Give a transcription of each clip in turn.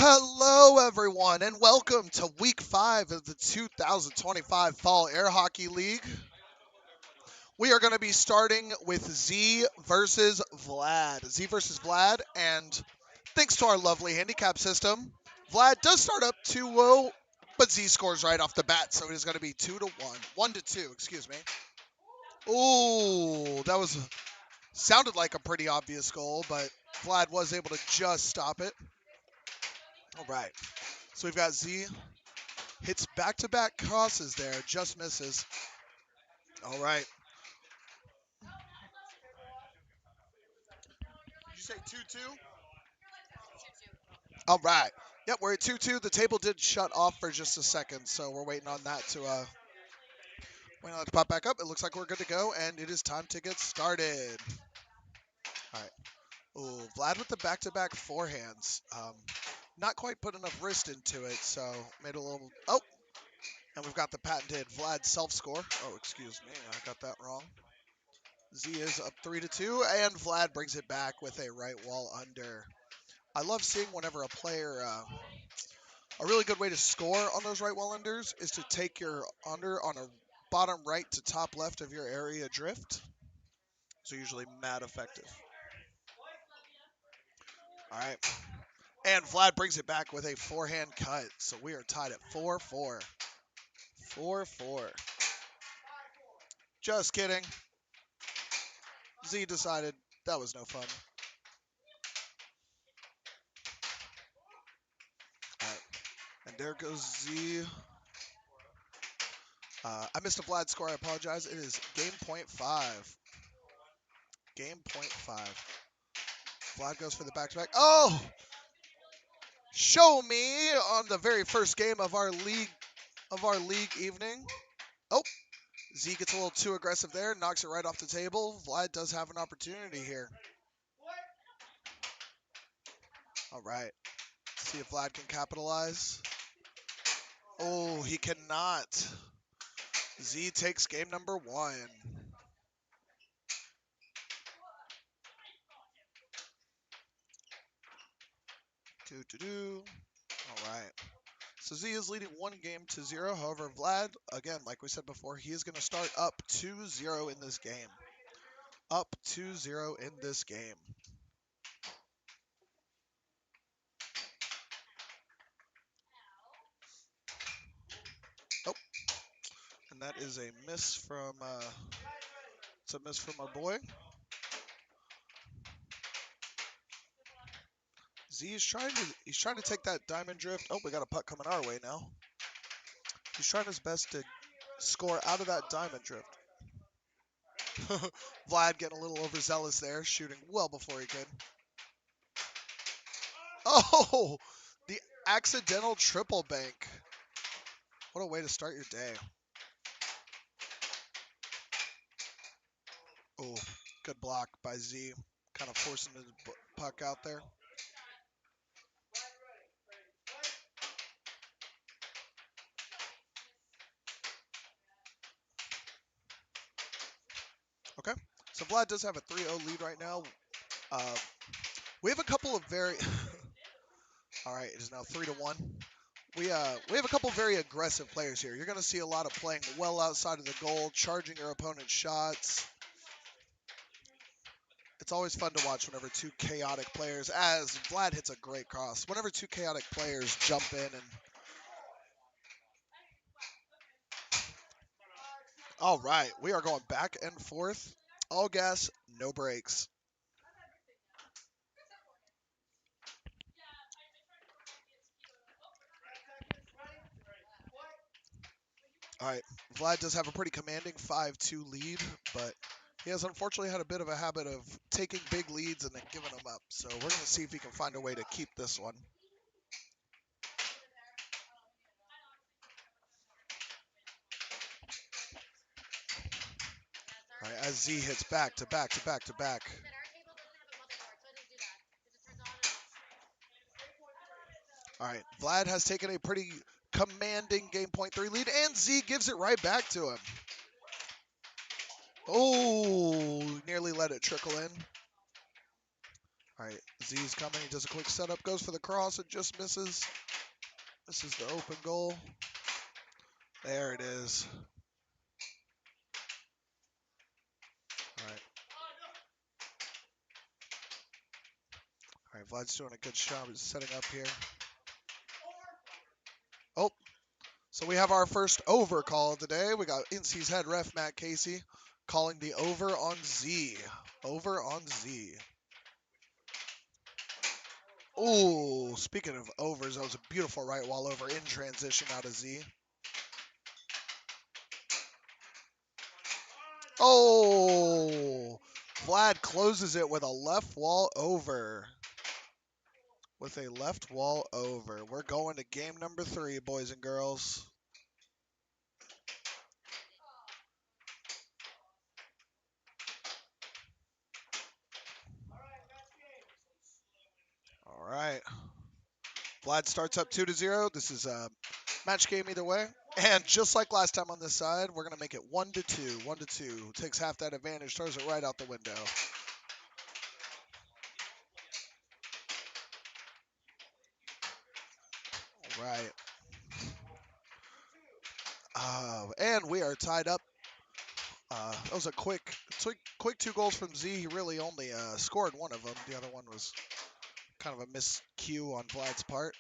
Hello, everyone, and welcome to Week 5 of the 2025 Fall Air Hockey League. We are going to be starting with Z versus Vlad. Z versus Vlad, and thanks to our lovely handicap system, Vlad does start up 2-0, but Z scores right off the bat, so it is going to be 2-1. 1-2, excuse me. Ooh, that sounded like a pretty obvious goal, but Vlad was able to just stop it. All right, so we've got Z. Hits back-to-back crosses there, just misses. All right. Did you say 2-2? All right. Yep, we're at 2-2. The table did shut off for just a second, so we're waiting on that to pop back up. It looks like we're good to go, and it is time to get started. All right. Ooh, Vlad with the back-to-back forehands. Not quite put enough wrist into it, so made a little. Oh, and we've got the patented Vlad self-score. Oh, excuse me, I got that wrong. Z is up 3-2, and Vlad brings it back with a right wall under. I love seeing whenever a player, a really good way to score on those right wall unders is to take your under on a bottom right to top left of your area drift. So usually mad effective. All right. And Vlad brings it back with a forehand cut. So we are tied at 4-4. 4-4. Just kidding. Z decided that was no fun. All right. And there goes Z. I missed a Vlad score. I apologize. It is game point 5. Game point 5. Vlad goes for the back-to-back. Oh! Show me on the very first game of our league evening. Oh, Z gets a little too aggressive there, knocks it right off the table. Vlad does have an opportunity here. All right. Let's see if Vlad can capitalize. Oh, he cannot. Z takes game number 1. All right. So Z is leading 1-0. However, Vlad, again, like we said before, he is going to start up 2-0 in this game. Up 2-0 in this game. Oh, and that is a miss from our boy. Z is trying to take that diamond drift. Oh, we got a puck coming our way now. He's trying his best to score out of that diamond drift. Vlad getting a little overzealous there, shooting well before he could. Oh, the accidental triple bank. What a way to start your day. Oh, good block by Z. Kind of forcing the puck out there. Okay, so Vlad does have a 3-0 lead right now. We have a couple of very... All right, it is now 3-1. We have a couple very aggressive players here. You're going to see a lot of playing well outside of the goal, charging your opponent's shots. It's always fun to watch whenever two chaotic players, as Vlad hits a great cross, whenever two chaotic players jump in and... All right, we are going back and forth. All gas, no brakes. All right, Vlad does have a pretty commanding 5-2 lead, but he has unfortunately had a bit of a habit of taking big leads and then giving them up. So we're going to see if he can find a way to keep this one. All right, as Z hits back to back to back to back. All right, Vlad has taken a pretty commanding game point 3 lead, and Z gives it right back to him. Oh, nearly let it trickle in. All All right, Z's coming. He does a quick setup, goes for the cross, and just misses. This is the open goal. There it is. All right. All right, Vlad's doing a good job of setting up here. Oh, so we have our first over call of the day. We got NC's head ref, Matt Casey, calling the over on Z. Over on Z. Ooh, speaking of overs, that was a beautiful right wall over in transition out of Z. Oh, Vlad closes it with a left wall over. With a left wall over. We're going to game number 3, boys and girls. All right. Vlad starts up 2-0. This is a match game either way. And just like last time on this side, we're going to make it 1-2. 1-2. Takes half that advantage, throws it right out the window. All right. And we are tied up. That was a quick 2 goals from Z. He really only scored one of them. The other one was kind of a miscue on Vlad's part.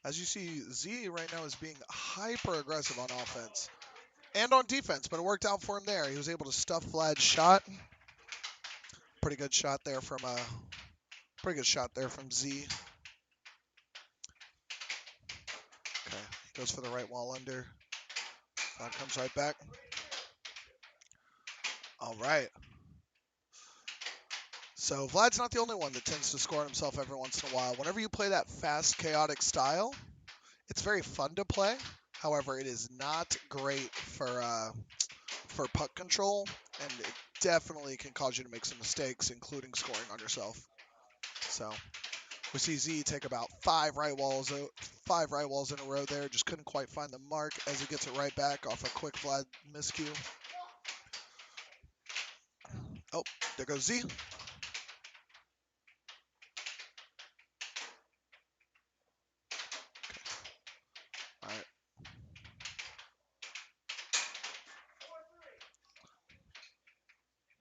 As you see, Z right now is being hyper aggressive on offense and on defense, but it worked out for him there. He was able to stuff Vlad's shot. Pretty good shot there from Z. Okay, goes for the right wall under. Vlad comes right back. All right. So Vlad's not the only one that tends to score on himself every once in a while. Whenever you play that fast, chaotic style, it's very fun to play. However, it is not great for puck control, and it definitely can cause you to make some mistakes, including scoring on yourself. So we see Z take about 5 right walls in a row there. Just couldn't quite find the mark as he gets it right back off a quick Vlad miscue. Oh, there goes Z. All right.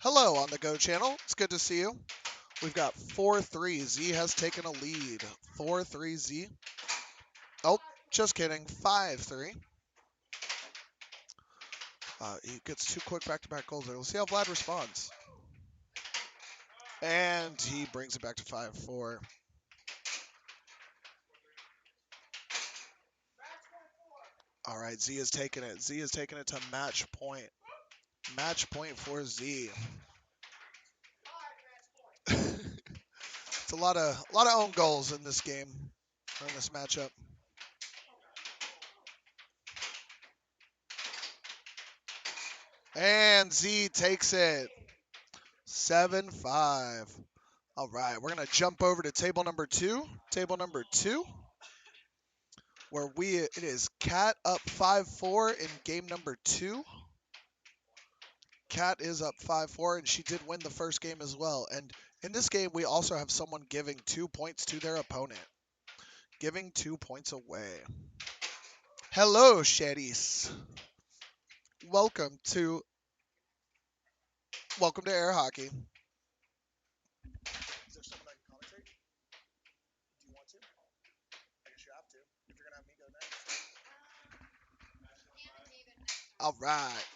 Hello on the Go channel. It's good to see you. We've got 4-3. Z has taken a lead. 4-3 Z. Oh, just kidding. 5-3. He gets 2 quick back-to-back goals there. We'll see how Vlad responds. And he brings it back to 5-4. All right, Z is taking it. Z is taking it to match point. Match point for Z. It's a lot of own goals in this game, or in this matchup. And Z takes it. 7-5. All right, we're gonna jump over to table number 2. Table number 2, where it is Cat up 5-4 in game number 2. Cat is up 5-4, and she did win the first game as well. And in this game, we also have someone giving 2 points to their opponent. Giving 2 points away. Hello, Shaddies. Welcome to Air Hockey. Is there something I can commentate? Do you want to? I guess you have to. If you're gonna have me go next. All right.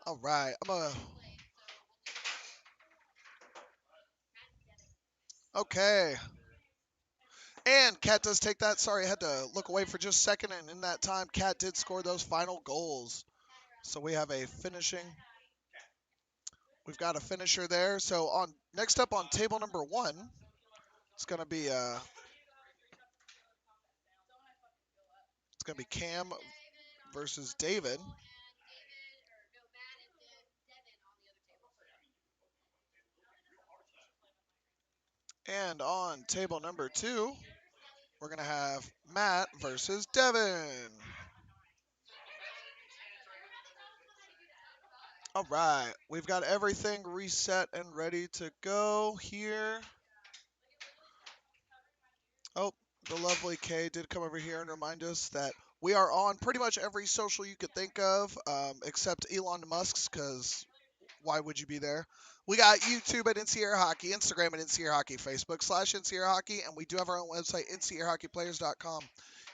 All right. Okay. And Cat does take that. Sorry, I had to look away for just a second, and in that time, Cat did score those final goals. So we have a finishing. We've got a finisher there. So next up on table number 1, it's gonna be Cam versus David. And on table number 2, we're gonna have Matt versus Devon. All right, we've got everything reset and ready to go here. Oh, the lovely Kaye did come over here and remind us that we are on pretty much every social you could think of, except Elon Musk's, because why would you be there? We got YouTube at NCAHP Hockey, Instagram at NCAHP Hockey, Facebook /NCAHP Hockey, and we do have our own website, NCAHPhockeyplayers.com.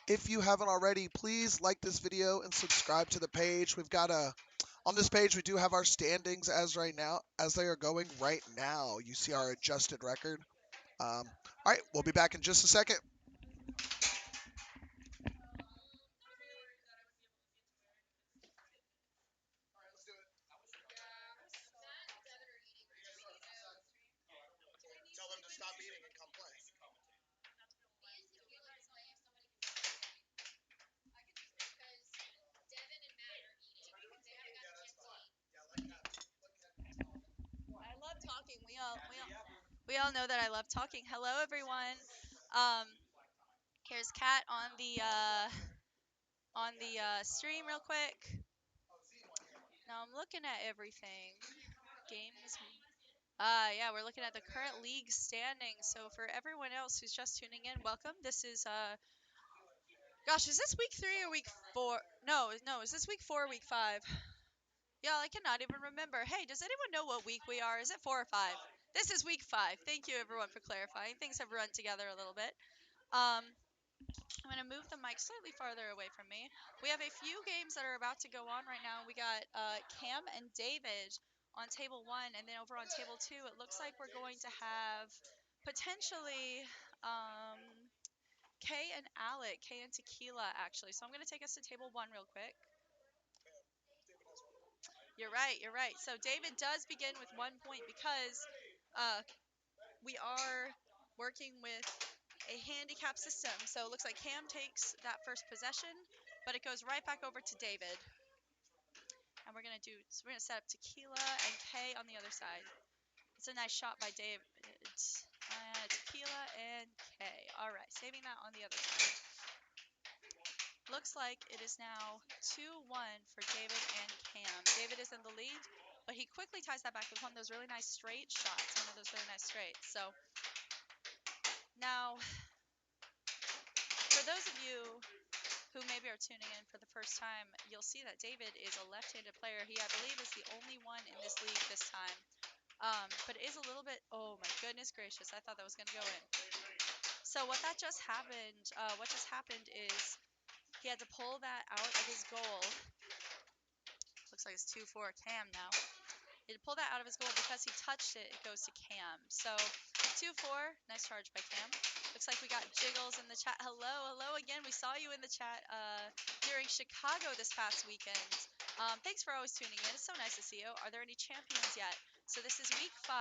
If you haven't already, please like this video and subscribe to the page. We've got on this page, we do have our standings as right now, as they are going right now. You see our adjusted record. All right, we'll be back in just a second. Tell them to stop eating and come play. I love talking. We all know that I love talking. Hello, everyone. Um, here's Kat on the stream real quick. Now I'm looking at everything. Games. Yeah, we're looking at the current league standings. So for everyone else who's just tuning in, welcome. This is gosh, is this week 3 or week 4? No, no, is this week 4 or week 5? Yeah, I cannot even remember. Hey, does anyone know what week we are? Is it 4 or 5? This is week 5. Thank you everyone for clarifying. Things have run together a little bit. Um, I'm going to move the mic slightly farther away from me. We have a few games that are about to go on right now. We got Cam and David on table 1, and then over on table 2, it looks like we're going to have potentially um, Kaye and Alec, Kaye and Tequila, actually. So I'm going to take us to table 1 real quick. You're right, you're right. So David does begin with 1 point because uh, we are working with a handicap system. So it looks like Cam takes that first possession, but it goes right back over to David. And we're gonna set up Tequila and Kaye on the other side. It's a nice shot by David. Tequila and Kaye. All right, saving that on the other side. Looks like it is now 2-1 for David and Cam. David is in the lead, but he quickly ties that back with one of those really nice straight shots, one of those really nice straights. So now, for those of you who maybe are tuning in for the first time, you'll see that David is a left-handed player. He, I believe, is the only one in this league this time. But it is a little bit, oh my goodness gracious, I thought that was going to go in. So what just happened is he had to pull that out of his goal. Looks like it's 2-4 Cam now. He had to pull that out of his goal because he touched it. It goes to Cam. So 2-4. Nice charge by Cam. Looks like we got Jiggles in the chat. Hello, hello again. We saw you in the chat during Chicago this past weekend. Thanks for always tuning in. It's so nice to see you. Are there any champions yet? So this is week 5.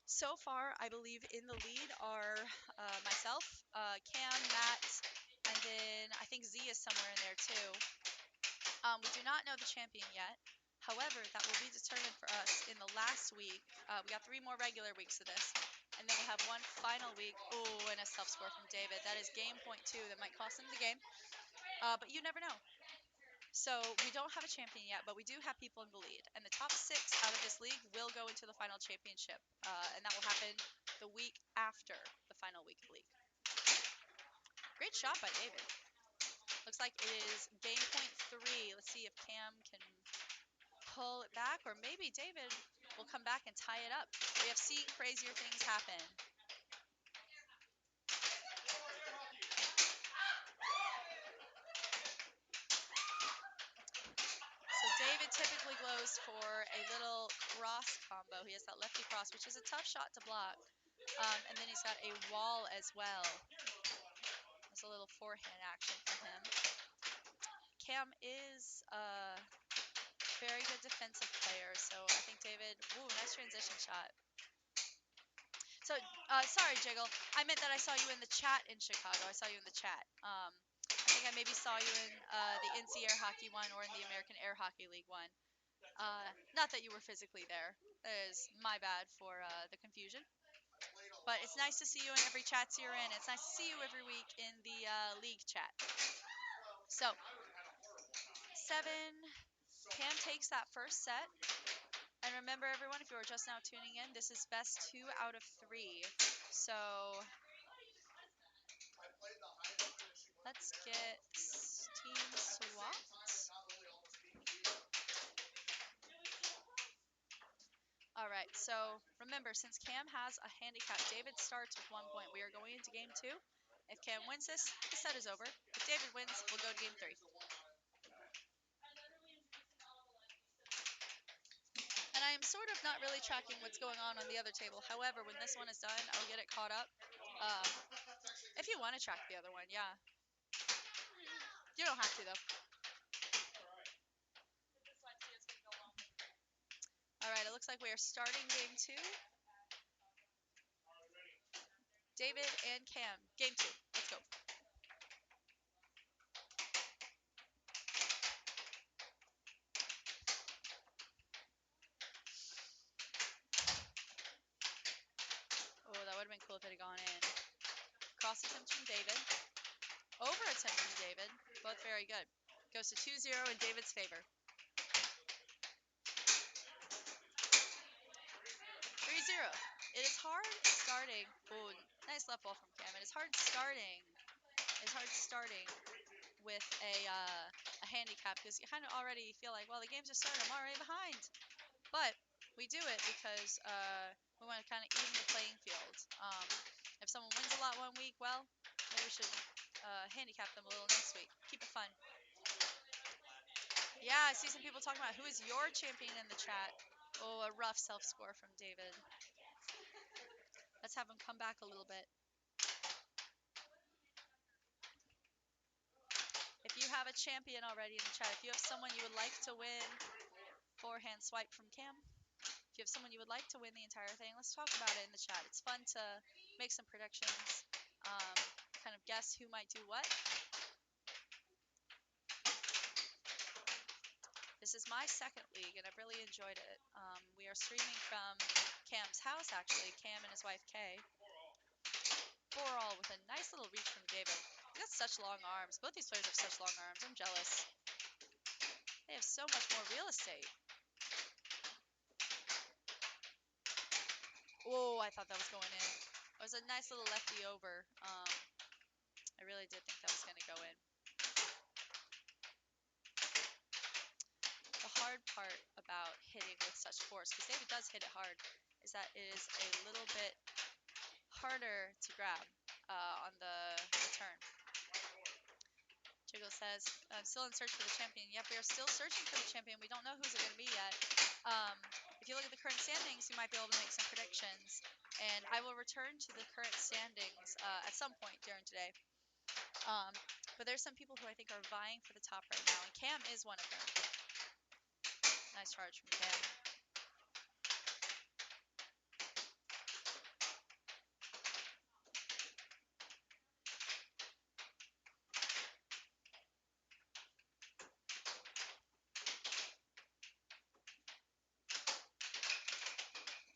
So far, I believe in the lead are myself, Cam, Matt, and then I think Z is somewhere in there too. We do not know the champion yet. However, that will be determined for us in the last week. We got 3 more regular weeks of this, and then we'll have one final week. Oh, and a self-score from David. That is game point 2. That might cost him the game, but you never know. So we don't have a champion yet, but we do have people in the lead. And the top 6 out of this league will go into the final championship, and that will happen the week after the final week of league. Great shot by David. Looks like it is game point 3. Let's see if Cam can pull it back, or maybe David will come back and tie it up. We have seen crazier things happen. So David typically goes for a little cross combo. He has that lefty cross, which is a tough shot to block. And then he's got a wall as well. There's a little forehand action for him. Cam is a very good defensive player, so I think David, ooh, nice transition shot. So, sorry, Jiggle. I meant that I saw you in the chat in Chicago. I saw you in the chat. I think I maybe saw you in the NC Air Hockey one or in the American Air Hockey League one. Not that you were physically there. That is my bad for the confusion. But it's nice to see you in every chats you're in. It's nice to see you every week in the league chat. So, 7. Cam takes that first set. And remember, everyone, if you are just now tuning in, this is best 2 out of 3. So let's get team swapped. All right, so remember, since Cam has a handicap, David starts with 1 point. We are going into game 2. If Cam wins this, the set is over. If David wins, we'll go to game 3. And I am sort of not really tracking what's going on the other table. However, when this one is done, I'll get it caught up. Um, if you want to track the other one, yeah. You don't have to, though. All right, it looks like we are starting game 2. David and Cam, game 2. Let's go. Oh, that would have been cool if it had gone in. Cross attempt from David. Over attempt from David. Both very good. Goes to 2-0 in David's favor. 3-0. It is hard starting. Oh, nice left ball from Cam. It is hard starting. It's hard starting with a handicap because you kind of already feel like, well, the game's just started. I'm already behind. But we do it because we want to kind of even the playing field. If someone wins a lot one week, well, maybe we should handicap them a little next week. Keep it fun. Yeah, I see some people talking about who is your champion in the chat. Oh, a rough self-score from David. Let's have him come back a little bit. If you have a champion already in the chat, if you have someone you would like to win, forehand swipe from Cam. If you have someone you would like to win the entire thing, let's talk about it in the chat. It's fun to make some predictions, kind of guess who might do what. This is my second league, and I've really enjoyed it. We are streaming from Cam's house, actually. Cam and his wife, Kaye. 4-all with a nice little reach from David. He's got such long arms. Both these players have such long arms. I'm jealous. They have so much more real estate. Oh, I thought that was going in. It was a nice little lefty over. I really did think that was going to go in. The hard part about hitting with such force, because David does hit it hard, is that it is a little bit harder to grab on the return. Jiggle says, I'm still in search for the champion. Yep, we are still searching for the champion. We don't know who's it going to be yet. If you look at the current standings, you might be able to make some predictions. And I will return to the current standings at some point during today. But there's some people who I think are vying for the top right now, and Cam is one of them. Nice charge from Cam.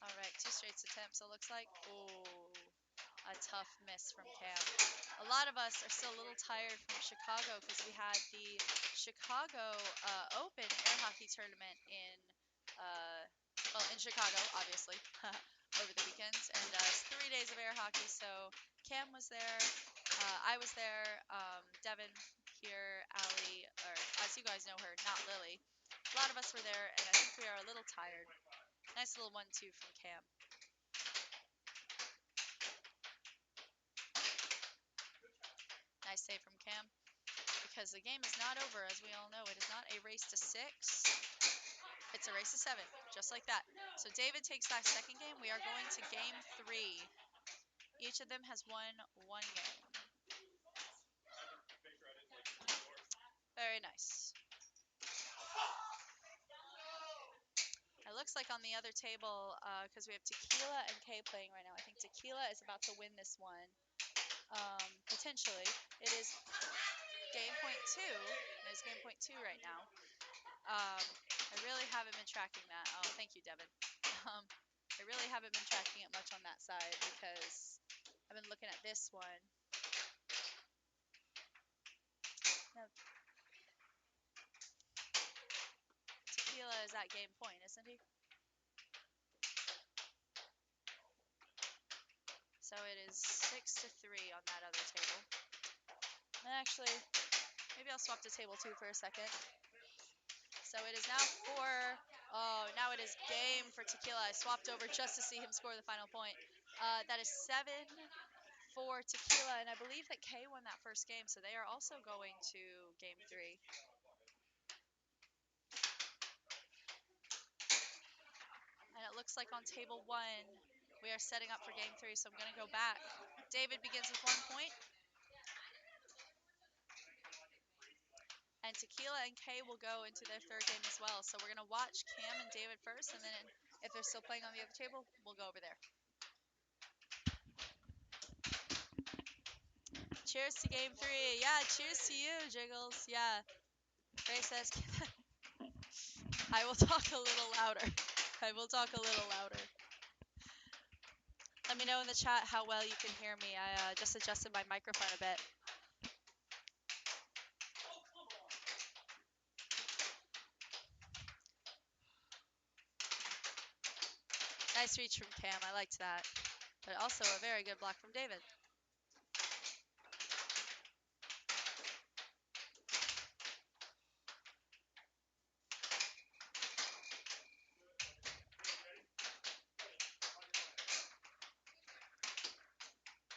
All right, 2 straights attempts, it looks like. Oh, a tough miss from Cam. A lot of us are still a little tired from Chicago because we had the Chicago Open air hockey tournament in Chicago, obviously, over the weekends. And 3 days of air hockey. So Cam was there, I was there, Devon here, Allie, or as you guys know her, not Lilly. A lot of us were there, and I think we are a little tired. Nice little 1-2 from Cam. Nice save from Cam. Because the game is not over, as we all know. It is not a race to 6. It's a race to 7, just like that. So David takes that second game. We are going to game 3. Each of them has won 1 game. Very nice. It looks like on the other table, because we have Tequila and Kaye playing right now, I think Tequila is about to win this one. Potentially. It is game point 2. It is game point 2 right now. I really haven't been tracking that. Oh, thank you, Devon. I really haven't been tracking it much on that side because I've been looking at this one. Now, Tequila is at game point, isn't he? So it is 6-3 on that other table. Actually, maybe I'll swap to table 2 for a second. So it is now 4. Oh, now it is game for Tequila. I swapped over just to see him score the final point. That is 7 for Tequila, and I believe that Kaye won that first game, so they are also going to game 3. And it looks like on table 1, we are setting up for game 3, so I'm going to go back. David begins with 1 point, and Tequila and Kaye will go into their third game as well. So we're going to watch Cam and David first, and then if they're still playing on the other table, we'll go over there. Cheers to game 3. Yeah, cheers to you, Jiggles. Yeah. Ray says, I will talk a little louder. I will talk a little louder. Let me know in the chat how well you can hear me. I just adjusted my microphone a bit. Nice reach from Cam. I liked that. But also a very good block from David.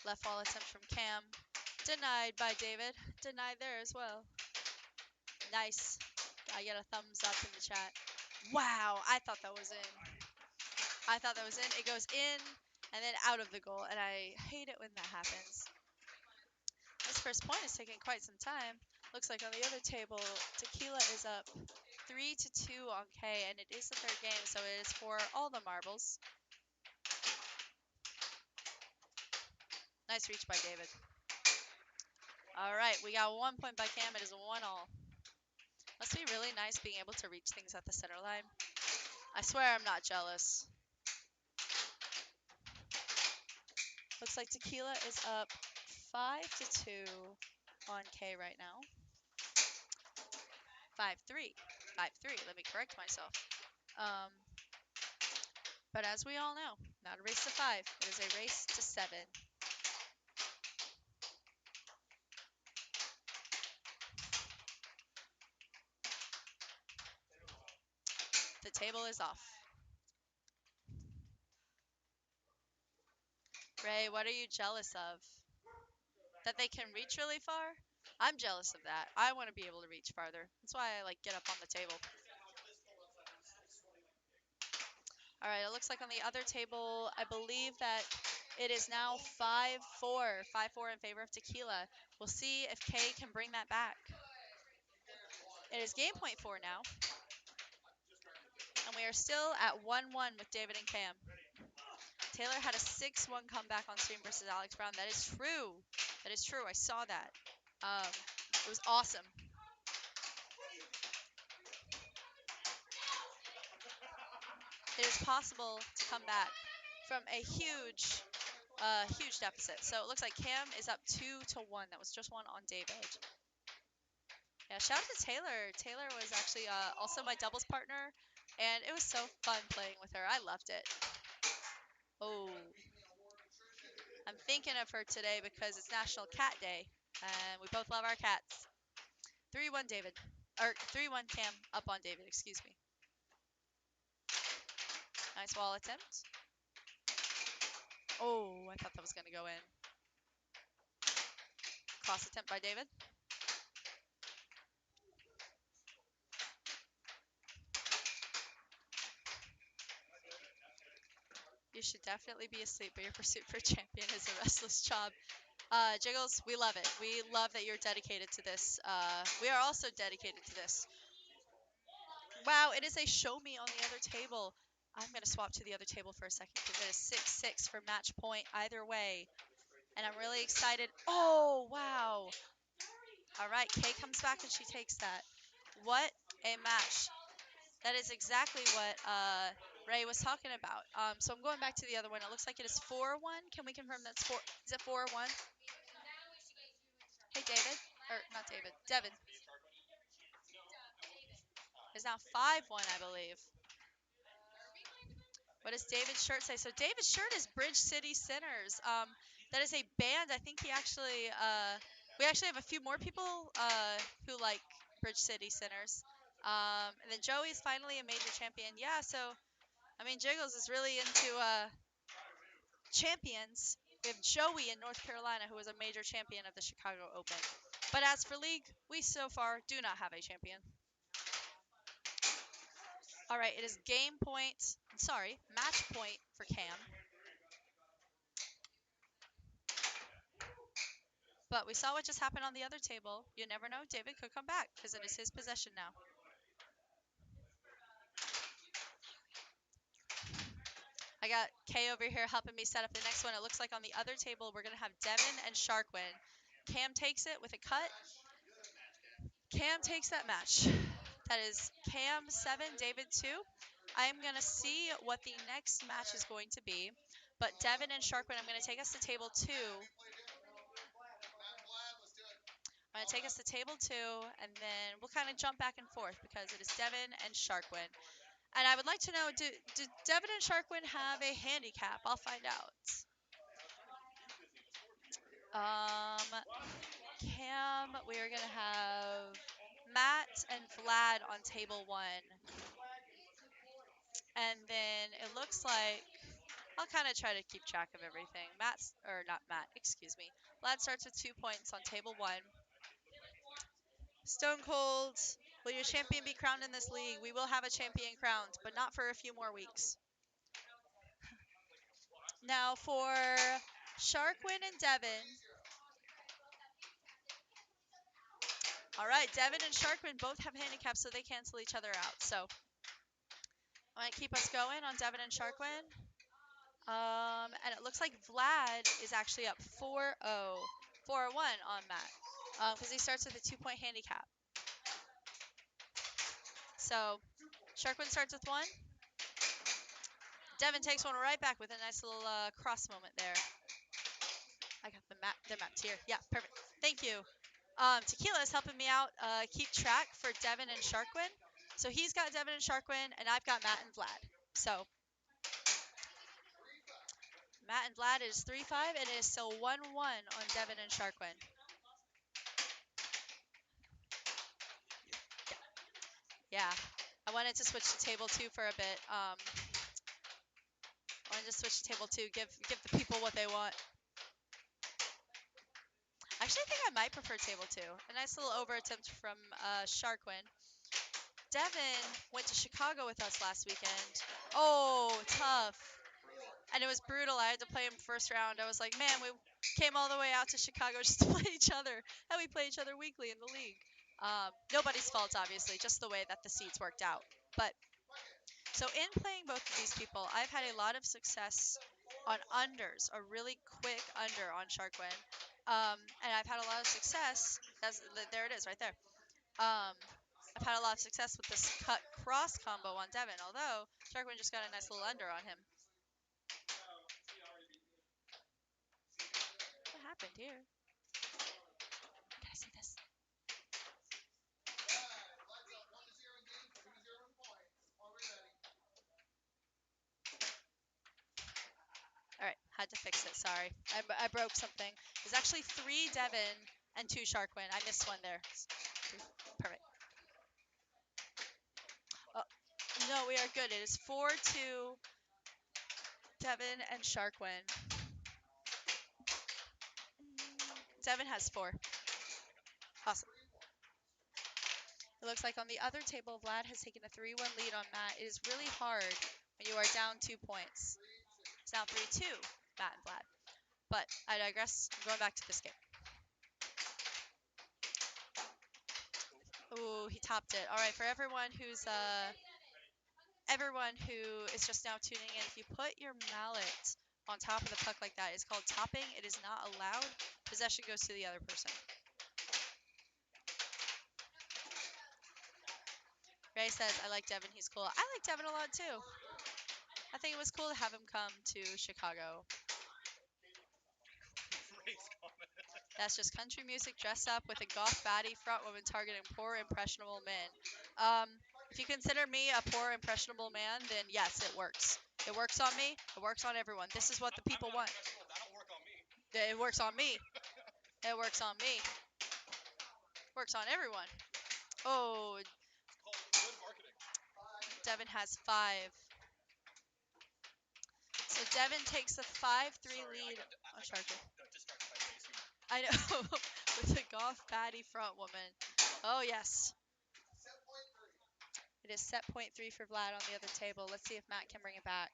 Left wall attempt from Cam. Denied by David. Denied there as well. Nice. I get a thumbs up in the chat. Wow, I thought that was in. I thought that was in. It goes in and then out of the goal, and I hate it when that happens. This first point is taking quite some time. Looks like on the other table, Tequila is up 3-2 on Kaye, and it is the third game, so it is for all the marbles. Nice reach by David. All right, we got 1 point by Cam. It is 1-all. Must be really nice being able to reach things at the center line. I swear I'm not jealous. Looks like Tequila is up 5-2 on Kaye right now. 5-3. 5-3. Let me correct myself. But as we all know, not a race to 5. It is a race to 7. The table is off. Ray, what are you jealous of? That they can reach really far? I'm jealous of that. I want to be able to reach farther. That's why I like get up on the table. All right, it looks like on the other table, I believe that it is now 5-4. 5-4 in favor of Tequila. We'll see if Kaye can bring that back. It is game point 4 now. And we are still at 1-1 with David and Cam. Taylor had a 6-1 comeback on stream versus Alex Brown. That is true. That is true. I saw that. It was awesome. It is possible to come back from a huge deficit. So it looks like Cam is up 2-1. That was just one on David. Yeah, shout out to Taylor. Taylor was actually also my doubles partner, and it was so fun playing with her. I loved it. Oh, I'm thinking of her today because it's National Cat Day, and we both love our cats. 3-1 David, or 3-1 Cam up on David, excuse me. Nice wall attempt. Oh, I thought that was going to go in. Cross attempt by David. You should definitely be asleep, but your pursuit for champion is a restless job. Jiggles, we love it. We love that you're dedicated to this. We are also dedicated to this. Wow, it is a show me on the other table. I'm going to swap to the other table for a second because it is 6-6 for match point either way. And I'm really excited. Oh, wow. All right, Kaye comes back and she takes that. What a match. That is exactly what Ray was talking about. So I'm going back to the other one. It looks like it is 4-1. Can we confirm that's 4? Is it 4-1? Hey, David. Or not David. Devon. now 5-1, I believe. What does David's shirt say? So David's shirt is Bridge City Sinners. That is a band. I think we actually have a few more people who like Bridge City Sinners. And then Joey's finally a major champion. Yeah, so I mean Jiggles is really into champions. We have Joey in North Carolina who is a major champion of the Chicago Open. But as for league, we so far do not have a champion. All right, it is match point for Cam. But we saw what just happened on the other table. You never know, David could come back because it is his possession now. I got Kaye over here helping me set up the next one. It looks like on the other table we're going to have Devon and Sharkwin. Cam takes it with a cut. Cam takes that match. That is Cam 7, David 2. I am going to see what the next match is going to be. But Devon and Sharkwin, I'm going to take us to table 2. I'm going to take us to table 2, and then we'll kind of jump back and forth because it is Devon and Sharkwin. And I would like to know, do Devon and Sharkwin have a handicap? I'll find out. Cam, we are going to have Matt and Vlad on table 1. And then it looks like I'll kind of try to keep track of everything. Excuse me. Vlad starts with 2 points on table 1. Stone Cold, will your champion be crowned in this league? We will have a champion crowned, but not for a few more weeks. Now for Sharkwin and Devon. All right, Devon and Sharkwin both have handicaps, so they cancel each other out. So I'm going to keep us going on Devon and Sharkwin. And it looks like Vlad is actually up 4-0, 4-1 on Matt because he starts with a 2-point handicap. So Sharkwin starts with 1. Devon takes one right back with a nice little cross moment there. I got the map's here. Yeah, perfect. Thank you. Tequila is helping me out keep track for Devon and Sharkwin. So he's got Devon and Sharkwin, and I've got Matt and Vlad. So Matt and Vlad is 3-5, and it is still 1-1 on Devon and Sharkwin. Yeah, I wanted to switch to table 2 for a bit. I wanted to switch to table 2, give the people what they want. Actually, I think I might prefer table 2. A nice little over attempt from Sharkwin. Devon went to Chicago with us last weekend. Oh, tough. And it was brutal. I had to play him first round. I was like, man, we came all the way out to Chicago just to play each other. And we play each other weekly in the league. Nobody's fault, obviously, just the way that the seats worked out. But so in playing both of these people, I've had a lot of success on unders, a really quick under on Sharkwin. And I've had a lot of success. There it is, right there. I've had a lot of success with this cut cross combo on Devon, although Sharkwin just got a nice little under on him. What happened here? Can I see this? All right, had to fix it. Sorry, I broke something. There's actually 3 Devon and 2 Sharkwin. I missed one there. Perfect. Oh, no, we are good. It is 4-2 Devon and Sharkwin. Devon has 4. Awesome. It looks like on the other table, Vlad has taken a 3-1 lead on Matt. It is really hard when you are down 2 points. It's now 3-2, Matt and Vlad. But I digress. I'm going back to this game. Ooh, he topped it. All right, for everyone who is just now tuning in, if you put your mallet on top of the puck like that, it's called topping. It is not allowed. Possession goes to the other person. Ray says, I like Devon. He's cool. I like Devon a lot, too. I think it was cool to have him come to Chicago. That's just country music dressed up with a goth baddie front woman targeting poor, impressionable men. If you consider me a poor, impressionable man, then yes, it works. It works on me. It works on everyone. This is what the people want. It works on me. It works on me. Works on everyone. Oh, Devon has 5. So Devon takes a 5-3 lead on Sharquin. I know. With the golf baddie front woman. Oh, yes. It is set point 3 for Vlad on the other table. Let's see if Matt can bring it back.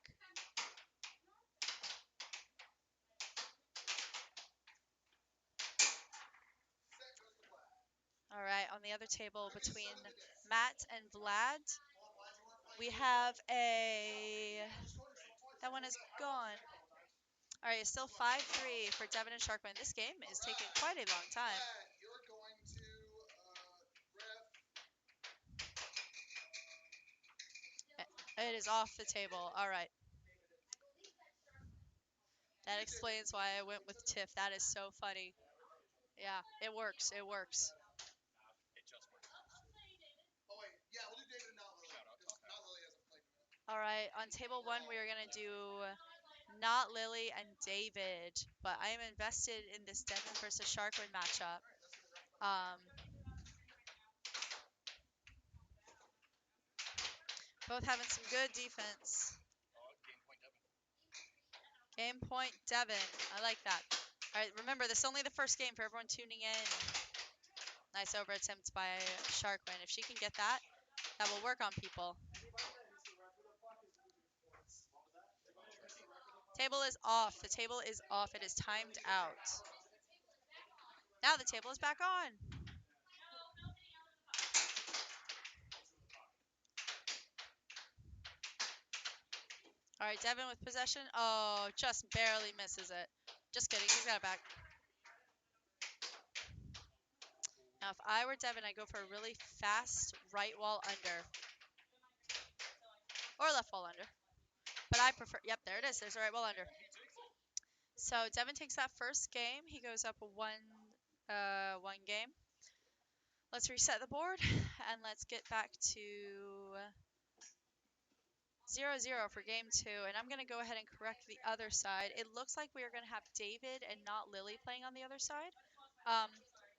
All right, on the other table between Matt and Vlad, we have a... That one is gone. All right, it's still 5-3 for Devon and Sharkwin. This game is taking quite a long time. It is off the table. All right. That explains why I went with Tiff. That is so funny. Yeah, it works. It works. All right, on table 1, we are going to do not Lilly and David, but I am invested in this Devon versus Sharkwin matchup. Both having some good defense. Game point Devon. I like that. All right, remember, this is only the first game for everyone tuning in. Nice over attempt by Sharkwin. If she can get that, that will work on people. Table is off. The table is off. It is timed out. Now the table is back on. All right, Devon with possession. Oh, just barely misses it. Just kidding. He's got it back. Now, if I were Devon, I'd go for a really fast right wall under. Or left wall under. But I prefer... Yep, there it is. There's a right wall under. So Devon takes that first game. He goes up one game. Let's reset the board, and let's get back to 0-0 for game 2. And I'm going to go ahead and correct the other side. It looks like we are going to have David and not Lilly playing on the other side.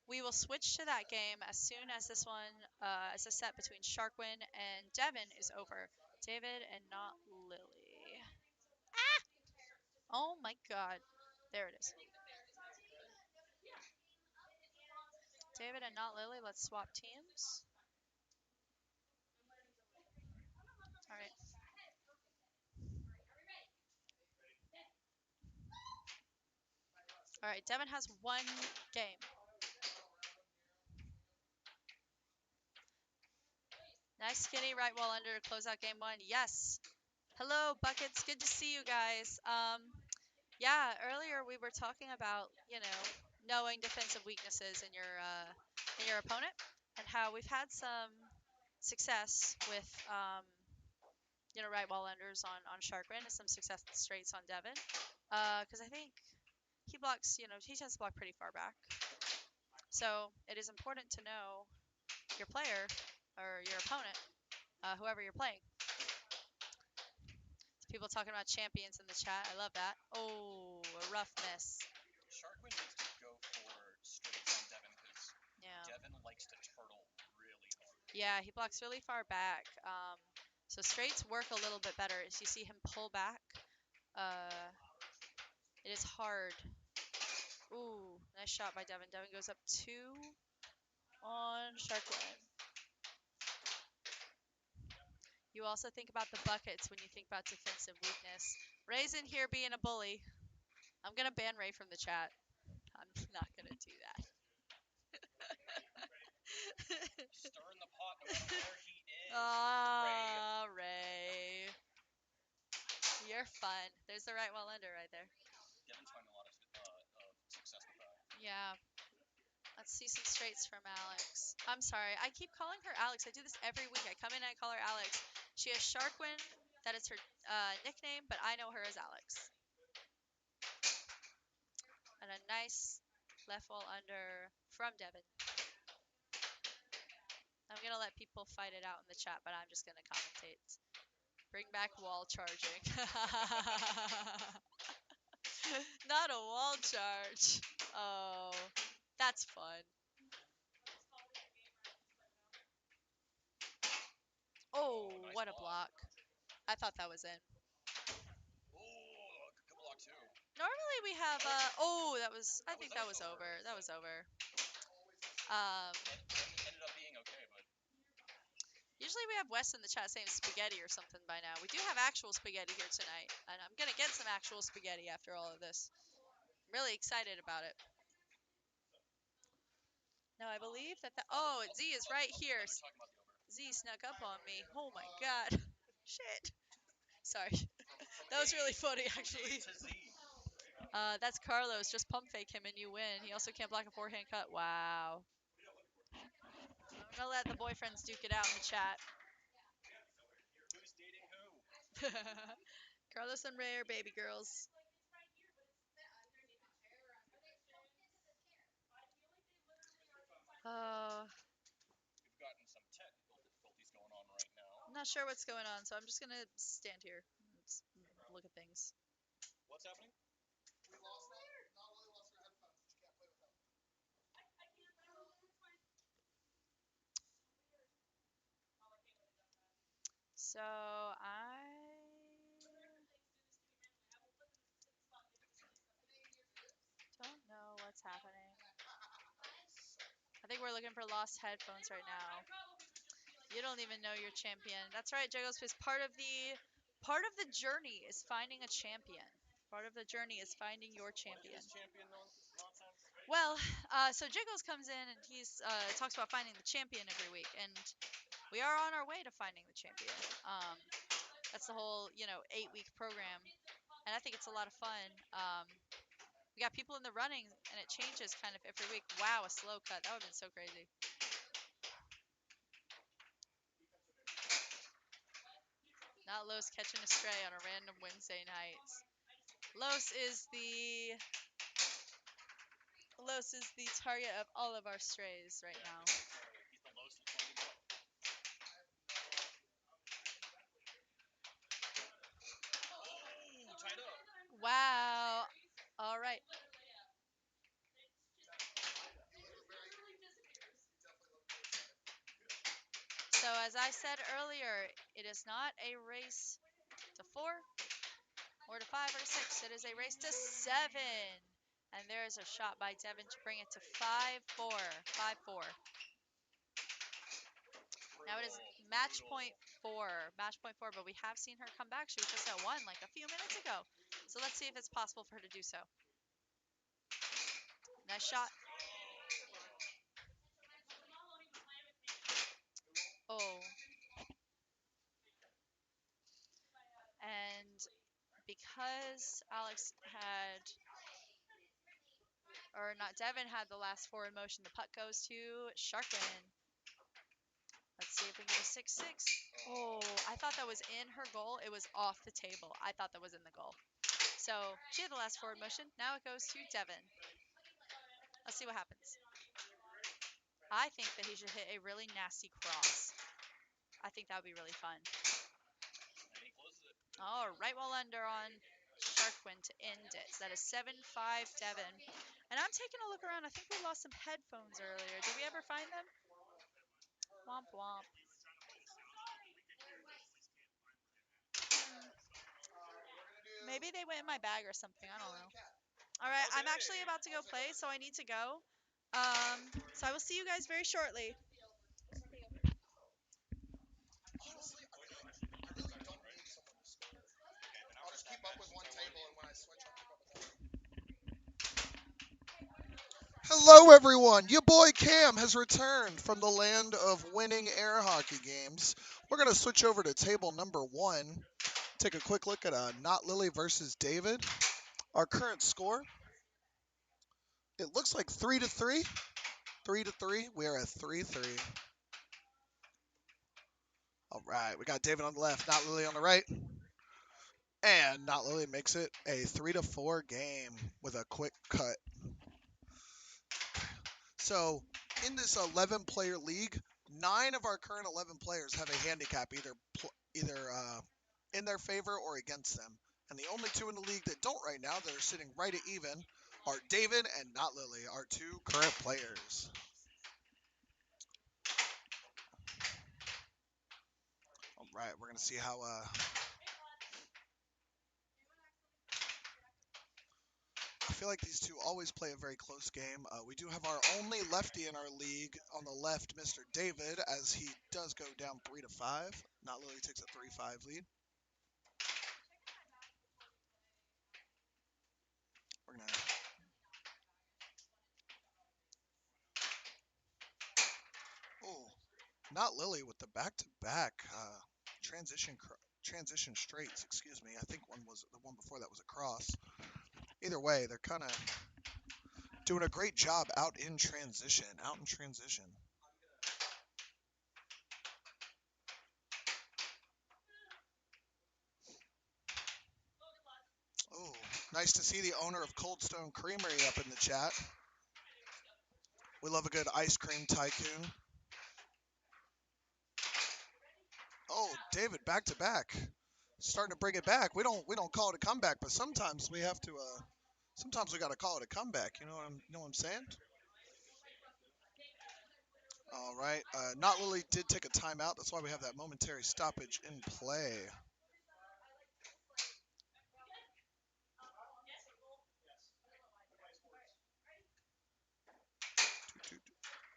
We will switch to that game as soon as this one, as a set between Sharkwin and Devon is over. David and not Lilly. Ah! Oh my god. There it is. David and not Lilly, let's swap teams. All right. All right, Devon has 1 game. Nice skinny right wall under to close out game 1. Yes. Hello, Buckets. Good to see you guys. Yeah, earlier we were talking about, knowing defensive weaknesses in your opponent, and how we've had some success with, right wall unders on Sharkwin, and some success with straights on Devon. Because I think he blocks, he tends to block pretty far back. So it is important to know your player or your opponent, whoever you're playing. People talking about champions in the chat. I love that. Oh, a rough miss. Sharkwin needs to go for straights on Devon because Devon likes to turtle really hard. Yeah, he blocks really far back. So straights work a little bit better. As you see him pull back, it is hard. Ooh, nice shot by Devon. Devon goes up 2 on Sharkwin. You also think about the buckets when you think about defensive weakness. Ray's in here being a bully. I'm going to ban Ray from the chat. I'm not going to do that. Stirring the pot no matter where he is. Ray. You're fun. There's the right wall under right there. Devon's finding a lot of success with that. Yeah. Let's see some straights from Alex. I'm sorry. I keep calling her Alex. I do this every week. I come in and I call her Alex. She has Sharkwin. That is her nickname, but I know her as Alex. And a nice left wall under from Devon. gonna let people fight it out in the chat, but I'm just gonna commentate. Bring back wall charging. Not a wall charge. Oh, that's fun. Oh, nice what a block. block. I thought that was in. Oh, good block too. Normally we have that was I think that was over. That was over. Ended up being okay, but Usually we have Wes in the chat saying spaghetti or something by now. We do have actual spaghetti here tonight, and I'm gonna get some actual spaghetti after all of this. I'm really excited about it. Now I believe that Z is right here. they're talking about the over. Z snuck up on me. Oh my god. Shit. Sorry. That was really funny actually. To Z. That's Carlos. Just pump fake him and you win. He also can't block a forehand cut. Wow. I'm gonna let the boyfriends duke it out in the chat. Who's dating who? Carlos and Ray are baby girls. Oh, We've gotten some technical difficulties going on right now. I'm not sure what's going on, so I'm just gonna stand here and look at things. What's happening? We lost that. Not only lost her headphones, but you can't play with them. So I don't know what's happening. I think we're looking for lost headphones right now. You don't even know your champion. That's right, Juggles Fist. Part of the journey is finding a champion. Part of the journey is finding your champion. What is champion nonsense? Well, so Jiggles comes in and he's talks about finding the champion every week, and we are on our way to finding the champion. That's the whole 8-week program, and I think it's a lot of fun. We got people in the running, and it changes kind of every week. Wow, a slow cut. That would have been so crazy. Not Los catching a stray on a random Wednesday night. Los is the target of all of our strays right now. He's the lowest of 20. Oh, tied up. Wow. All right. So as I said earlier, it is not a race to 4 or to 5 or to 6. It is a race to 7. And there is a shot by Devon to bring it to 5-4. 5-4. Now it is match point 4. Match point 4, but we have seen her come back. She was just at 1 like a few minutes ago. So let's see if it's possible for her to do so. Nice shot. Oh. And because Devon had the last forward motion, the putt goes to Sharkwin. Let's see if we can get a 6-6. Oh, I thought that was in her goal. It was off the table. I thought that was in the goal. So she had the last forward motion. Now it goes to Devon. Let's see what happens. I think that he should hit a really nasty cross. I think that would be really fun. And he closes it. Oh, right well under on Sharkwin to end it. So that is 7-5 Devon. And I'm taking a look around. I think we lost some headphones earlier. Did we ever find them? Womp womp. Maybe they went in my bag or something. I don't know. All right, I'm actually about to go play, so I need to go. So I will see you guys very shortly. Honestly, I really don't need someone to score. I'll just keep up with one table, and when I switch, I'll keep up with that. Hello, everyone. Your boy Cam has returned from the land of winning air hockey games. We're going to switch over to table number 1. Take a quick look at Not Lilly versus David. Our current score, it looks like 3-3. 3-3. We are at 3-3. All right, we got David on the left, Not Lilly on the right. And Not Lilly makes it a 3-4 game with a quick cut. So in this 11-player league, 9 of our current 11 players have a handicap either in their favor or against them. And the only 2 in the league that don't right now, that are sitting right at even, are David and not Lilly, our 2 current players. All right, we're going to see how I feel like these 2 always play a very close game. We do have our only lefty in our league on the left, Mr. David, as he does go down 3-5. Not Lilly takes a 3-5 lead. We're going to Oh, not Lilly with the back-to-back transition straights. Excuse me. I think the one before that was a cross. Either way, they're kind of doing a great job out in transition. Oh, nice to see the owner of Cold Stone Creamery up in the chat. We love a good ice cream tycoon. Oh, David, back to back, starting to bring it back. We don't call it a comeback, but sometimes we have to. Sometimes we got to call it a comeback. You know what I'm saying? All right. Not Lilly did take a timeout. That's why we have that momentary stoppage in play.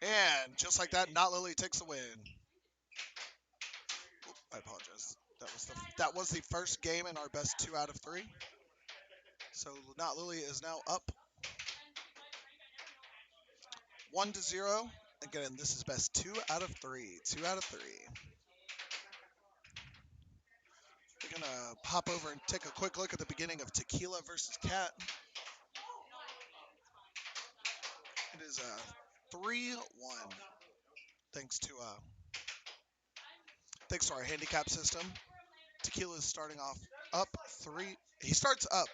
And just like that, Not Lilly takes the win. I apologize. That was the first game in our best 2 out of 3. So Not Lilly is now up 1-0. Again, this is best 2 out of 3. 2 out of 3. We're gonna pop over and take a quick look at the beginning of Tequila versus Cat. It is a 3-1. Thanks to our handicap system. Tequila is starting off up 3. He starts up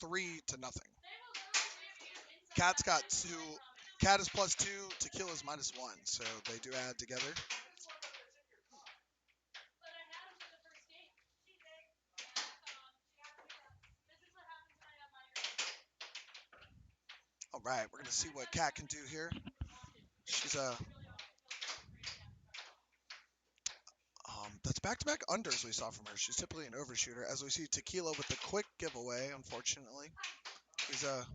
3-0. Cat's got 2. Cat is +2. Tequila is -1. So they do add together. All right, we're gonna see what Cat can do here. She's that's back-to-back unders we saw from her. She's typically an overshooter. As we see Tequila with the quick giveaway, unfortunately. He's a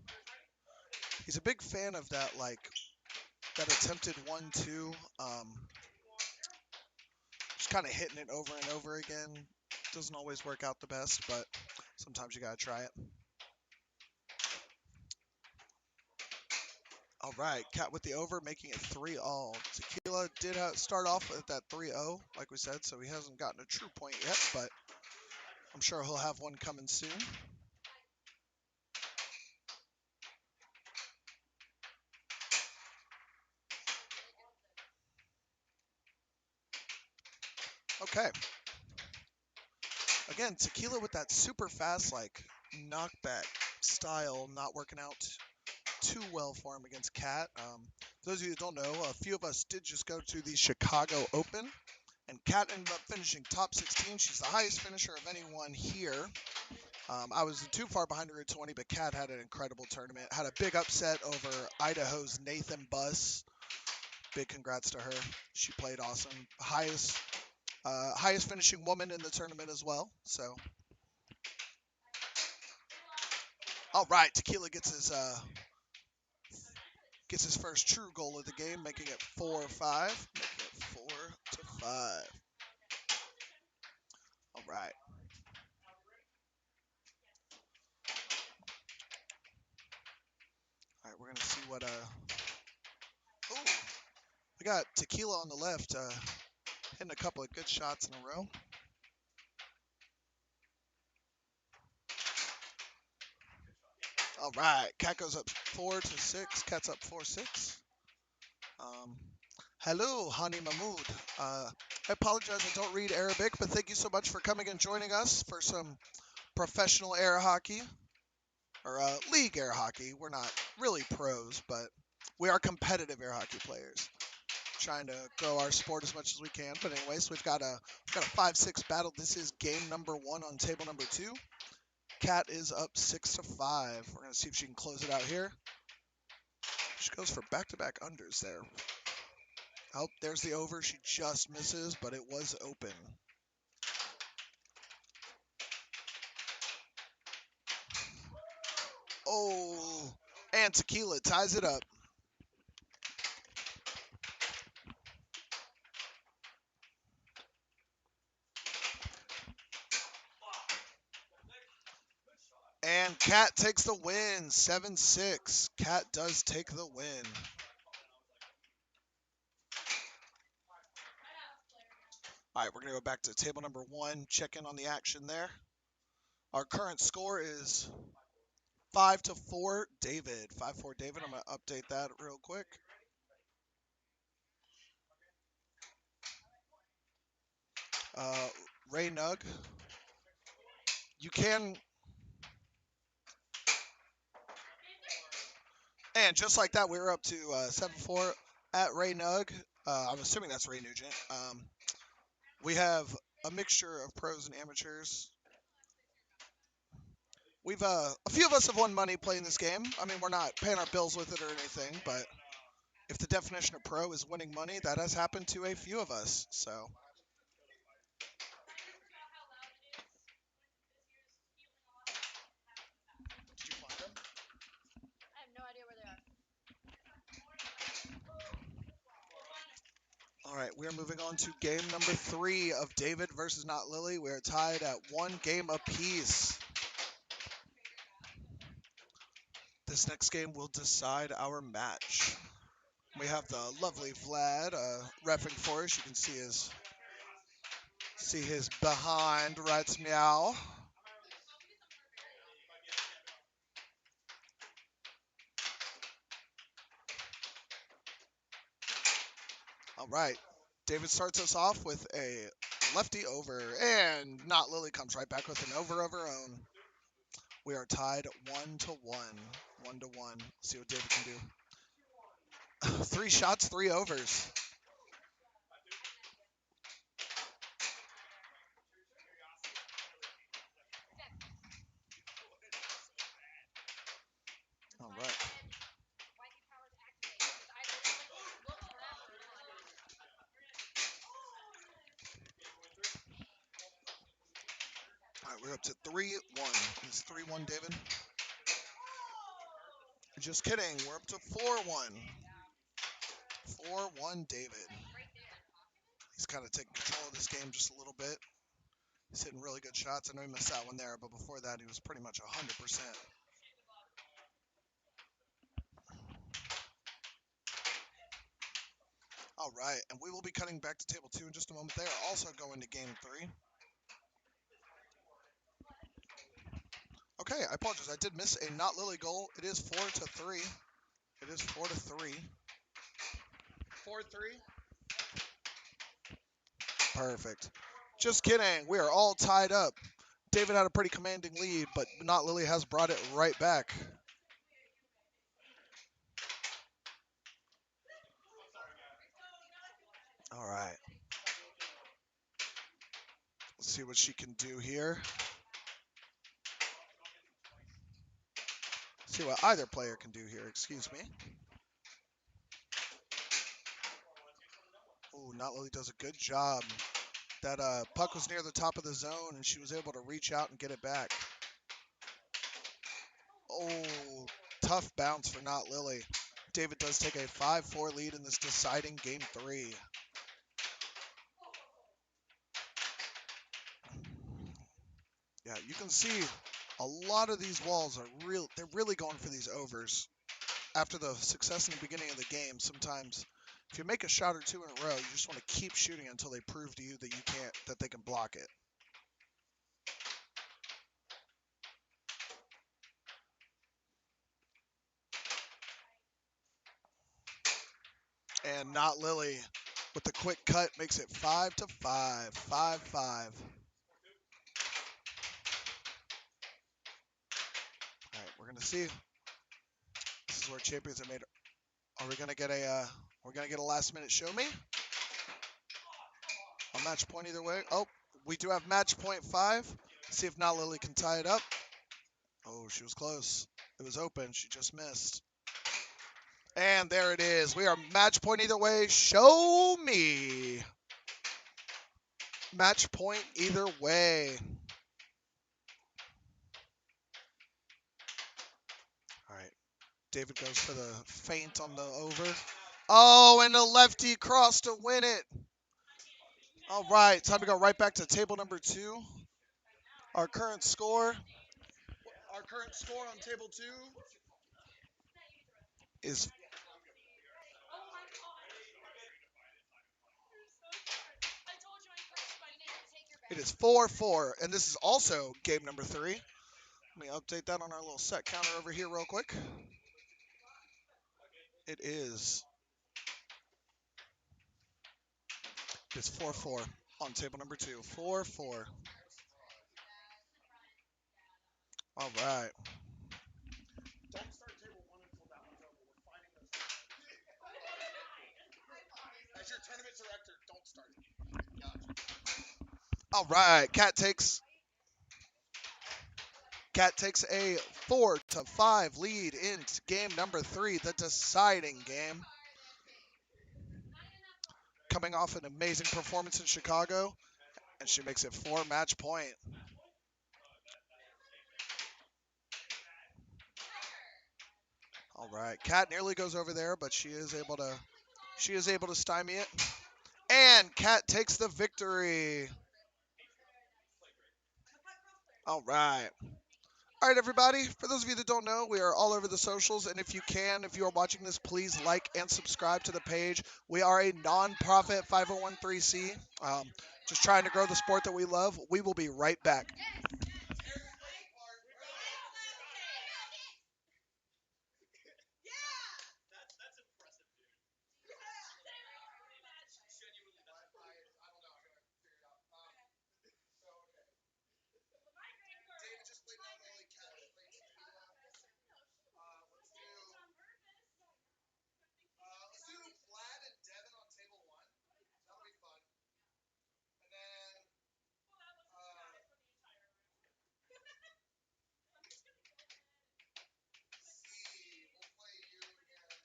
big fan of that that attempted 1-2. Just kind of hitting it over and over again. Doesn't always work out the best, but sometimes you gotta try it. All right, Cat with the over, making it 3-all. Tequila did start off at that 3-0, like we said, so he hasn't gotten a true point yet, but I'm sure he'll have one coming soon. Okay. Again, Tequila with that super fast, knockback style, not working out too well for him against Cat. For those of you who don't know, a few of us did just go to the Chicago Open, and Cat ended up finishing top 16. She's the highest finisher of anyone here. I was too far behind her at 20, but Cat had an incredible tournament. Had a big upset over Idaho's Nathan Buss. Big congrats to her. She played awesome. Highest finishing woman in the tournament as well. So, all right, Tequila gets his first true goal of the game, making it 4-5. Making it 4-5. All right. All right, we're gonna see what Oh, we got Tequila on the left, hitting a couple of good shots in a row. All right, Cat goes up 4-6. Cat's up 4-6. Hello, Hani Mahmood. I apologize, I don't read Arabic, but thank you so much for coming and joining us for some professional air hockey, or league air hockey. We're not really pros, but we are competitive air hockey players. trying to grow our sport as much as we can. But anyways, we've got a 5-6 battle. This is game number 1 on table number 2. Kat is up 6-5. We're gonna see if she can close it out here. She goes for back-to-back unders there. Oh, there's the over. She just misses, but it was open. Oh, and Tequila ties it up. And Kat takes the win, 7-6. Kat does take the win. All right, we're going to go back to table number 1, check in on the action there. Our current score is 5-4 David. 5-4 David. I'm going to update that real quick. Ray Nug. You can. And just like that, we were up to 7-4 at Ray Nug. I'm assuming that's Ray Nugent. We have a mixture of pros and amateurs. We've a few of us have won money playing this game. I mean, we're not paying our bills with it or anything, but if the definition of pro is winning money, that has happened to a few of us. So. Did you find them? I have no idea where they are. All right, we are moving on to game number 3 of David versus Not Lilly. We are tied at 1 game apiece. This next game will decide our match. We have the lovely Vlad reffing for us. You can see his behind writes meow. All right, David starts us off with a lefty over, and Not Lilly comes right back with an over of her own. We are tied 1-1. 1-1. Let's see what David can do. 3 shots, 3 overs. All right. All right, we're up to 3-1. It's 3-1, David. Just kidding. We're up to 4-1. 4-1, David. He's kind of taking control of this game just a little bit. He's hitting really good shots. I know he missed that one there, but before that, he was pretty much 100%. All right, and we will be cutting back to table 2 in just a moment. They are also going to game 3. Okay, I apologize. I did miss a Not Lilly goal. It is 4-3. It is 4-3. 4-3. Perfect. Just kidding. We are all tied up. David had a pretty commanding lead, but Not Lilly has brought it right back. All right. Let's see what she can do here. See what either player can do here. Excuse me. Ooh, Not Lilly does a good job. That puck was near the top of the zone, and she was able to reach out and get it back. Oh, tough bounce for Not Lilly. David does take a 5-4 lead in this deciding game 3. Yeah, you can see a lot of these walls are they're really going for these overs. After the success in the beginning of the game, sometimes if you make a shot or 2 in a row, you just want to keep shooting until they prove to you that they can block it. And Not Lilly with the quick cut makes it 5-5. 5-5. All right, we're gonna see. This is where champions are made. Are we gonna get a? We're going to get a last-minute show me. A match point either way. Oh, we do have match point 5. See if not Lilly can tie it up. Oh, she was close. It was open. She just missed. And there it is. We are match point either way. Show me. Match point either way. All right. David goes for the feint on the over. Oh, and the lefty cross to win it. All right. Time to go right back to table number 2. Our current score. Our current score on table 2 is it is 4-4, and this is also game number 3. Let me update that on our little set counter over here real quick. It is. It's 4-4 on table number 2. 4-4. All right. Don't start table 1 until that one's over. We're finding those. As your tournament director, don't start it. Gotcha. All right. Cat takes a 4-5 lead in game number 3, the deciding game. Coming off an amazing performance in Chicago, and she makes it 4 match point. All right, Cat nearly goes over there, but she is able to stymie it. And Cat takes the victory. All right. All right, everybody. For those of you that don't know, we are all over the socials, and if you are watching this, please like and subscribe to the page. We are a non-profit 501(c)(3), just trying to grow the sport that we love. We will be right back. Let's do Vlad and Devon on table 1. That'll be fun. And then see, we'll play you against.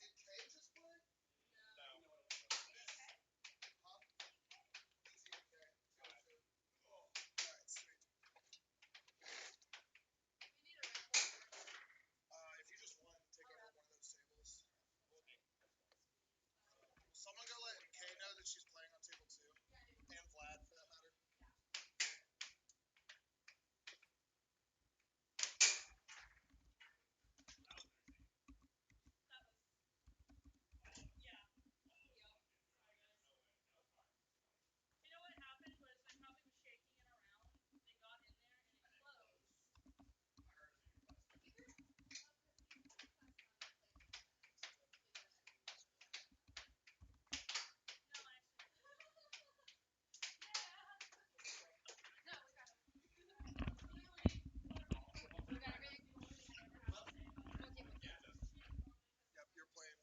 Did Kaye just play? Huh? All right, sweet. If you just want to take over one of those tables, someone go let Kaye know that she's playing on table 2, and Vlad for that matter. Yep, you're playing.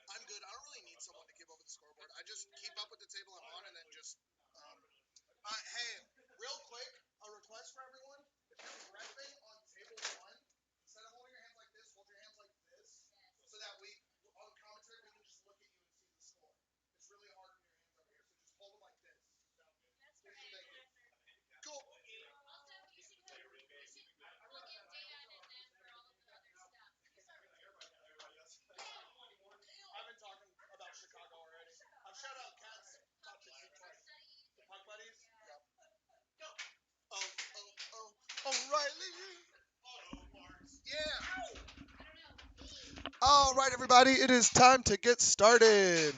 I'm good. I don't really need someone to keep up with the scoreboard. I just keep up with the table I'm on, and then just. Hey, real quick, a request for everyone: if you're repping on table 1, instead of holding your hands like this, hold your hands like this, so that we, on commentary, we can just look at you and see the score. It's really hard when your hands over here, so just hold them like this. Cool. I've been talking about Chicago already. Shout out Cats. Top 60 twice. The Puck Buddies. Yep. O'Reilly. Yeah. All right, everybody. It is time to get started.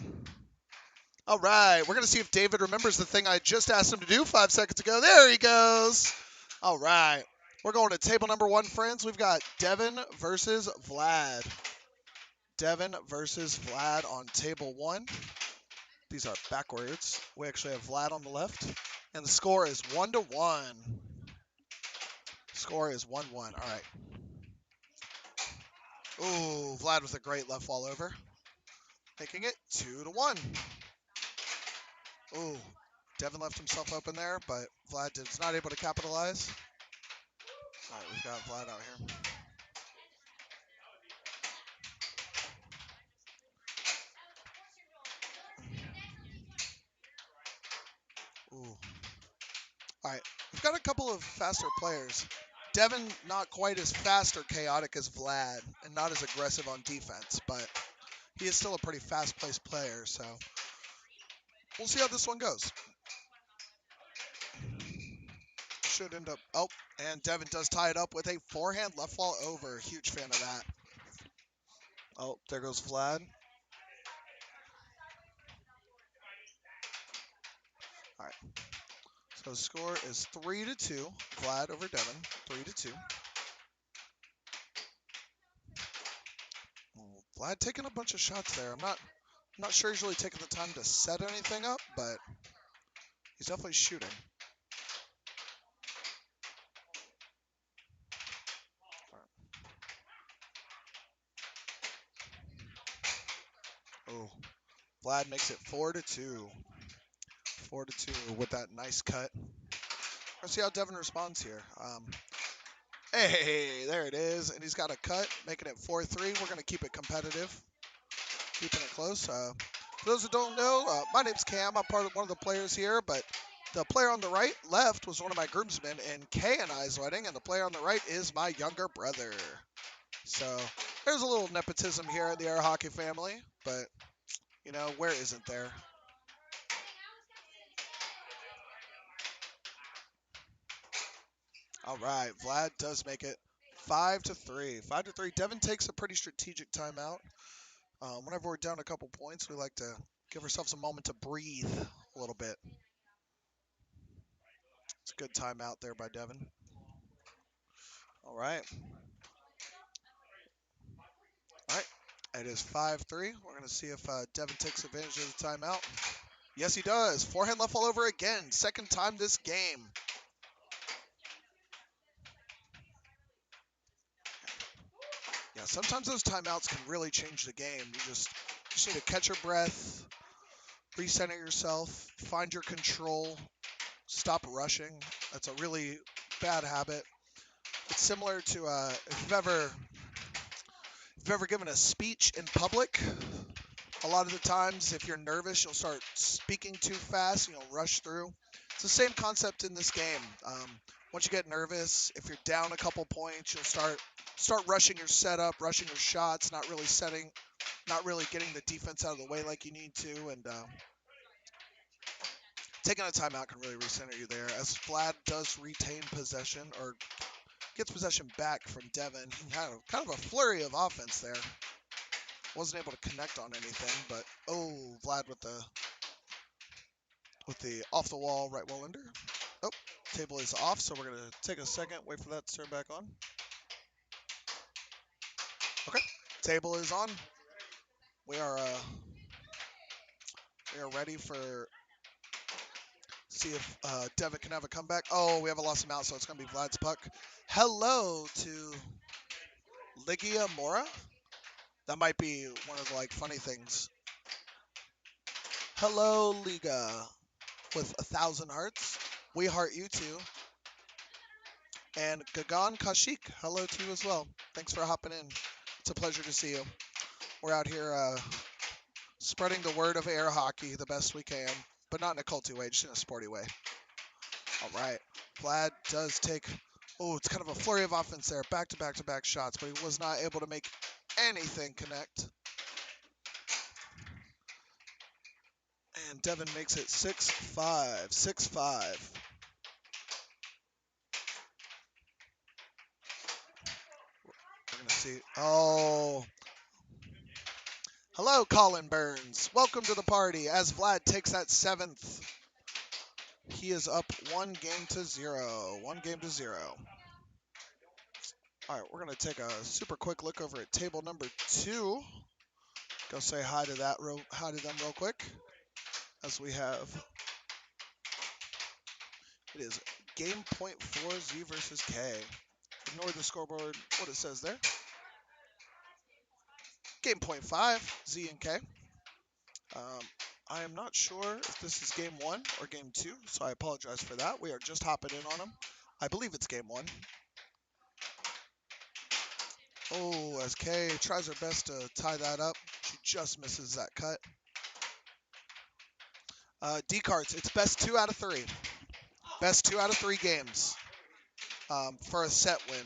All right. We're going to see if David remembers the thing I just asked him to do 5 seconds ago. There he goes. All right. We're going to table number 1, friends. We've got Devon versus Vlad. Devon versus Vlad on table 1. These are backwards. We actually have Vlad on the left. And the score is 1-1. Score is 1-1. All right. Ooh, Vlad with a great left wall over, making it 2-1. Ooh, Devon left himself open there, but Vlad is not able to capitalize. All right, we've got Vlad out here. Ooh. All right, we've got a couple of faster players. Devon not quite as fast or chaotic as Vlad, and not as aggressive on defense, but he is still a pretty fast-paced player, so we'll see how this one goes. Should end up. Oh, and Devon does tie it up with a forehand left wall over. Huge fan of that. Oh, there goes Vlad. All right. So the score is 3-2. Vlad over Devon. 3-2. Well, Vlad taking a bunch of shots there. I'm not sure he's really taking the time to set anything up, but he's definitely shooting. Oh, Vlad makes it 4-2. 4-2 with that nice cut. Let's see how Devon responds here. Hey, there it is, and he's got a cut, making it 4-3. We're going to keep it competitive, keeping it close. For those who don't know, my name's Cam. I'm part of one of the players here, but the player on the left was one of my groomsmen in Kaye and I's wedding, and the player on the right is my younger brother. So there's a little nepotism here in the air hockey family, but where isn't there? All right, Vlad does make it 5-3. 5-3. Devon takes a pretty strategic timeout. Whenever we're down a couple points, we like to give ourselves a moment to breathe a little bit. It's a good timeout there by Devon. All right. All right. It is 5-3. We're going to see if Devon takes advantage of the timeout. Yes, he does. Forehand left all over again. Second time this game. Yeah, sometimes those timeouts can really change the game. You just need to catch your breath, recenter yourself, find your control, stop rushing. That's a really bad habit. It's similar to if you've ever given a speech in public. A lot of the times, if you're nervous, you'll start speaking too fast and you'll rush through. It's the same concept in this game. Once you get nervous, if you're down a couple points, you'll start rushing your setup, rushing your shots, not really getting the defense out of the way like you need to, and taking a timeout can really recenter you there. As Vlad does retain possession or gets possession back from Devon, he had kind of a flurry of offense there. Wasn't able to connect on anything, but Vlad with the off the wall right wall under. Oh, table is off, so we're gonna take a second, wait for that to turn back on. Okay, table is on. We are ready for see if Devon can have a comeback. Oh, we have a lost him out, so it's gonna be Vlad's puck. Hello to Ligia Mora. That might be one of the funny things. Hello, Liga, with 1,000 hearts. We heart you too. And Gagan Kashik, hello to you as well. Thanks for hopping in. It's a pleasure to see you. We're out here spreading the word of air hockey the best we can, but not in a culty way, just in a sporty way. All right. Vlad does take, it's kind of a flurry of offense there, back-to-back-to-back shots, but he was not able to make anything connect. And Devon makes it 6-5, 6-5. We're going to see, hello, Colin Burns. Welcome to the party as Vlad takes that seventh. He is up 1-0. 1-0. All right, we're going to take a super quick look over at table number 2. Go say hi to them real quick. As we have, it is game point 4 Z versus K. Ignore the scoreboard, what it says there. game point 5, Z and K. Um, I am not sure if this is game 1 or game 2, so I apologize for that. We are just hopping in on them. I believe it's game 1. Oh, as Kaye tries her best to tie that up, she just misses that cut. D-cards, it's best 2 out of 3. Best 2 out of 3 games for a set win.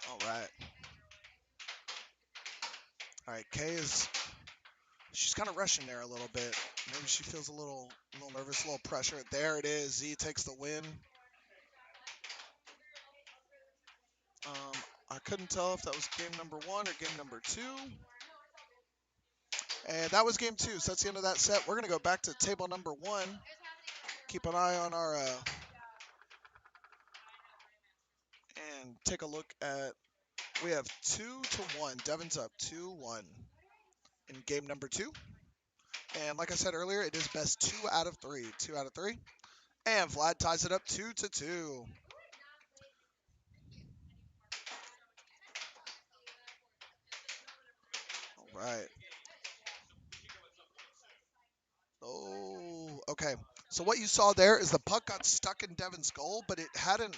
All right. All right, Kaye she's kind of rushing there a little bit. Maybe she feels a little nervous, a little pressure. There it is. Z takes the win. I couldn't tell if that was game number 1 or game number 2. And that was game 2, so that's the end of that set. We're going to go back to table number 1. Keep an eye on our and take a look at. We have 2-1. Devon's up 2-1 in game number 2. And like I said earlier, it is best 2 out of 3. 2 out of 3. And Vlad ties it up 2-2. All right. Oh, okay. So what you saw there is the puck got stuck in Devon's goal, but it hadn't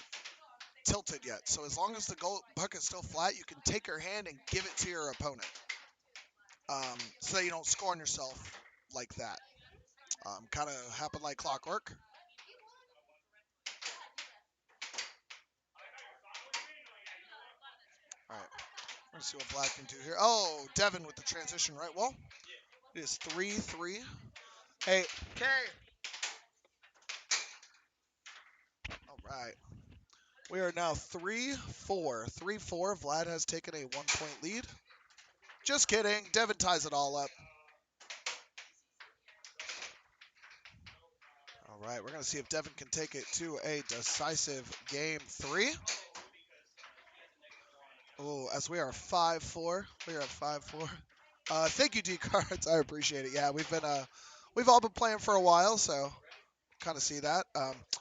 tilted yet. So as long as the puck is still flat, you can take your hand and give it to your opponent, so that you don't score on yourself like that. Kind of happened like clockwork. All right. We're going to see what Vlad can do here. Oh, Devon with the transition right wall. It is 3-3. Hey, Kaye. All right. We are now 3-4. 3-4. Vlad has taken a 1-point lead. Just kidding. Devon ties it all up. All right. We're going to see if Devon can take it to a decisive game 3. Oh, as we are 5-4. We are at 5-4. Thank you, D Cards. I appreciate it. Yeah, we've all been playing for a while, so kind of see that.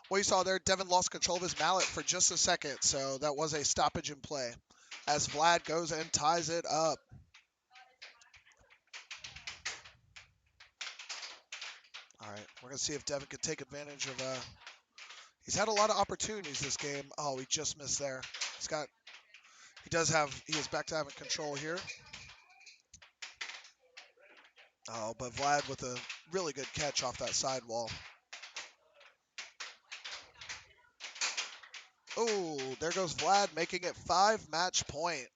What you saw there, Devon lost control of his mallet for just a second, so that was a stoppage in play. As Vlad goes and ties it up. All right, we're gonna see if Devon can take advantage of. He's had a lot of opportunities this game. Oh, he just missed there. He is back to having control here. Oh, but Vlad with a really good catch off that sidewall. Oh, there goes Vlad making it 5-match point.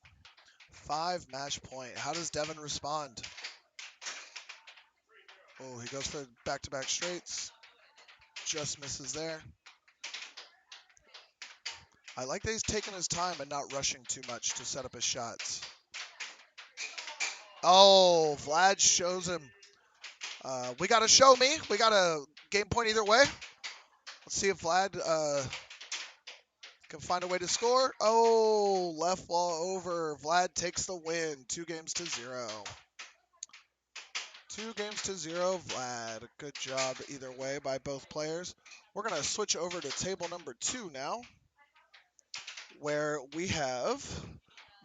5-match point. How does Devon respond? Oh, he goes for back-to-back straights. Just misses there. I like that he's taking his time and not rushing too much to set up his shots. Oh, Vlad shows him. We got to show me. We got a game point either way. Let's see if Vlad can find a way to score. Oh, left wall over. Vlad takes the win. 2-0. 2-0, Vlad. Good job either way by both players. We're going to switch over to table number 2 now, where we have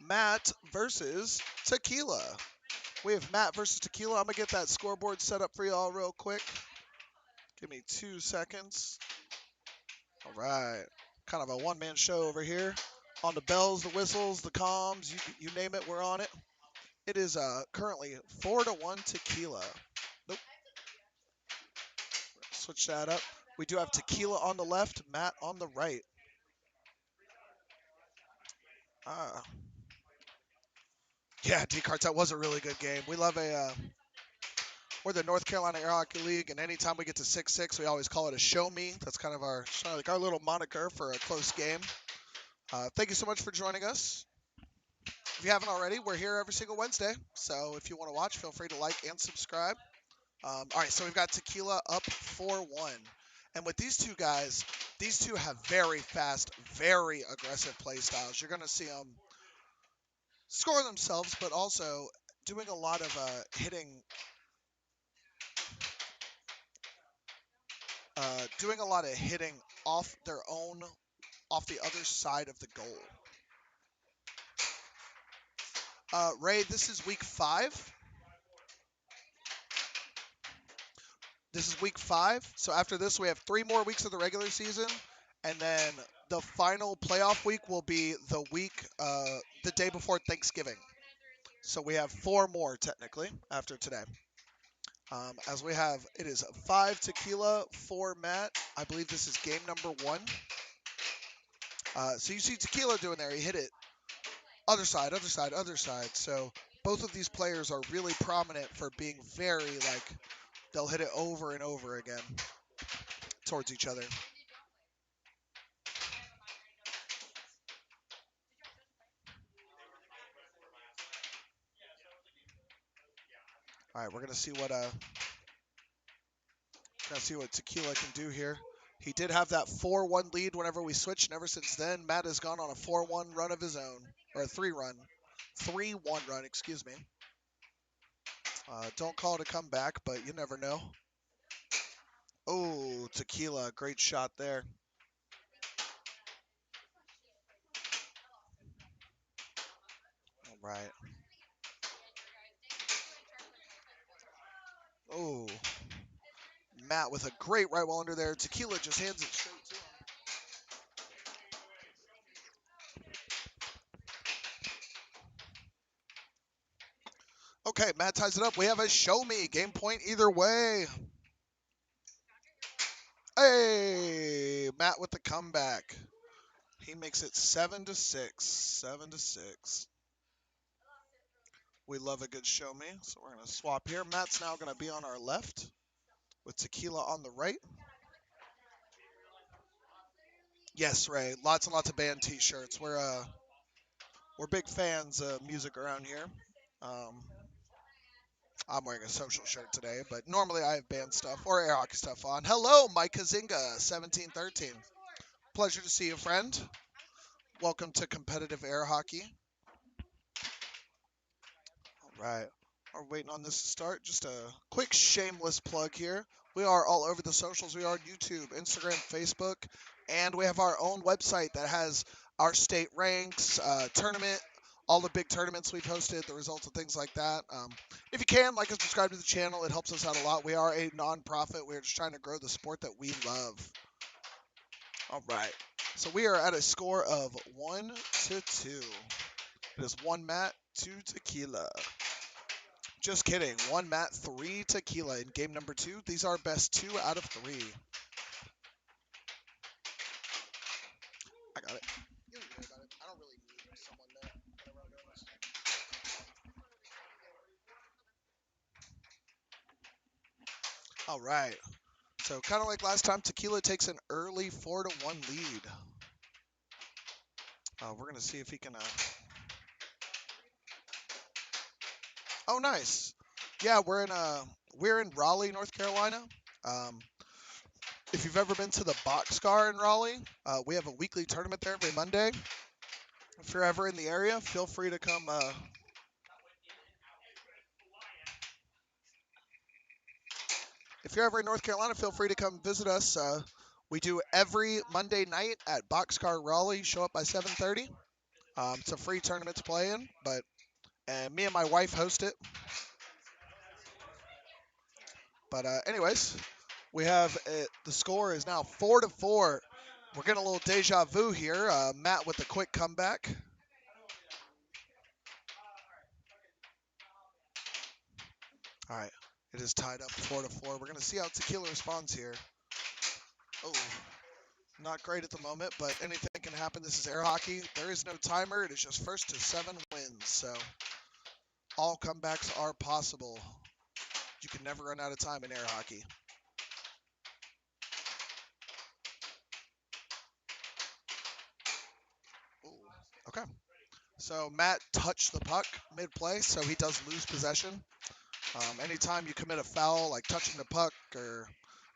Matt versus Tequila. We have Matt versus Tequila. I'm going to get that scoreboard set up for y'all real quick. Give me 2 seconds. All right. Kind of a one-man show over here. On the bells, the whistles, the comms, you name it, we're on it. It is currently 4-1 Tequila. Nope. Switch that up. We do have Tequila on the left, Matt on the right. Yeah, D-Carts, that was a really good game. We love we're the North Carolina Air Hockey League, and anytime we get to 6-6, we always call it a show me. That's kind of our little moniker for a close game. Thank you so much for joining us. If you haven't already, we're here every single Wednesday. So if you want to watch, feel free to like and subscribe. All right, so we've got Tequila up 4-1. And with these two guys, these two have very fast, very aggressive play styles. You're going to see them score themselves, but also doing a lot of hitting off their own off the other side of the goal. Ray, this is week 5. This is week 5. So after this, we have 3 more weeks of the regular season, and then the final playoff week will be the week, the day before Thanksgiving. So we have 4 more technically after today. As we have, it is 5 Tequila, 4 Matt. I believe this is game number 1. So you see Tequila doing there. He hit it other side, other side, other side. So both of these players are really prominent for being very, like, they'll hit it over and over again towards each other. All right, we're gonna see what Tequila can do here. He did have that 4-1 lead whenever we switched, and ever since then, Matt has gone on a 4-1 run of his own, or a 3-1 run, excuse me. Don't call it a comeback, but you never know. Oh, Tequila, great shot there. All right. Oh, Matt with a great right wall under there. Tequila just hands it straight to him. Okay, Matt ties it up. We have a show me. Game point either way. Hey, Matt with the comeback. He makes it 7-6. 7-6. We love a good show me. So we're going to swap here. Matt's now going to be on our left with Tequila on the right. Yes, Ray. Lots and lots of band t-shirts. We're big fans of music around here. I'm wearing a social shirt today, but normally I have band stuff or air hockey stuff on. Hello, Mike Kazinga, 1713. Pleasure to see you, friend. Welcome to competitive air hockey. All right. We're waiting on this to start. Just a quick shameless plug here. We are all over the socials. We are on YouTube, Instagram, Facebook, and we have our own website that has our state ranks, tournament, all the big tournaments we've hosted, the results and things like that. If you can, like and subscribe to the channel. It helps us out a lot. We are a non-profit. We're just trying to grow the sport that we love. All right. So we are at a score of 1-2. It is 1 Matt, 2 Tequila. Just kidding. 1 Matt, 3 Tequila in game number 2. These are best 2 out of 3. I got it. You don't worry about it. I don't really need someone there whenever I'm doing this. All right. So kind of like last time, Tequila takes an early 4-1 lead. We're gonna see if he can. Oh, nice. Yeah, we're in Raleigh, North Carolina. Um, if you've ever been to the Boxcar in Raleigh, we have a weekly tournament there every Monday. If you're ever in the area, feel free to come. If you're ever in North Carolina, feel free to come visit us. We do every Monday night at Boxcar Raleigh. Show up by 7:30. It's a free tournament to play in, and me and my wife host it. But anyways, we have the score is now 4-4. We're getting a little deja vu here. Matt with the quick comeback. All right, it is tied up 4-4. We're gonna see how Tequila responds here. Oh, not great at the moment, but anything can happen. This is air hockey. There is no timer. It is just first to 7 wins. So all comebacks are possible. You can never run out of time in air hockey. Ooh, okay. So Matt touched the puck mid-play, so he does lose possession. Anytime you commit a foul, like touching the puck, or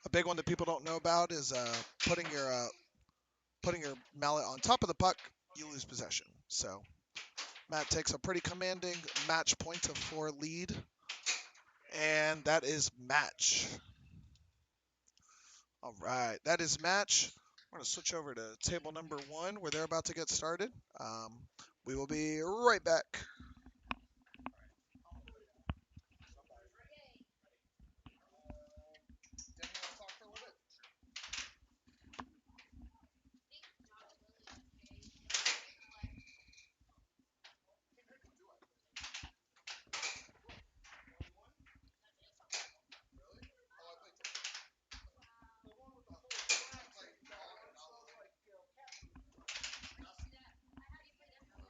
a big one that people don't know about is putting your mallet on top of the puck, you lose possession. So Matt takes a pretty commanding match point of 4 lead, and that is match. All right, that is match. We're going to switch over to table number 1 where they're about to get started. We will be right back.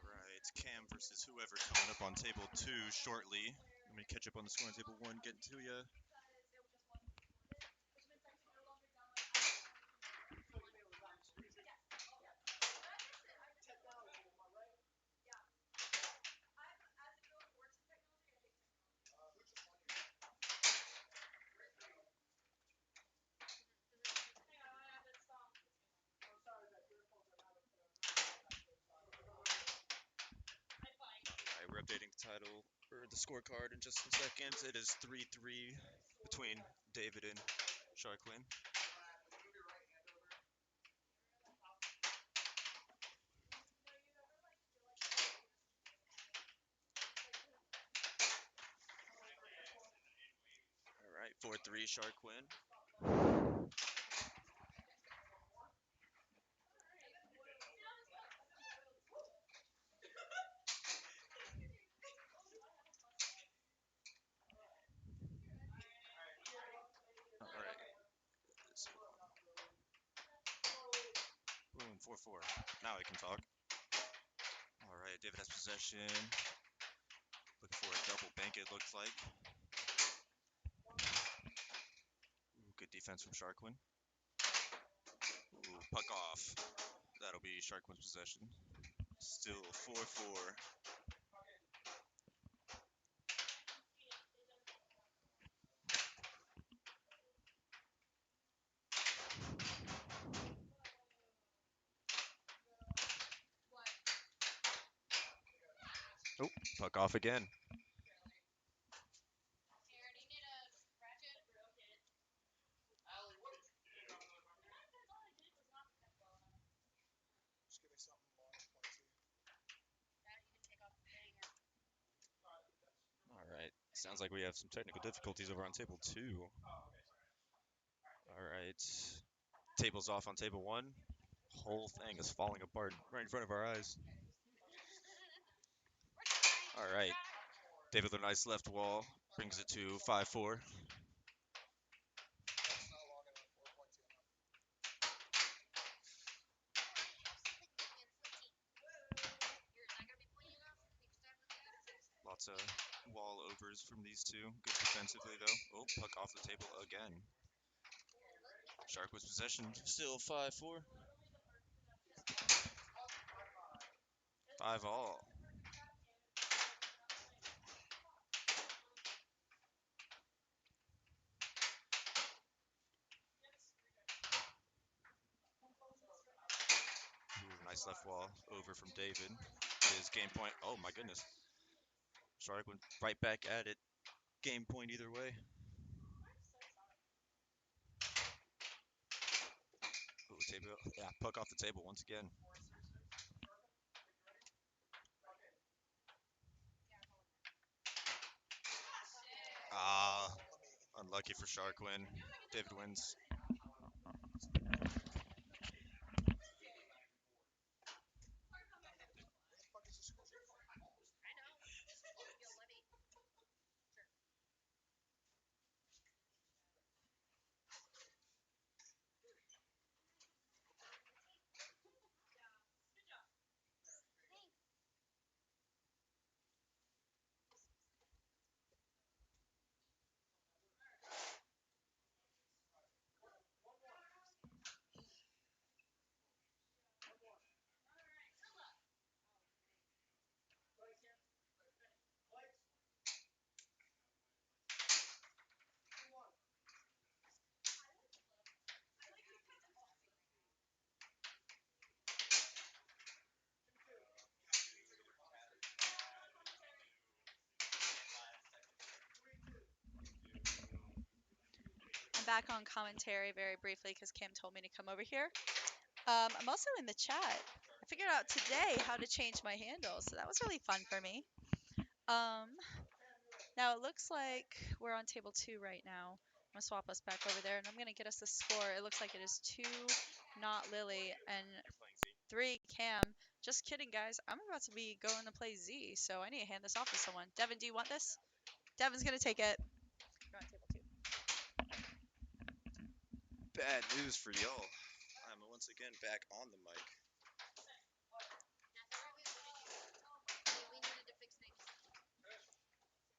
Alright, Cam versus whoever coming up on table 2 shortly. Let me catch up on the score on table 1, getting to ya. Alright, we're updating the title, or the scorecard in just some seconds. It is 3-3 between David and Sharkwin. Alright, 4-3 Sharkwin. Alright. Boom, 4-4. Now I can talk. Alright, David has possession. Looking for a double bank, it looks like. Ooh, good defense from Sharkwin. Ooh, puck off. That'll be Sharkwin's possession. Still 4-4. Oh, puck off again. Alright, sounds like we have some technical difficulties over on table 2. Alright, table's off on table 1. Whole thing is falling apart right in front of our eyes. Alright, David with a nice left wall brings it to 5-4. Lots of wall overs from these two. Good defensively, though. Oh, puck off the table again. Shark with possession. Still 5-4. 5-all. Ooh, nice left wall over from David. His game point. Oh, my goodness. Shark went right back at it. Game point either way. Ooh, table. Yeah, puck off the table once again. Ah, unlucky for Sharkwin. David wins. I'm back on commentary very briefly because Kim told me to come over here. I'm also in the chat. I figured out today how to change my handle, so that was really fun for me. Now it looks like we're on table 2 right now. I'm gonna swap us back over there, and I'm gonna get us the score. It looks like it is 2, not Lily, and You're playing Z. 3, Cam. Just kidding, guys. I'm about to be going to play Z, so I need to hand this off to someone. Devon, do you want this? Devon's gonna take it. You're on table 2. Bad news for y'all. I'm once again back on the mic.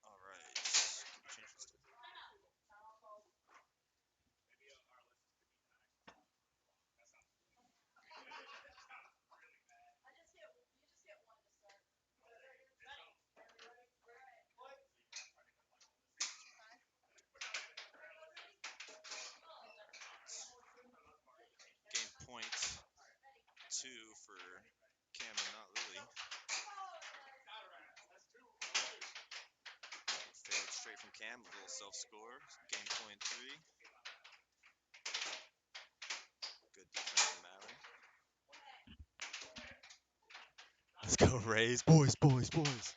All right. Change this to game point 2 for Cam and not Lily. Failed straight from Cam, a little self-score. Game point 3. Good defense from Allen. Let's go Rays. Boys, boys, boys.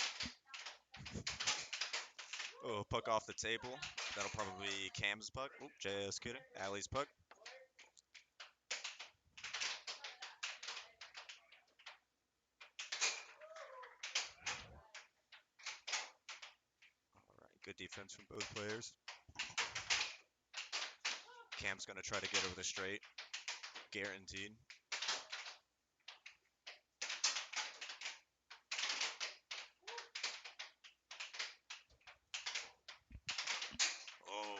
Oh, puck off the table. That'll probably be Cam's puck. Oop, just kidding. Allie's puck. All right, good defense from both players. Cam's going to try to get over the straight. Guaranteed. Oh,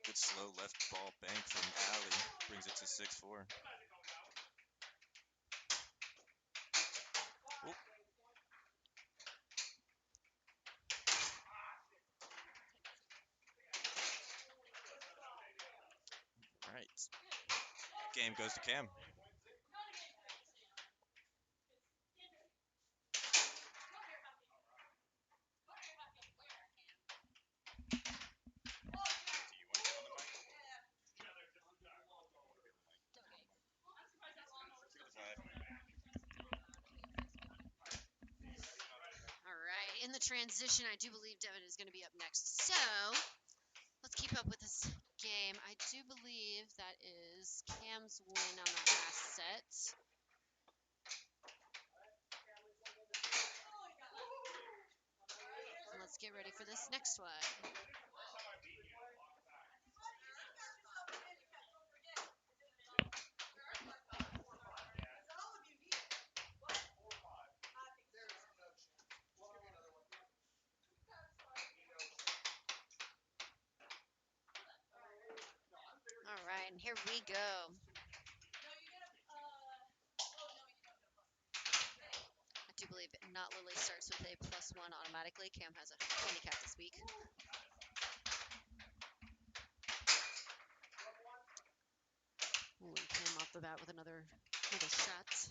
good slow left ball bank from Allie. Brings it to 6-4. Oop. All right. Game goes to Cam. All right, in the transition, I do believe Devon is going to be up next. So let's keep up with this game. I do believe that is Cam's win on that last set. And let's get ready for this next one. All right, and here we go. I do believe Not Lily starts with a +1 automatically. Cam has a handicap this week. Ooh, and Cam off the bat with another shot.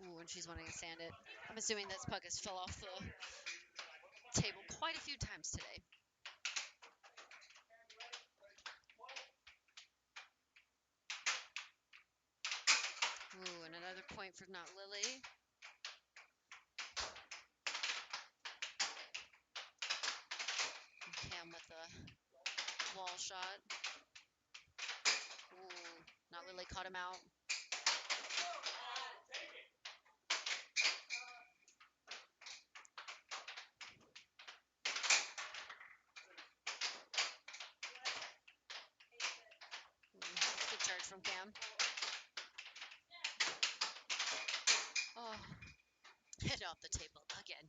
Ooh, and she's wanting to sand it. I'm assuming this puck has fell off the table quite a few times today. Ooh, and another point for Not Lily. And Cam with the wall shot. Ooh, Not Lily caught him out. Ooh, good charge from Cam. Oh, hit off the table again.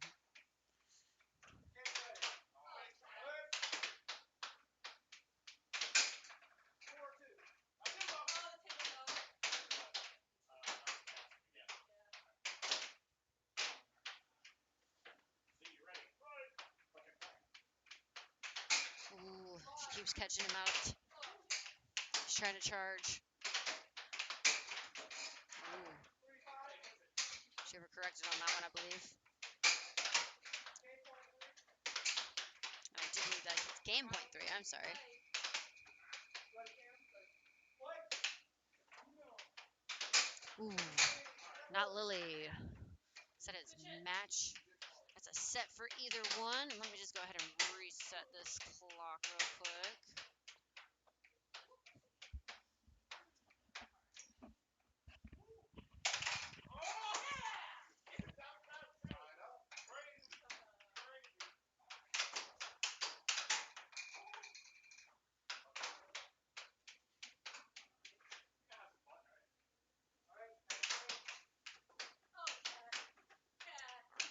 Ooh, she keeps catching him out. trying to charge. Ooh. She overcorrected on that one, I believe. I do believe that it's game point 3. I'm sorry. Ooh. Not Lilly. Set as match. That's a set for either one. Let me just go ahead and reset this clock real quick.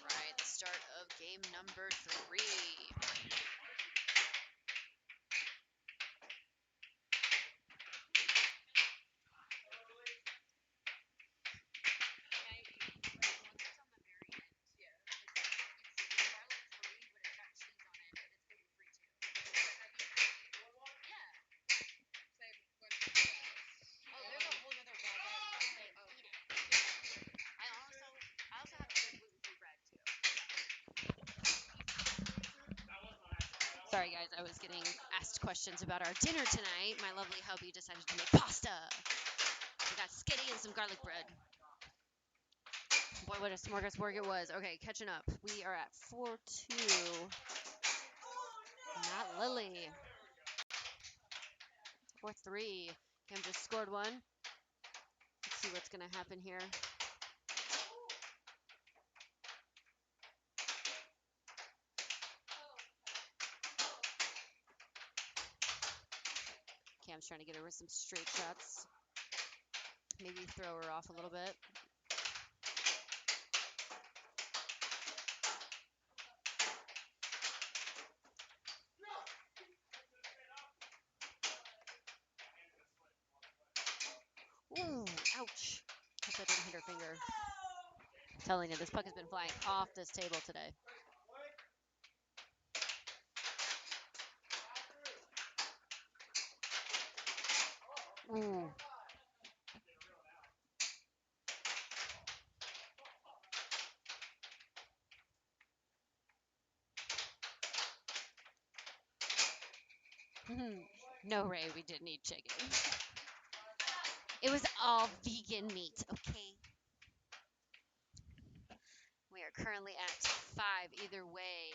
All right, the start of game number 3. Sorry, guys, I was getting asked questions about our dinner tonight. My lovely hubby decided to make pasta. We got skitty and some garlic bread. Boy, what a smorgasbord it was. Okay, catching up. We are at 4-2. Not Lilly. 4-3. Cam just scored one. Let's see what's going to happen here. Cam's trying to get her with some straight shots. Maybe throw her off a little bit. Ooh, ouch. Hope that didn't hit her finger. I'm telling you, this puck has been flying off this table today. Ooh. No, Ray, we didn't eat chicken. It was all vegan meat, okay? We are currently at 5 either way.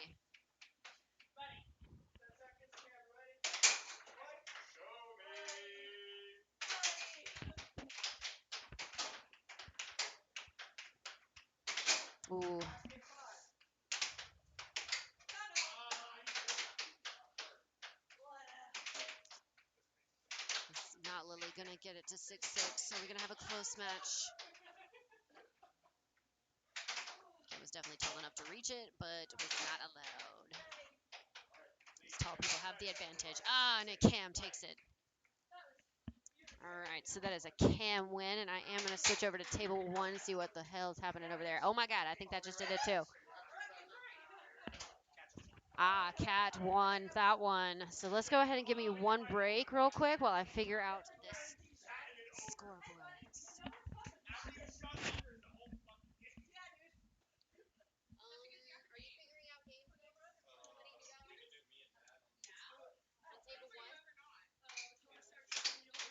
Ooh. It's not Lilly gonna get it to 6-6. Are we gonna have a close match? Cam was definitely tall enough to reach it, but was not allowed. These tall people have the advantage. Ah, and Cam takes it. All right, so that is a Cam win, and I am going to switch over to table 1, see what the hell is happening over there. Oh, my God, I think that just did it, too. Ah, Cat won that one. So let's go ahead and give me one break real quick while I figure out this scoreboard. Are you figuring out games? Somebody do that one? On table 1? On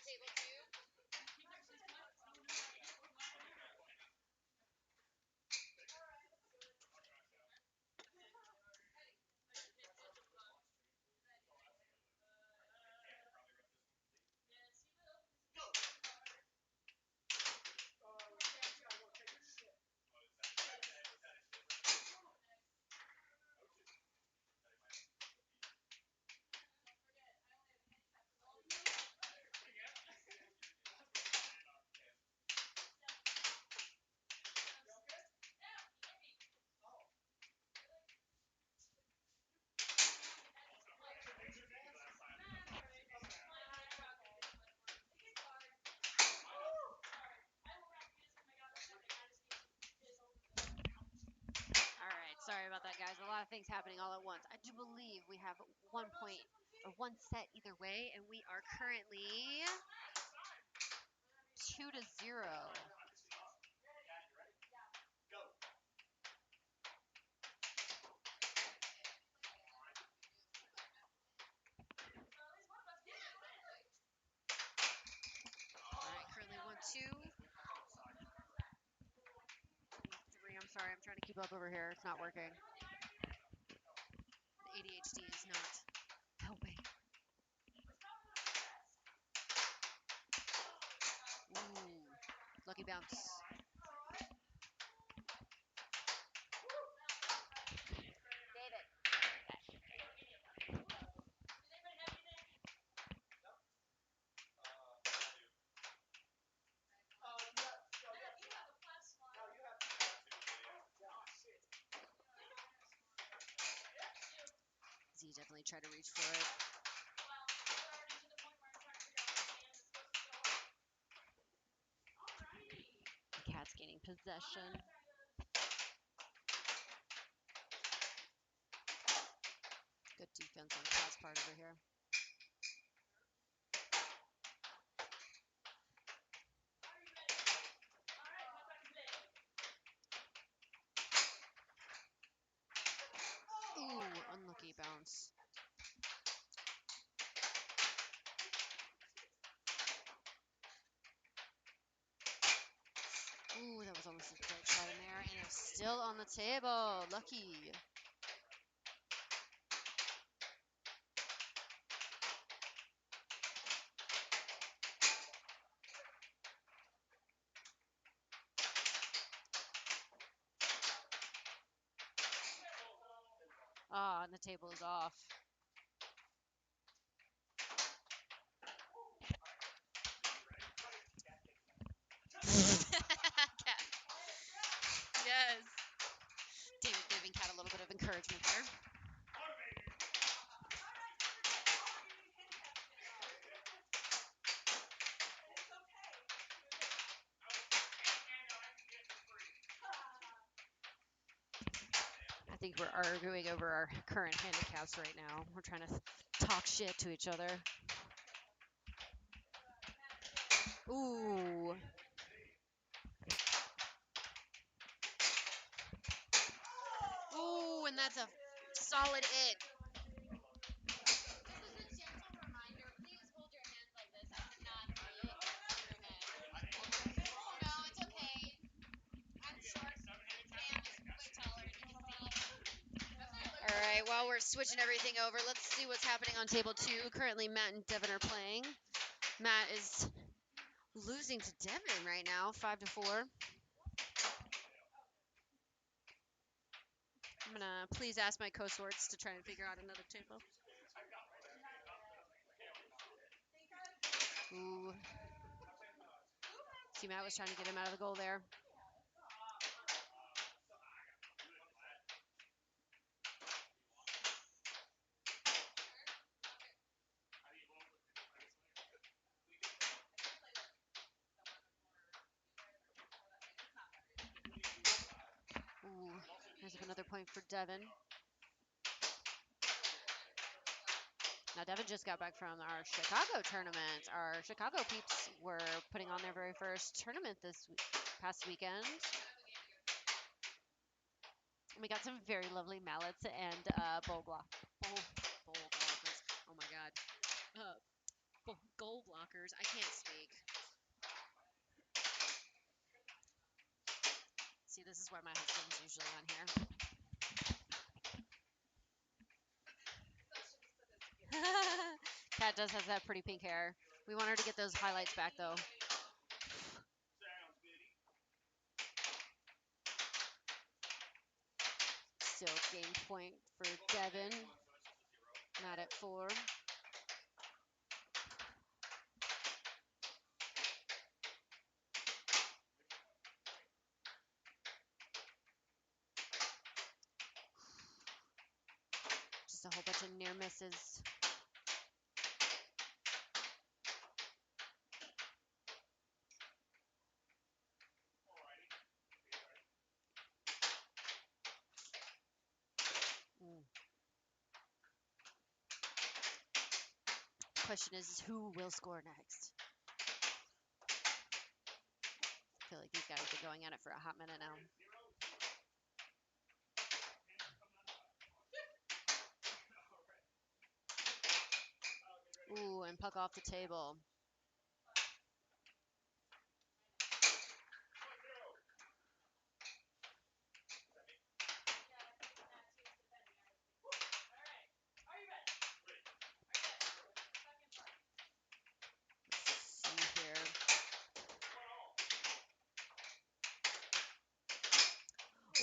table 2? All right, sorry about that, guys. A lot of things happening all at once. I do believe we have 1 point or 1 set either way, and we are currently 2-0. All right, currently 1-2. 3. I'm sorry, I'm trying to keep up over here. It's not working. The ADHD is not helping. Ooh, lucky bounce. Z definitely tried to reach for it. The Cat's gaining possession. Good defense on Cat's part over here. Ooh, unlucky bounce. Ooh, that was almost a great shot in there, and it's still on the table. Lucky. Ah, and the table is off. Cat. Yes. David giving Cat a little bit of encouragement there. I think we're arguing over our current handicaps right now. We're trying to talk shit to each other. Ooh. Ooh, and that's a solid it. All right, while we're switching everything over, let's see what's happening on table 2. Currently, Matt and Devon are playing. Matt is losing to Devon right now, 5-4. I'm going to please ask my co-sorts to try and figure out another table. Ooh. See, Matt was trying to get him out of the goal there. Ooh, here's another point for Devon. Now, Devon just got back from our Chicago tournament. Our Chicago peeps were putting on their very first tournament this past weekend. And we got some very lovely mallets and bowl blockers. Oh my god. Goal blockers. I can't speak. See, this is why my husband's usually on here. Kat does have that pretty pink hair. We want her to get those highlights back, though. Still game point for Devon. Not at 4. Just a whole bunch of near misses. Question is, who will score next? going at it for a hot minute now. Ooh, and puck off the table. Let's see here.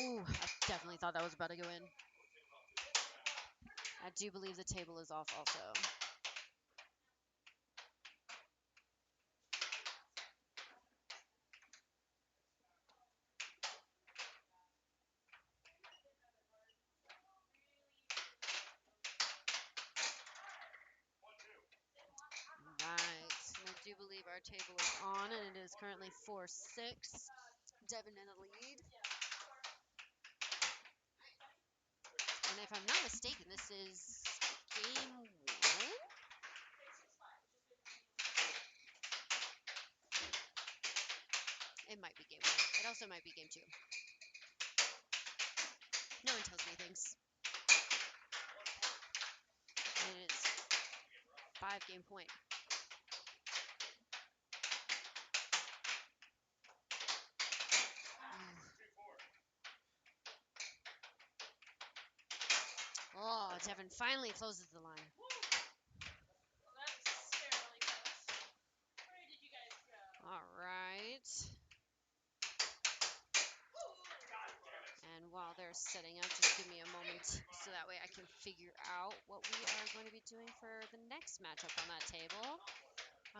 Ooh, I definitely thought that was about to go in. I do believe the table is off also. Right, and I do believe our table is on, and it is currently 4-6. Devon in the lead. And if I'm not mistaken, this is game 1? It might be game 1. It also might be game 2. No one tells me things. And it is 5-game point. Oh, Devon finally closes the line. All right. And while they're setting up, just give me a moment so that way I can figure out what we are going to be doing for the next matchup on that table.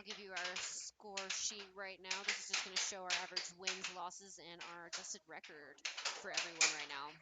I'll give you our score sheet right now. This is just going to show our average wins, losses, and our adjusted record for everyone right now.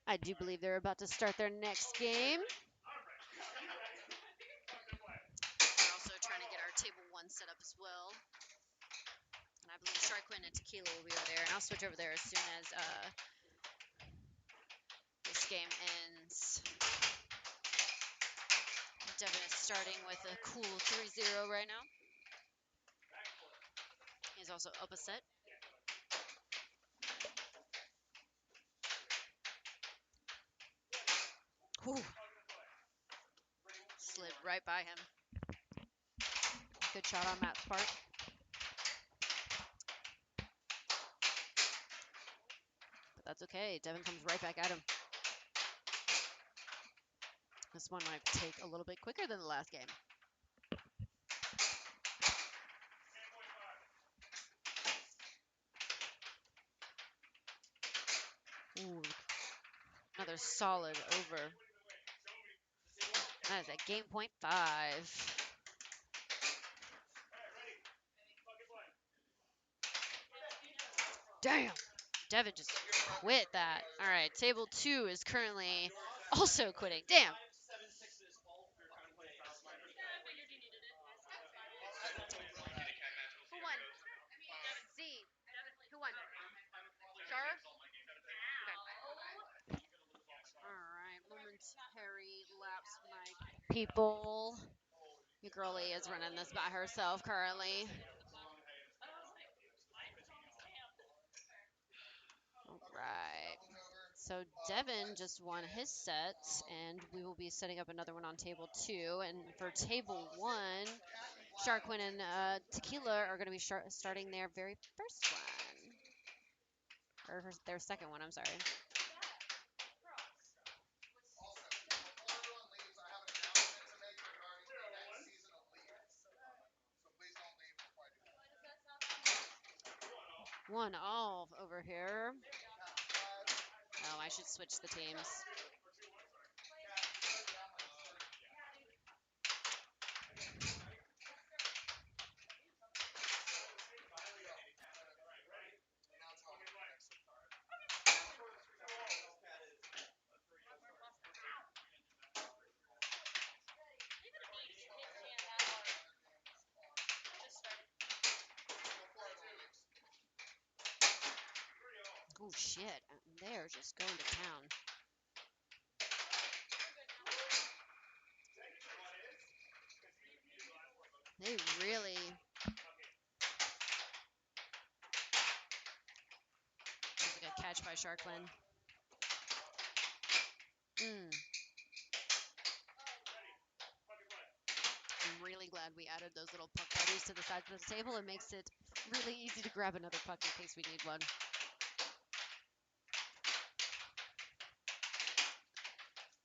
I do believe they're about to start their next game. We're also trying to get our table 1 set up as well. And I believe Sharquin and Tequila will be over there. And I'll switch over there as soon as this game ends. Devon is starting with a cool 3-0 right now. He's also up a set. Whew. Slid right by him. Good shot on Matt's part. But that's okay. Devon comes right back at him. This one might take a little bit quicker than the last game. Ooh. Another solid over. That is at game point 5. Damn. Devon just quit that. All right, table 2 is currently also quitting. Damn. Who won? Z. Who won? Shar? Okay. All right, momentary lapse, my people. Your girlie is running this by herself currently. All right. So Devon just won his set, and we will be setting up another one on table 2. And for table 1, Sharkwin and Tequila are going to be starting their very first one. Or their second one, I'm sorry. 1-all over here. Oh, I should switch the teams. Oh, shit. They're just going to town. They really... That was a good catch by Sharkwin. I'm really glad we added those little puck buddies to the sides of the table. It makes it really easy to grab another puck in case we need one.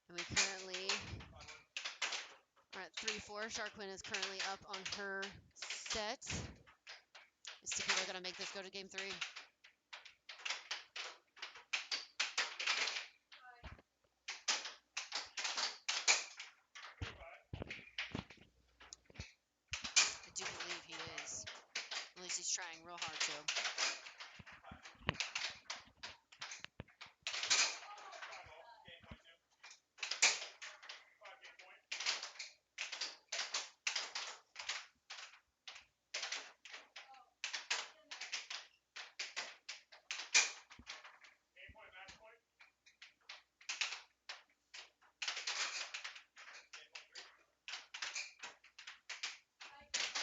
And we currently are at 3-4. Sharkwin is currently up on her set. Is Tequila going to make this go to game 3? I do believe he is. At least he's trying real hard to.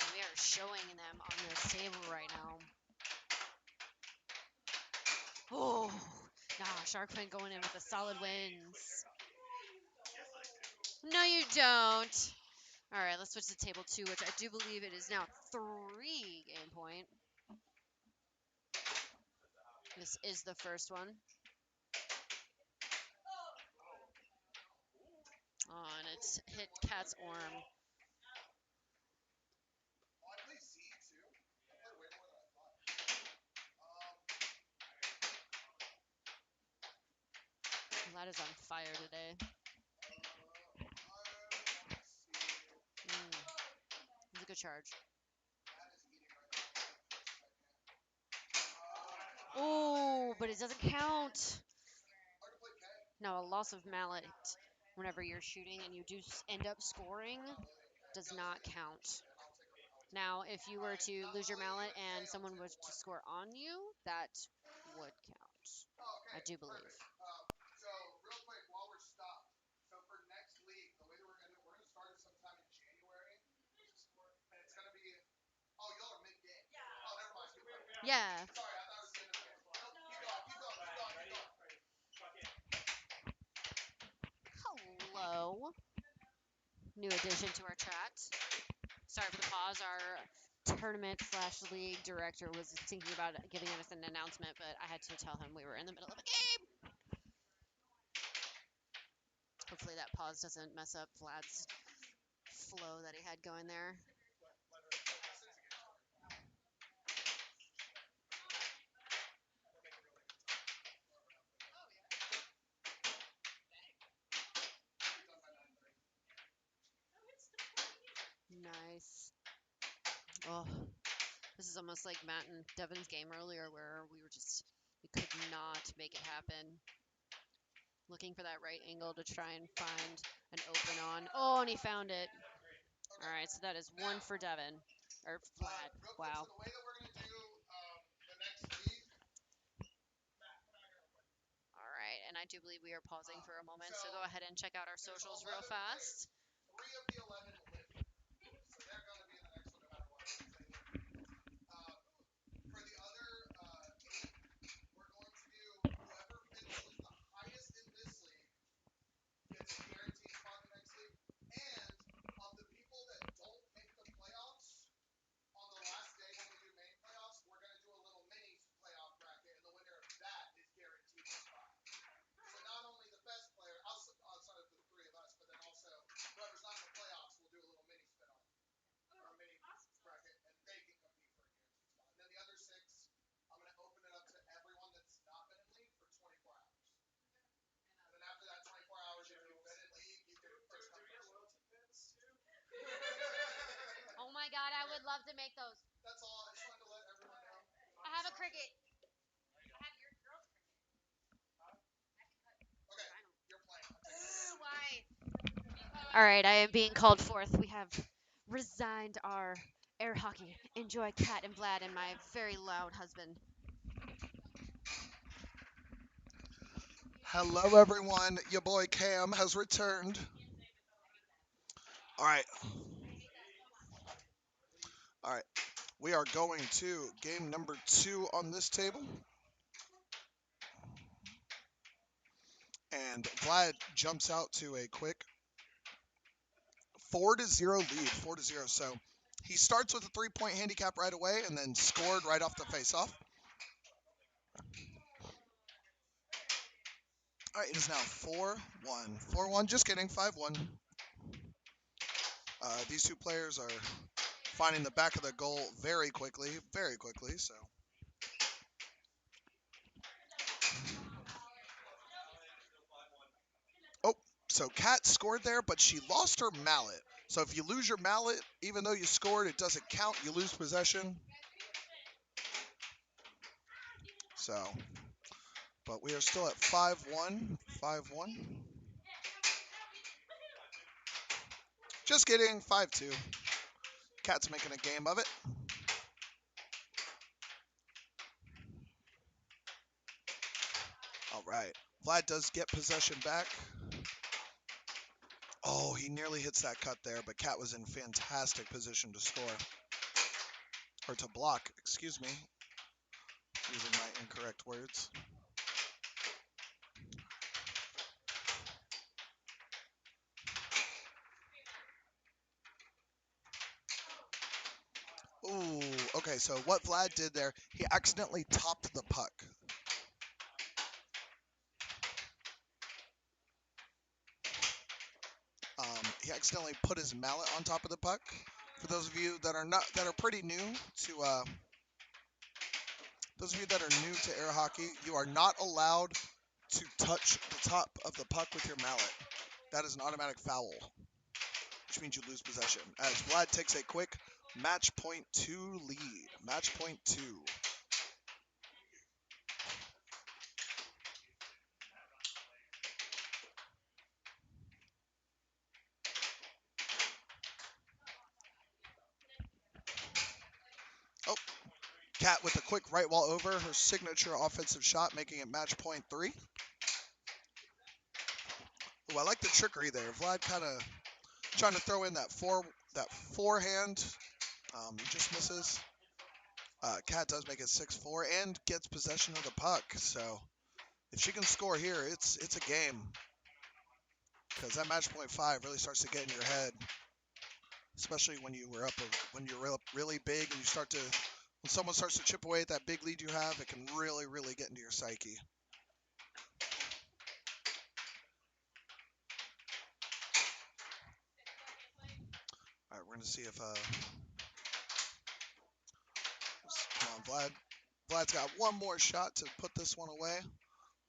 And we are showing them on this table right now. Oh, Sharkwin going in with a solid wins. No, you don't. All right, let's switch to table 2, which I do believe it is now 3 game point. This is the first one. Oh, and it's hit Cat's arm. Vlad is on fire today. It's a good charge. Oh, but it doesn't count. No, a loss of mallet whenever you're shooting and you do end up scoring does not count. Now, if you were to lose your mallet and someone was to score on you, that would count, I do believe. So, real quick, while we're stopped, so for next week, the way that we're going to do it, we're going to start it sometime in January. And it's going to be, oh, y'all are mid-game. Yeah. Oh, never mind. Yeah. Sorry, I thought it was the end of the game. Nope, keep going. Hello. New addition to our chat. Sorry for the pause. Our tournament/league director was thinking about giving us an announcement, but I had to tell him we were in the middle of a game. Hopefully that pause doesn't mess up Vlad's flow that he had going there. Nice. Oh, this is almost like Matt and Devon's game earlier where we could not make it happen. Looking for that right angle to try and find an open on. Oh, and he found it. All right, so that is 1 for Devon. Or Vlad. Wow. So the way that we're going to do the next league. All right, and I do believe we are pausing for a moment, so go ahead and check out our socials real fast. 3 of the 11 live. So they're going to be in the next one no matter what. For the other 8, we're going to do whoever finishes the highest in this league gets a guaranteed spot in the next league. And of the people that don't make the playoffs, on the last day when we do main playoffs, we're going to do a little mini playoff bracket, and the winner of that is guaranteed a spot. So not only the best player outside of the 3 of us, but then also whoever's not in the playoffs I would love to make those. That's all. I just wanted to let everyone know. I have a cricket. I have your girl's cricket. Okay, you're playing. Why? All right, I am being called forth. We have resigned our air hockey. Enjoy Kat and Vlad and my very loud husband. Hello, everyone. Your boy Cam has returned. All right. All right. We are going to game number 2 on this table. And Vlad jumps out to a quick 4-0 lead. 4-0. So he starts with a 3-point handicap right away and then scored right off the face-off. All right, it is now 4-1. 4-1, just kidding, 5-1. These two players are finding the back of the goal very quickly, so. Oh, so Kat scored there, but she lost her mallet. So if you lose your mallet, even though you scored, it doesn't count. You lose possession. So, but we are still at 5-1. 5-1. Just kidding, 5-2. Kat's making a game of it. All right. Vlad does get possession back. Oh, he nearly hits that cut there, but Kat was in fantastic position to score. Or to block, excuse me. Using my incorrect words. Ooh, okay, so what Vlad did there, he accidentally topped the puck. He accidentally put his mallet on top of the puck. For those of you that are pretty new to those of you that are new to air hockey, you are not allowed to touch the top of the puck with your mallet. That is an automatic foul, which means you lose possession. As Vlad takes a quick match point 2 lead. Match point 2. Oh, Kat with a quick right wall over, her signature offensive shot, making it match point 3. Oh, I like the trickery there. Vlad kind of trying to throw in that forehand. He just misses. Kat does make it 6-4 and gets possession of the puck. So if she can score here, it's a game. Because that match point 5 really starts to get in your head, especially when you're up really big and when someone starts to chip away at that big lead you have, it can really, really get into your psyche. All right, we're gonna see if come on, Vlad. Vlad's got one more shot to put this one away.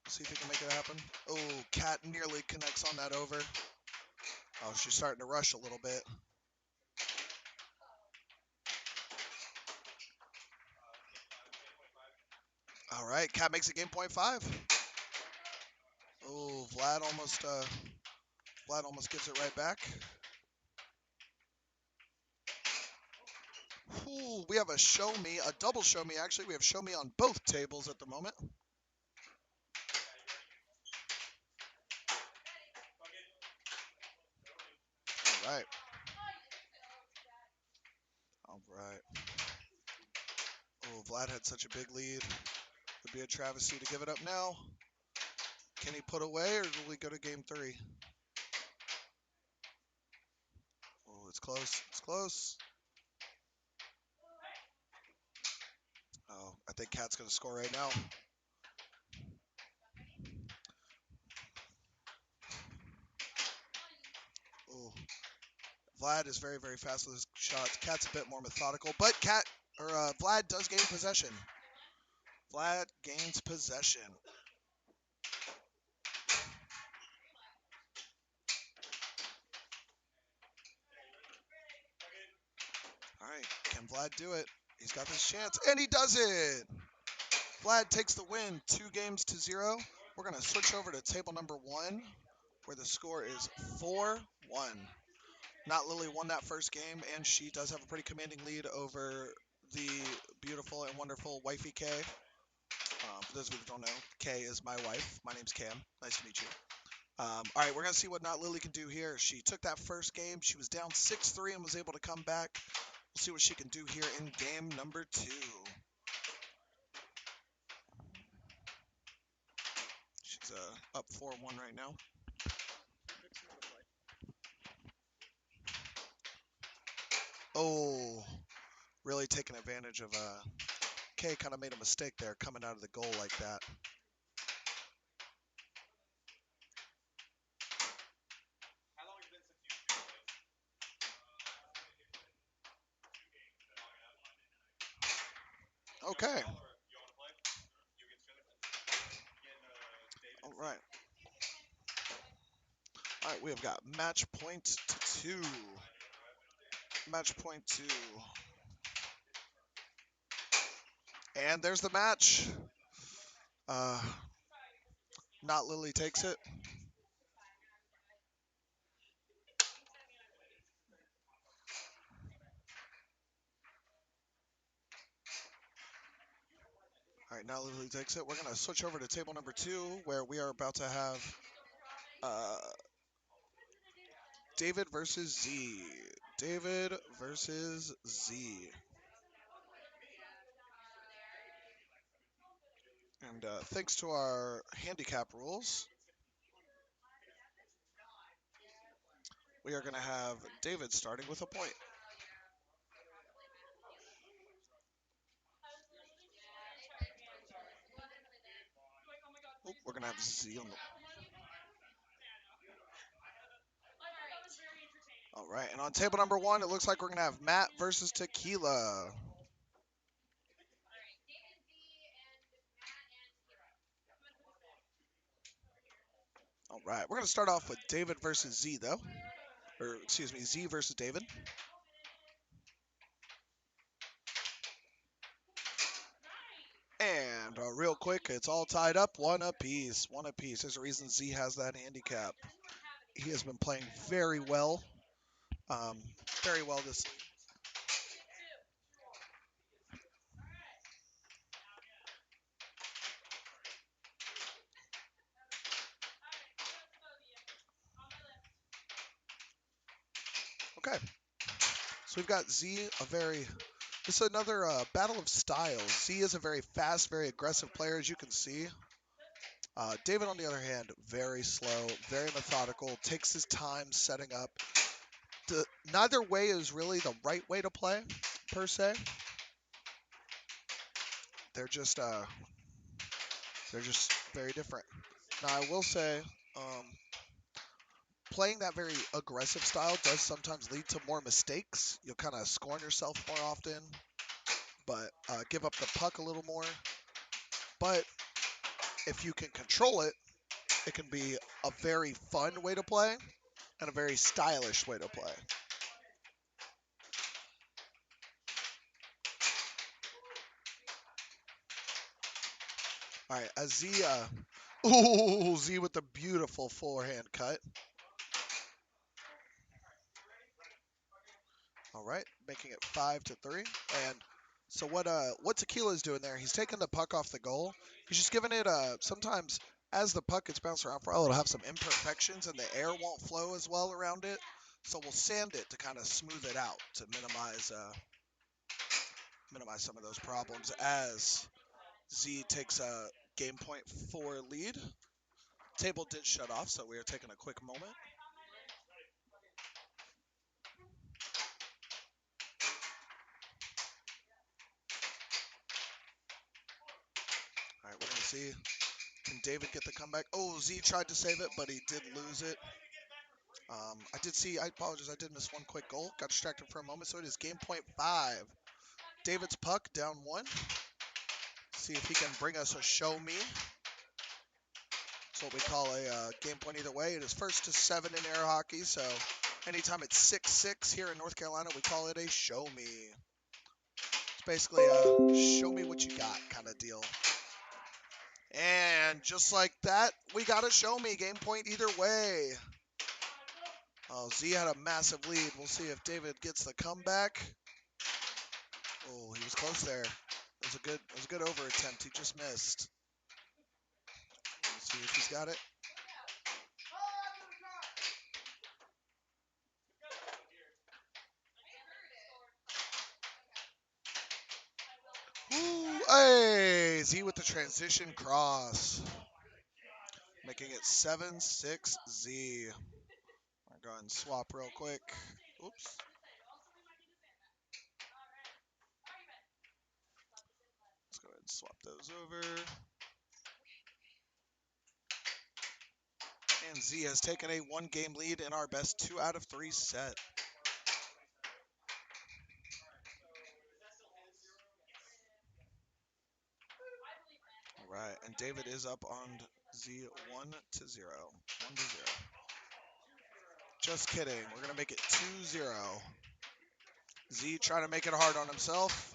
See if he can make it happen. Oh, Kat nearly connects on that over. Oh, she's starting to rush a little bit. All right, Kat makes it game point 5. Oh, Vlad almost gives it right back. Ooh, we have a double show me actually. We have show me on both tables at the moment. All right. All right. Oh, Vlad had such a big lead. Would be a travesty to give it up now. Can he put away, or will we go to game 3? Oh, it's close. It's close. Oh, I think Kat's going to score right now. Oh, Vlad is very, very fast with his shots. Kat's a bit more methodical, but Vlad does gain possession. Vlad gains possession. All right. Can Vlad do it? He's got this chance, and he does it! Vlad takes the win, 2-0. We're going to switch over to table number 1, where the score is 4-1. Not Lilly won that first game, and she does have a pretty commanding lead over the beautiful and wonderful wifey Kaye. For those of you that don't know, Kaye is my wife. My name's Cam. Nice to meet you. All right, we're going to see what Not Lilly can do here. She took that first game. She was down 6-3 and was able to come back. We'll see what she can do here in game number 2. She's up 4-1 right now. Oh, really taking advantage of Kaye kind of made a mistake there coming out of the goal like that. Okay. All right. All right, we have got match point to 2. Match point 2. And there's the match. Not Lilly takes it. All right, now Lilly takes it. We're going to switch over to table number 2, where we are about to have David versus Z. David versus Z. And thanks to our handicap rules, we are going to have David starting with a point. Oh, we're going to have Z on the... All right, and on table number 1, it looks like we're going to have Matt versus Tequila. All right, we're going to start off with David versus Z, though. Or, excuse me, Z versus David. And real quick, it's all tied up, 1 apiece. 1 apiece. There's a reason Z has that handicap. He has been playing very well. Very well this league. Okay. So we've got Z, this is another battle of styles. Z is a very fast, very aggressive player, as you can see. David, on the other hand, very slow, very methodical, takes his time setting up. Neither way is really the right way to play, per se. They're just very different. Now, I will say, playing that very aggressive style does sometimes lead to more mistakes. You'll kind of scorn yourself more often, but give up the puck a little more. But if you can control it, it can be a very fun way to play and a very stylish way to play. All right, a Z, Z with the beautiful forehand cut. All right, making it 5-3. And so what Tequila is doing there, he's taking the puck off the goal. He's just giving it sometimes as the puck gets bounced around for a while, it'll have some imperfections and the air won't flow as well around it. So we'll sand it to kind of smooth it out to minimize some of those problems as Z takes a game point 4 lead. Table did shut off, so we are taking a quick moment. All right, we're going to see, can David get the comeback? Oh, Z tried to save it, but he did lose it. I apologize, I did miss one quick goal. Got distracted for a moment, so it is game point 5. David's puck down 1. See if he can bring us a show me. That's what we call a game point either way. It is 1-7 in air hockey, so anytime it's 6-6 here in North Carolina, we call it a show me. It's basically a show me what you got kind of deal. And just like that, we got a show me. Game point either way. Oh, Z had a massive lead. We'll see if David gets the comeback. Oh, he was close there. It was a good over attempt. He just missed. Let's see if he's got it. Ooh, hey, Z with the transition cross. Making it 7-6 Z. I'll go ahead and swap real quick. Oops. Let's go ahead and swap those over. And Z has taken a 1-game lead in our best 2 out of 3 set. All right, and David is up on Z 1-0. 1-0. Just kidding. We're going to make it 2-0. Z trying to make it hard on himself.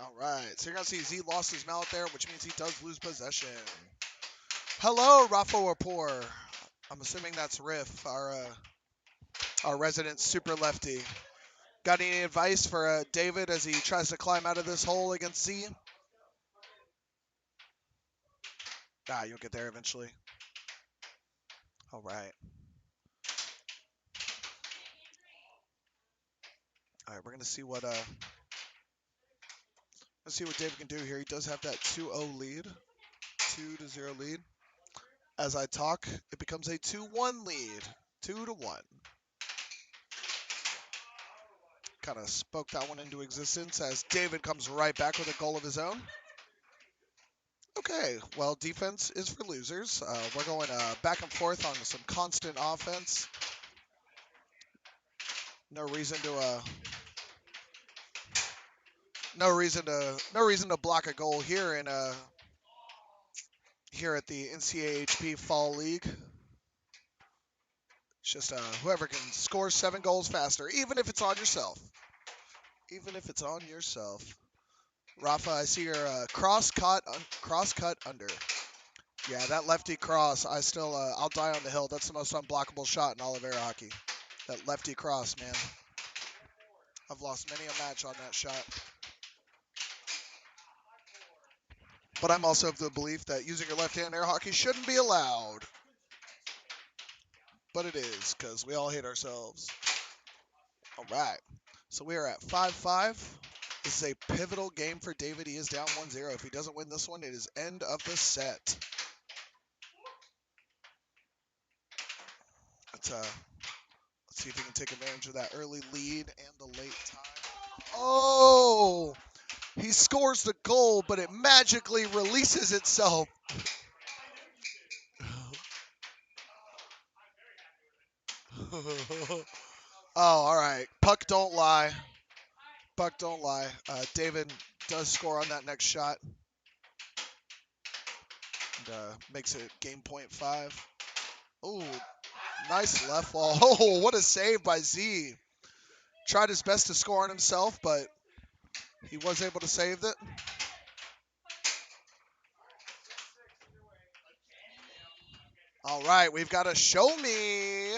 All right, so you're going to see Z lost his mallet there, which means he does lose possession. Hello, Rafa Rapport. I'm assuming that's Riff, our resident super lefty. Got any advice for David as he tries to climb out of this hole against Z? You'll get there eventually. All right. All right, we're gonna see what let's see what David can do here. He does have that 2-0 lead, 2-0 lead. As I talk, it becomes a 2-1 lead, 2-1. Kind of spoke that one into existence as David comes right back with a goal of his own. Okay, well, defense is for losers. We're going back and forth on some constant offense. No reason to no reason to block a goal here in here at the NCAHP Fall League. It's just whoever can score 7 goals faster, even if it's on yourself. Even if it's on yourself. Rafa, I see your cross cut under. Yeah, that lefty cross. I'll die on the hill. That's the most unblockable shot in all of air hockey. That lefty cross, man. I've lost many a match on that shot. But I'm also of the belief that using your left hand in air hockey shouldn't be allowed. But it is, because we all hate ourselves. All right. So we are at 5-5. This is a pivotal game for David. He is down 1-0. If he doesn't win this one, it is end of the set. Let's see if he can take advantage of that early lead and the late time. Oh! He scores the goal, but it magically releases itself. Oh, all right. Puck don't lie. Puck don't lie. David does score on that next shot. And makes it game point 5. Oh, nice left wall. Oh, what a save by Z. Tried his best to score on himself, but he was able to save it. All right, we've got a show me.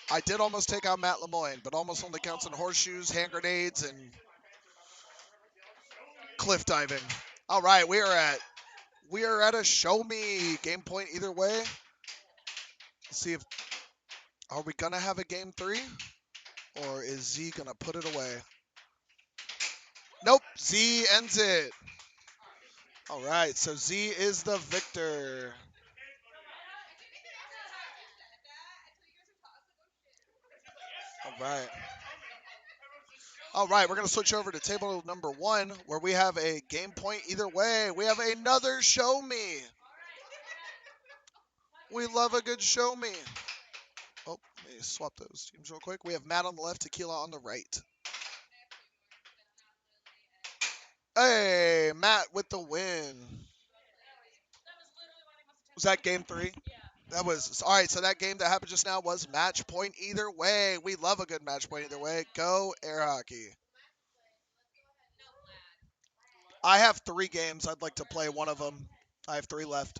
I did almost take out Matt Lemoyne, but almost only counts in horseshoes, hand grenades, and cliff diving. All right, we are at a show me. Game point either way. Let's see if are we gonna have a game 3, or is Z gonna put it away? Nope, Z ends it. All right, so Z is the victor. All right. All right, we're going to switch over to table number 1, where we have a game point either way. We have another show me. We love a good show me. Oh, let me swap those teams real quick. We have Matt on the left, Tequila on the right. Hey, Matt with the win. Was that game 3? That was all right. So that game that happened just now was match point either way. We love a good match point either way. Go air hockey. I have 3 games. I'd like to play one of them. I have 3 left.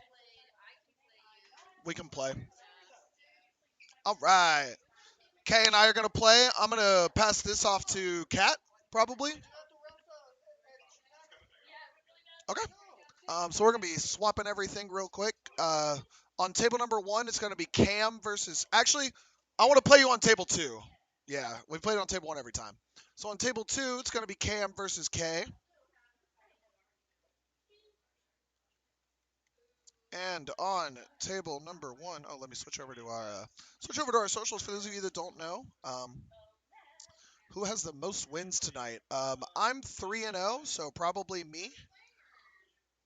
We can play. All right. Kay and I are gonna play. I'm gonna pass this off to Kat, probably. Okay. So we're gonna be swapping everything real quick. On table number 1, it's gonna be Cam versus. Actually, I want to play you on table 2. Yeah, we played on table 1 every time. So on table 2, it's gonna be Cam versus Kay. And on table number 1, oh, let me switch over to our socials for those of you that don't know. Who has the most wins tonight? I'm 3-0, so probably me.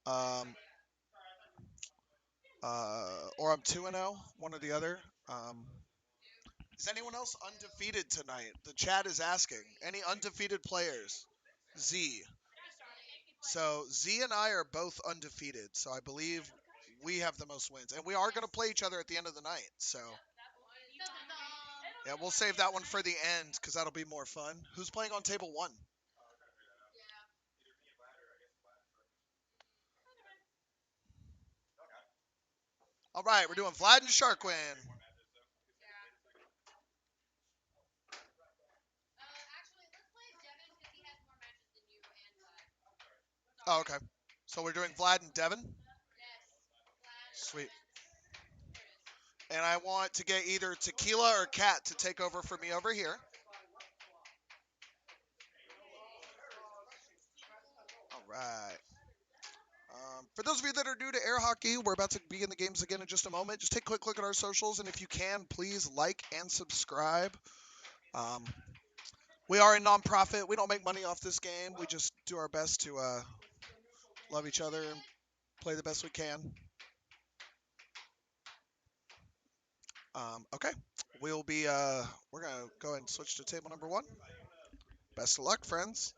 Um, or I'm 2-0, one or the other. Um, is anyone else undefeated tonight? The chat is asking. Any undefeated players? Z. So Z and I are both undefeated. So I believe we have the most wins, and we are going to play each other at the end of the night. So yeah, we'll save that one for the end because that'll be more fun. Who's playing on table 1? All right, we're doing Vlad and Sharkwin. Oh, okay. So we're doing Vlad and Devon. Sweet. And I want to get either Tequila or Cat to take over for me over here. All right. For those of you that are new to air hockey, we're about to begin the games again in just a moment. Just take a quick look at our socials, and if you can, please like and subscribe. Um, we are a nonprofit. We don't make money off this game. We just do our best to love each other and play the best we can. Okay. We're going to go ahead and switch to table number 1. Best of luck, friends.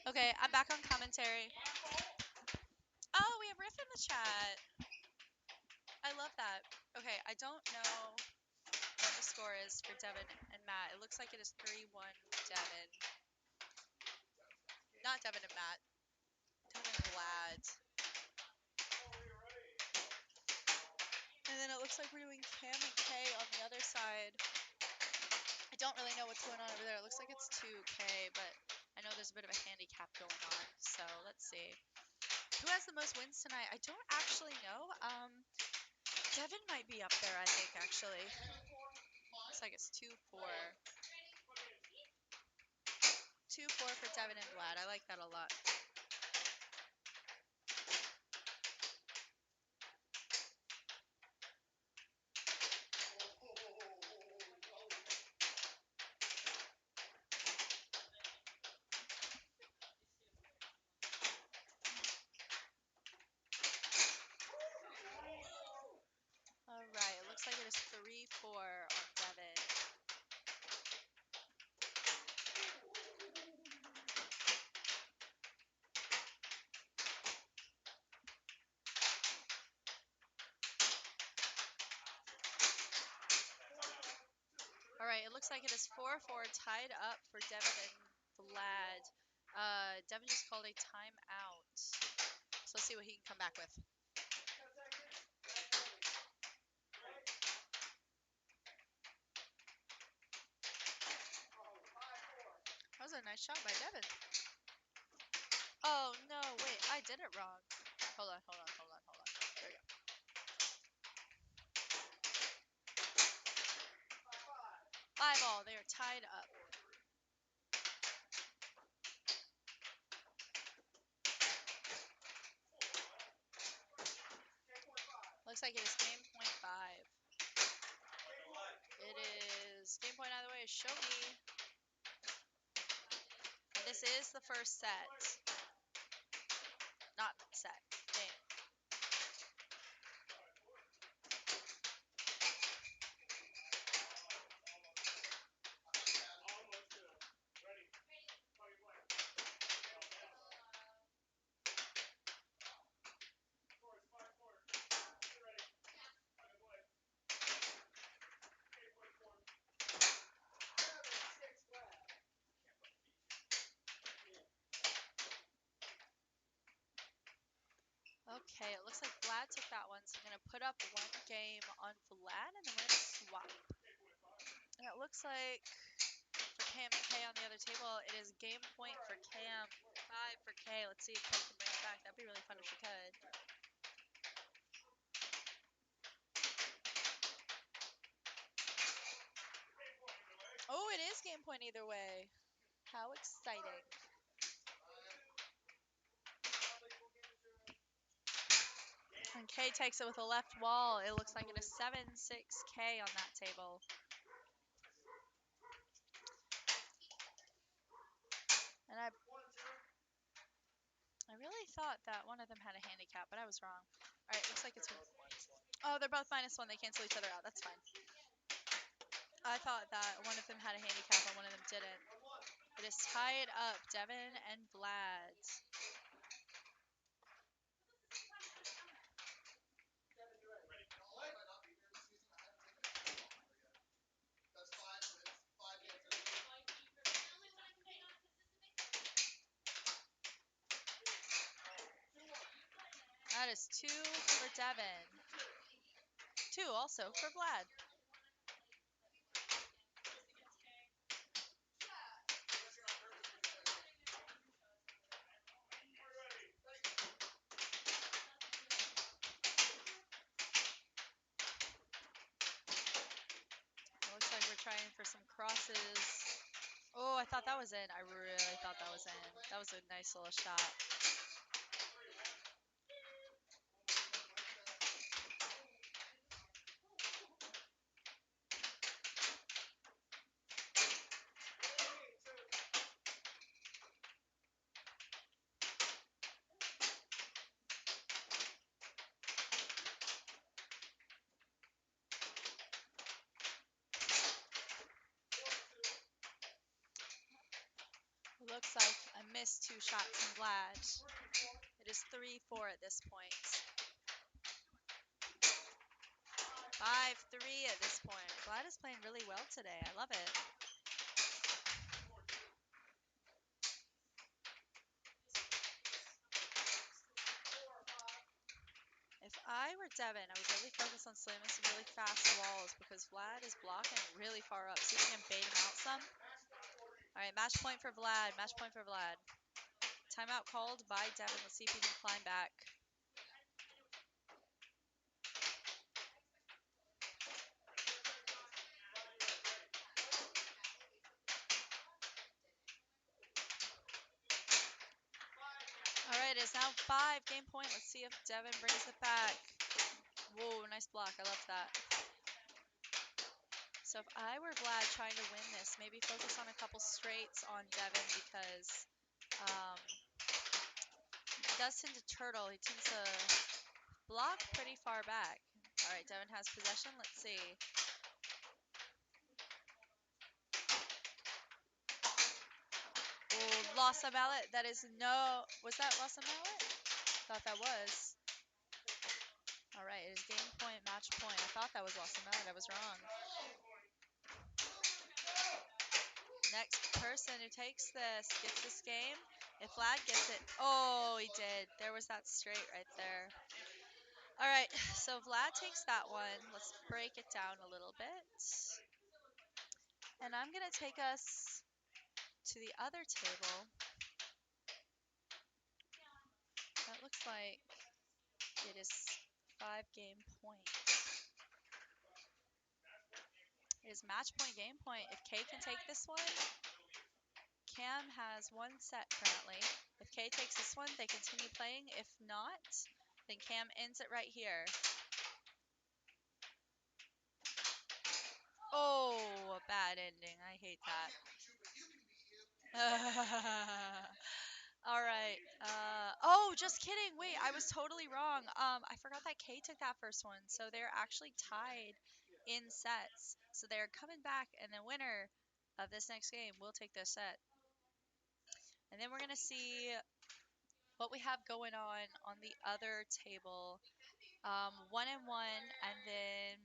Okay, I'm back on commentary. Oh, we have Riff in the chat. I love that. Okay, I don't know what the score is for Devon and Matt. It looks like it is 3-1 Devon. Not Devon and Matt. Devon and Vlad. And then it looks like we're doing Cam and Kaye on the other side. I don't really know what's going on over there. It looks like it's 2K, but I know there's a bit of a handicap going on. So let's see. Who has the most wins tonight? I don't actually know. Devon might be up there, I think, actually. Looks like it's 2-4. 2-4 for Devon and Vlad. I like that a lot. All right, it looks like it is 3-4 on Devon. All right, it looks like it is 4-4 tied up for Devon and Vlad. Devon just called a timeout. So let's see what he can come back with. That was a nice shot by Devon. Oh, no, wait, I did it wrong. Hold on. There we go. 5-all, they are tied up. Looks like it is game point 5. It is game point either way. Show me. And this is the first set. Not set. Game. Okay, it looks like Vlad took that one, so I'm going to put up one game on Vlad, and then we're going to swap. And it looks like for Cam and Kaye on the other table, it is game point for Cam, 5 for Kaye. Let's see if Kaye can bring it back. That'd be really fun if she could. Oh, it is game point either way. How exciting. And Kaye takes it with a left wall. It looks like it is 7-6 Kaye on that table. And I really thought that one of them had a handicap, but I was wrong. All right, looks like it's... Oh, they're both -1. They cancel each other out. That's fine. I thought that one of them had a handicap and one of them didn't. It is tied up, Devon and Vlad. That is 2 for Devon. 2 also for Vlad. It looks like we're trying for some crosses. Oh, I thought that was in. I really thought that was in. That was a nice little shot. Looks like I missed 2 shots from Vlad. It is 3-4 at this point. 5-3 at this point. Vlad is playing really well today. I love it. If I were Devon, I would really focus on slamming some really fast walls because Vlad is blocking really far up. See if we can bait him out some. All right, match point for Vlad. Match point for Vlad. Timeout called by Devon. Let's see if he can climb back. All right, it's now 5, game point. Let's see if Devon brings it back. Whoa, nice block. I love that. So if I were Vlad trying to win this, maybe focus on a couple straights on Devon because he does tend to turtle. He tends to block pretty far back. All right, Devon has possession. Let's see. Oh, lost a mallet. That is no... Was that lost a mallet? Thought that was. All right, it is game point, match point. I thought that was lost a mallet. I was wrong. Next person who takes this gets this game. If Vlad gets it, oh, he did. There was that straight right there. All right, so Vlad takes that one. Let's break it down a little bit. And I'm going to take us to the other table. That looks like it is 5-game point. It is match point, game point. If Kaye can take this one, Cam has one set currently. If Kaye takes this one, they continue playing. If not, then Cam ends it right here. Oh, a bad ending. I hate that. All right. Oh, just kidding. Wait, I was totally wrong. I forgot that Kaye took that first one. So they're actually tied in sets. So they're coming back, and the winner of this next game will take this set. And then we're going to see what we have going on the other table. 1-1, and then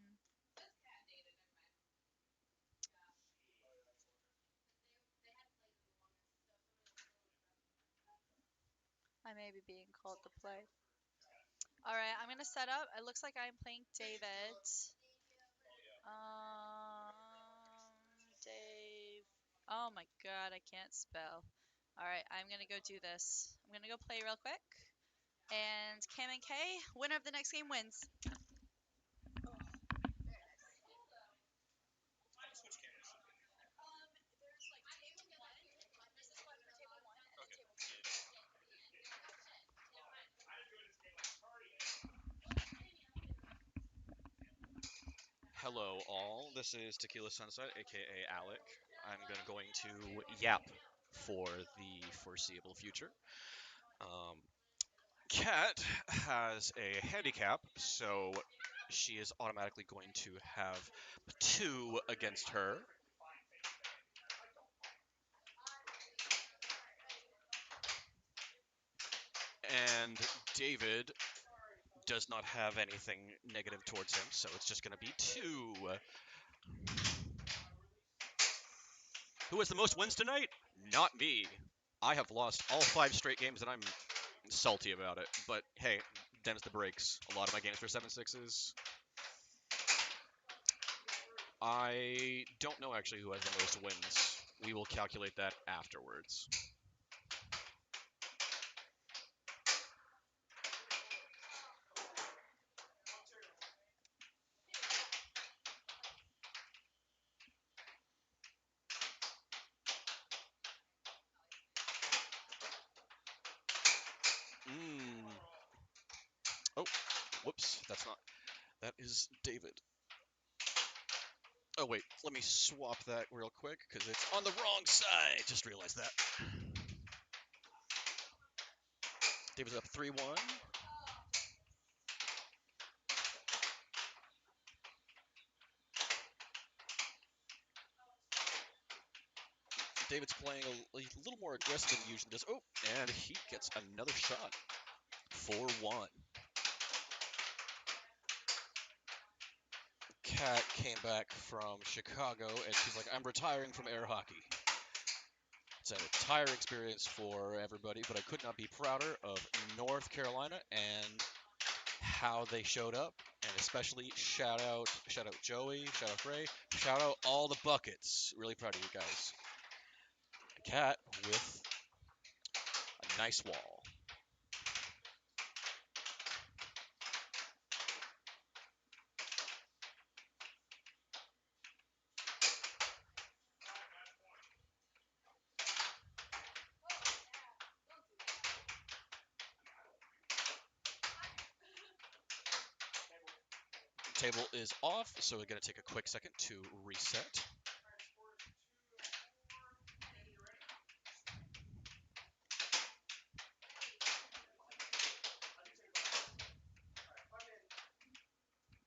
I may be being called to play. All right, I'm going to set up. It looks like I'm playing David. Dave. Oh my god, I can't spell. All right, I'm going to go do this. I'm going to go play real quick. And Cam and Kaye, winner of the next game wins. Switch cameras. There's like table 1. This is what for table 1, and then table 2. Hello, all. This is Tequila Sunset, aka Alec. I'm going to yap for the foreseeable future. Um, Kat has a handicap, so she is automatically going to have 2 against her. And David does not have anything negative towards him, so it's just going to be 2. Who has the most wins tonight? Not me. I have lost all 5 straight games, and I'm salty about it. But hey, them's the breaks. A lot of my games were 7-6s. I don't know actually who has the most wins. We will calculate that afterwards. Mm. Oh, whoops. That's not. That is David. Oh wait, let me swap that real quick because it's on the wrong side. Just realized that. David's up 3-1. David's playing a little more aggressive than he usually does. Oh, and he gets another shot. 4-1. Kat came back from Chicago and she's like, I'm retiring from air hockey. It's an entire experience for everybody, but I could not be prouder of North Carolina and how they showed up. And especially shout out Joey, shout out Ray, shout out all the buckets. Really proud of you guys. Kat with a nice wall. Table is off, so we're going to take a quick second to reset.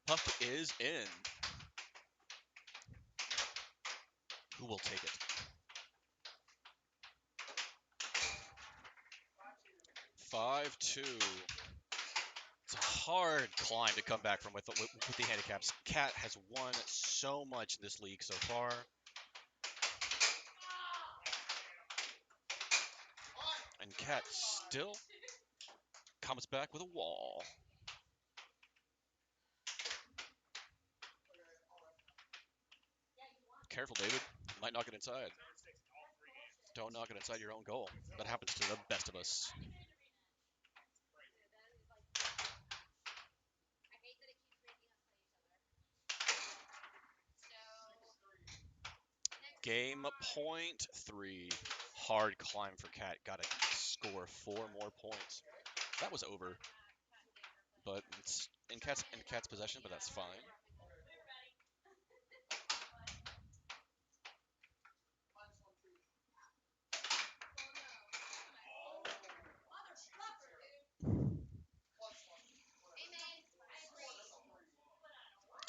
Puck is in. Who will take it? 5-2. It's a hard climb to come back from with the handicaps. Kat has won so much this league so far. Cat still comes back with a wall. Careful, David. Might knock it inside. Don't knock it inside your own goal. That happens to the best of us. Game point 3. Hard climb for Cat. Got to score 4 more points. That was over, but it's in Cat's possession, but that's fine.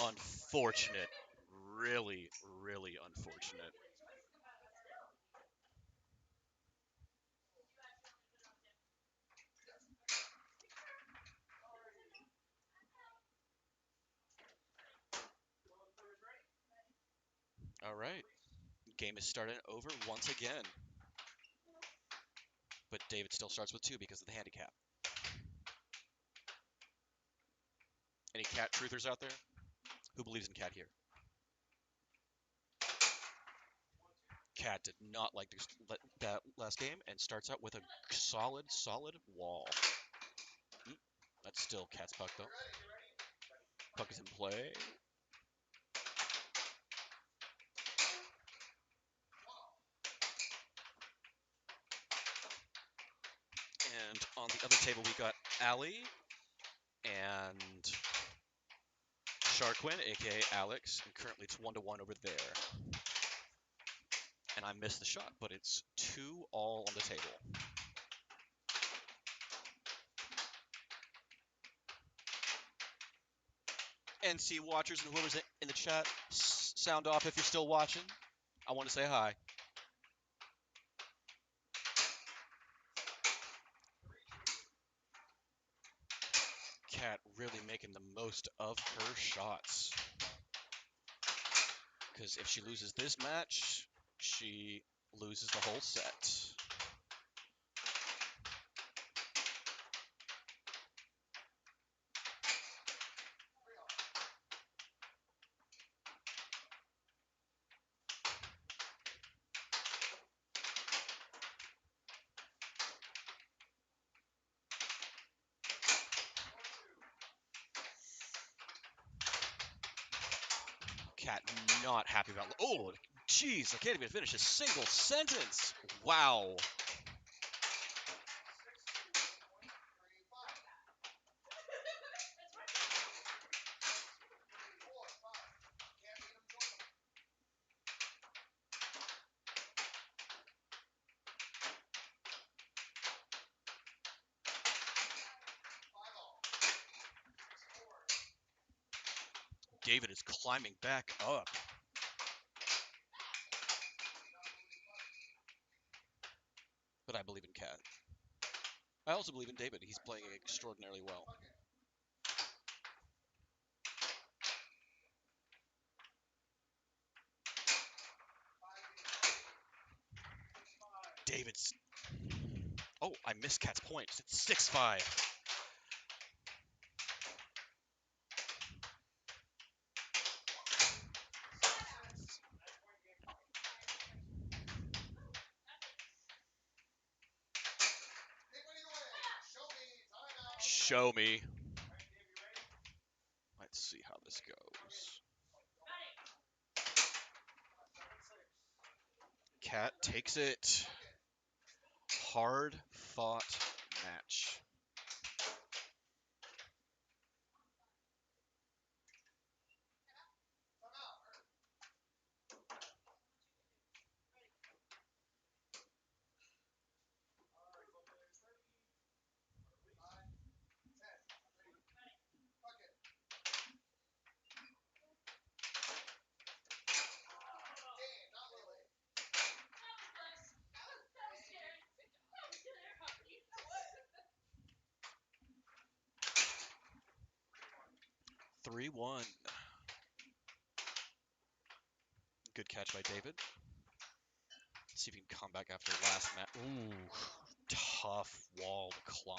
Unfortunate. Really, really unfortunate. All right. Game is starting over once again. But David still starts with 2 because of the handicap. Any Cat truthers out there? Who believes in Cat here? Cat did not like that last game and starts out with a solid wall. That's still Cat's puck, though. Puck is in play. And on the other table, we got Allie and Sharkwin, aka Alex, and currently it's 1-1 over there. And I missed the shot, but it's 2-all on the table. NC watchers and whoever's in the chat, sound off if you're still watching. I want to say hi. Cat really making the most of her shots. Because if she loses this match, she loses the whole set. Cat not happy about. Oh, jeez! I can't even finish a single sentence. Wow. David is climbing back up. But I believe in Cat. I also believe in David. He's playing extraordinarily well. David's. Oh, I missed Cat's point. It's 6-5. 'Show me. Let's see how this goes. Cat takes it. Hard fought match. Three one. Good catch by David. See if he can come back after last match. Ooh, tough wall to climb.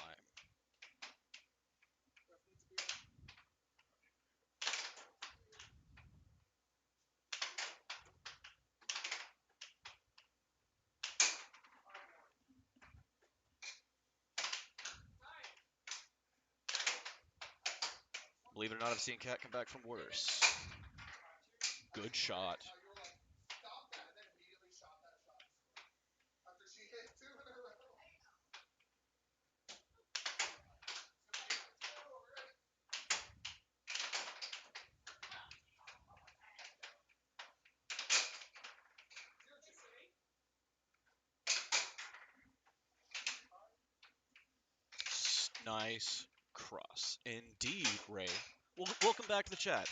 Believe it or not, I've seen Cat come back from worse. Good shot. Nice cross. Indeed, Ray. Welcome back to the chat.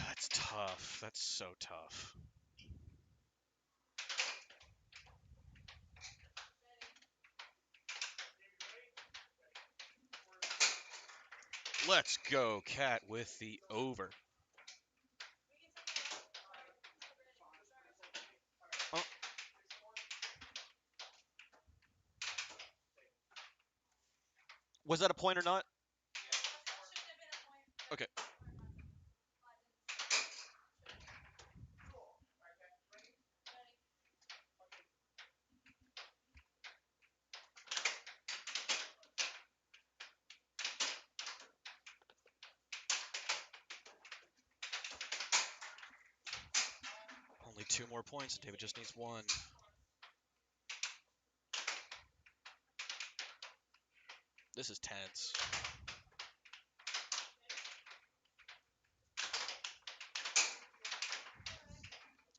That's tough. That's so tough. Let's go, Cat, with the over. Oh. Was that a point or not? Okay. Only 2 more points. David just needs 1. This is tense.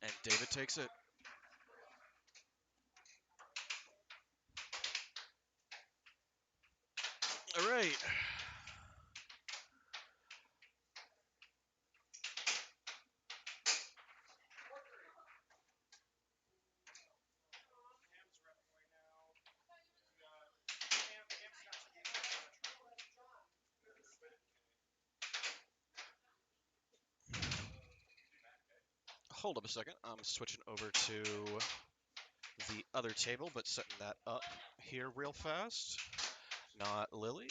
And David takes it. All right. Hold up a second. I'm switching over to the other table, but setting that up here real fast. Not Lilly.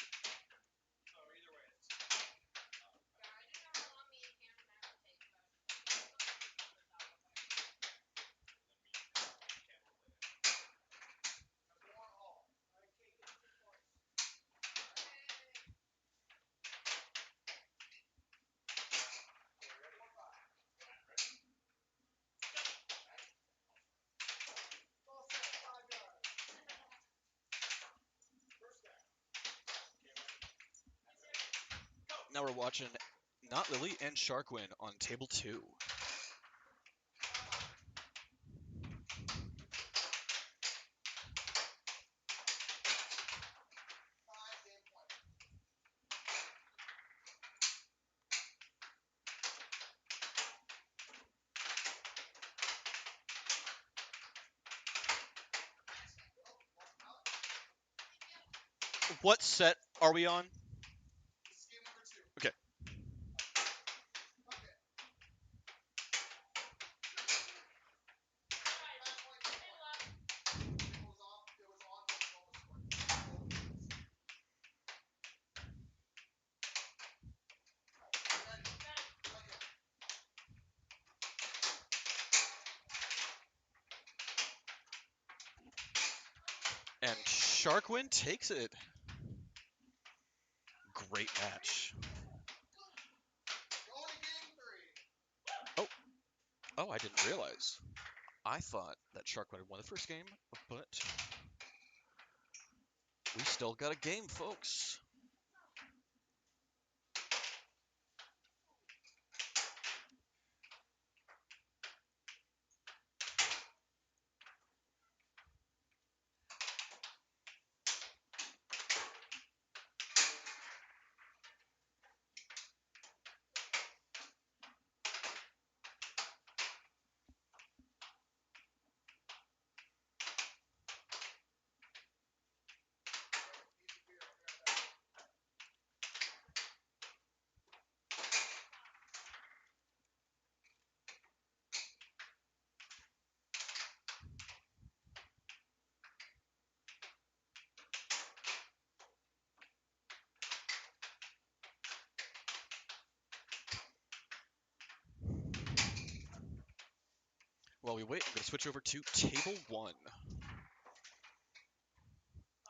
Now we're watching Not Lilly and Sharkwin on table 2. What set are we on? Okay. And Sharkwin takes it. Great match. Oh, I didn't realize. I thought that Sharkwin had won the first game, but we still got a game, folks. While we wait, I'm going to switch over to table 1.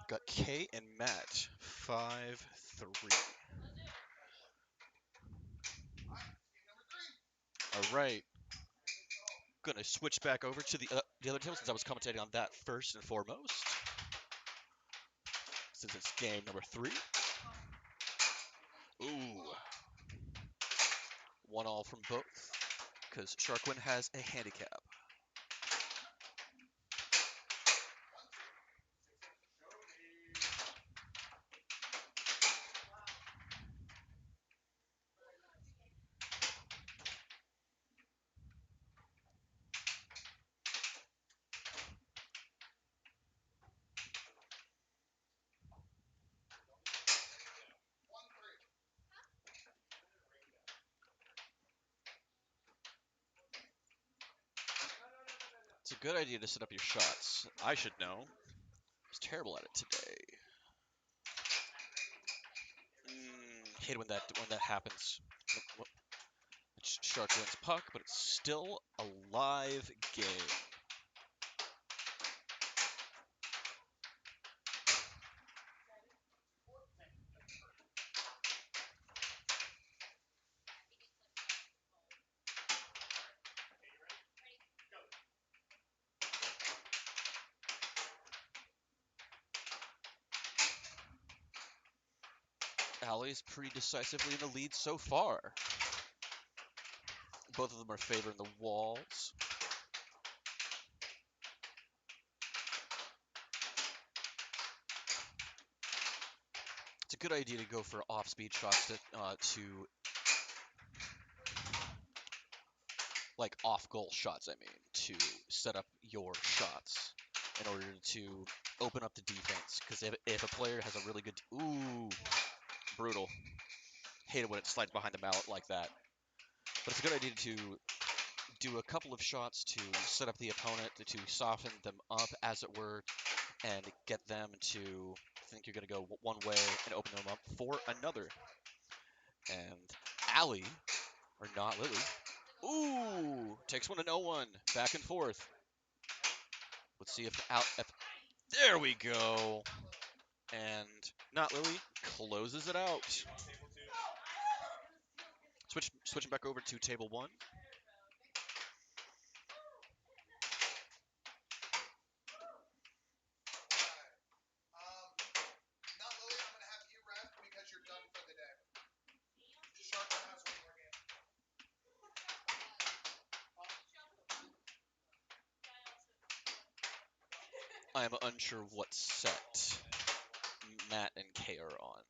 Got Kaye and Matt, 5-3. All right. Going to switch back over to the other table since I was commentating on that first and foremost. Since it's game number 3. Ooh. 1-all from both, because Sharkwin has a handicap. It's a good idea to set up your shots. I should know. I was terrible at it today. Hate when that happens. It's Sharkwin's puck, but it's still a live game. Alley's pretty decisively in the lead so far. Both of them are favoring the walls. It's a good idea to go for off-speed shots to like off-goal shots, I mean, to set up your shots in order to open up the defense. Because if a player has a really good... Ooh, brutal. Hate it when it slides behind the mallet like that. But it's a good idea to do a couple of shots to set up the opponent, to soften them up, as it were, and get them to think you're going to go one way and open them up for another. And Allie, or not Lilly, ooh, takes one to no one, back and forth. Let's see if there we go. And not Lilly closes it out. Switching back over to table 1. Not Lily, I'm gonna have you ref because you're done for the day. Sharkwin has one more game. I'm unsure what set Matt and Kaye are on.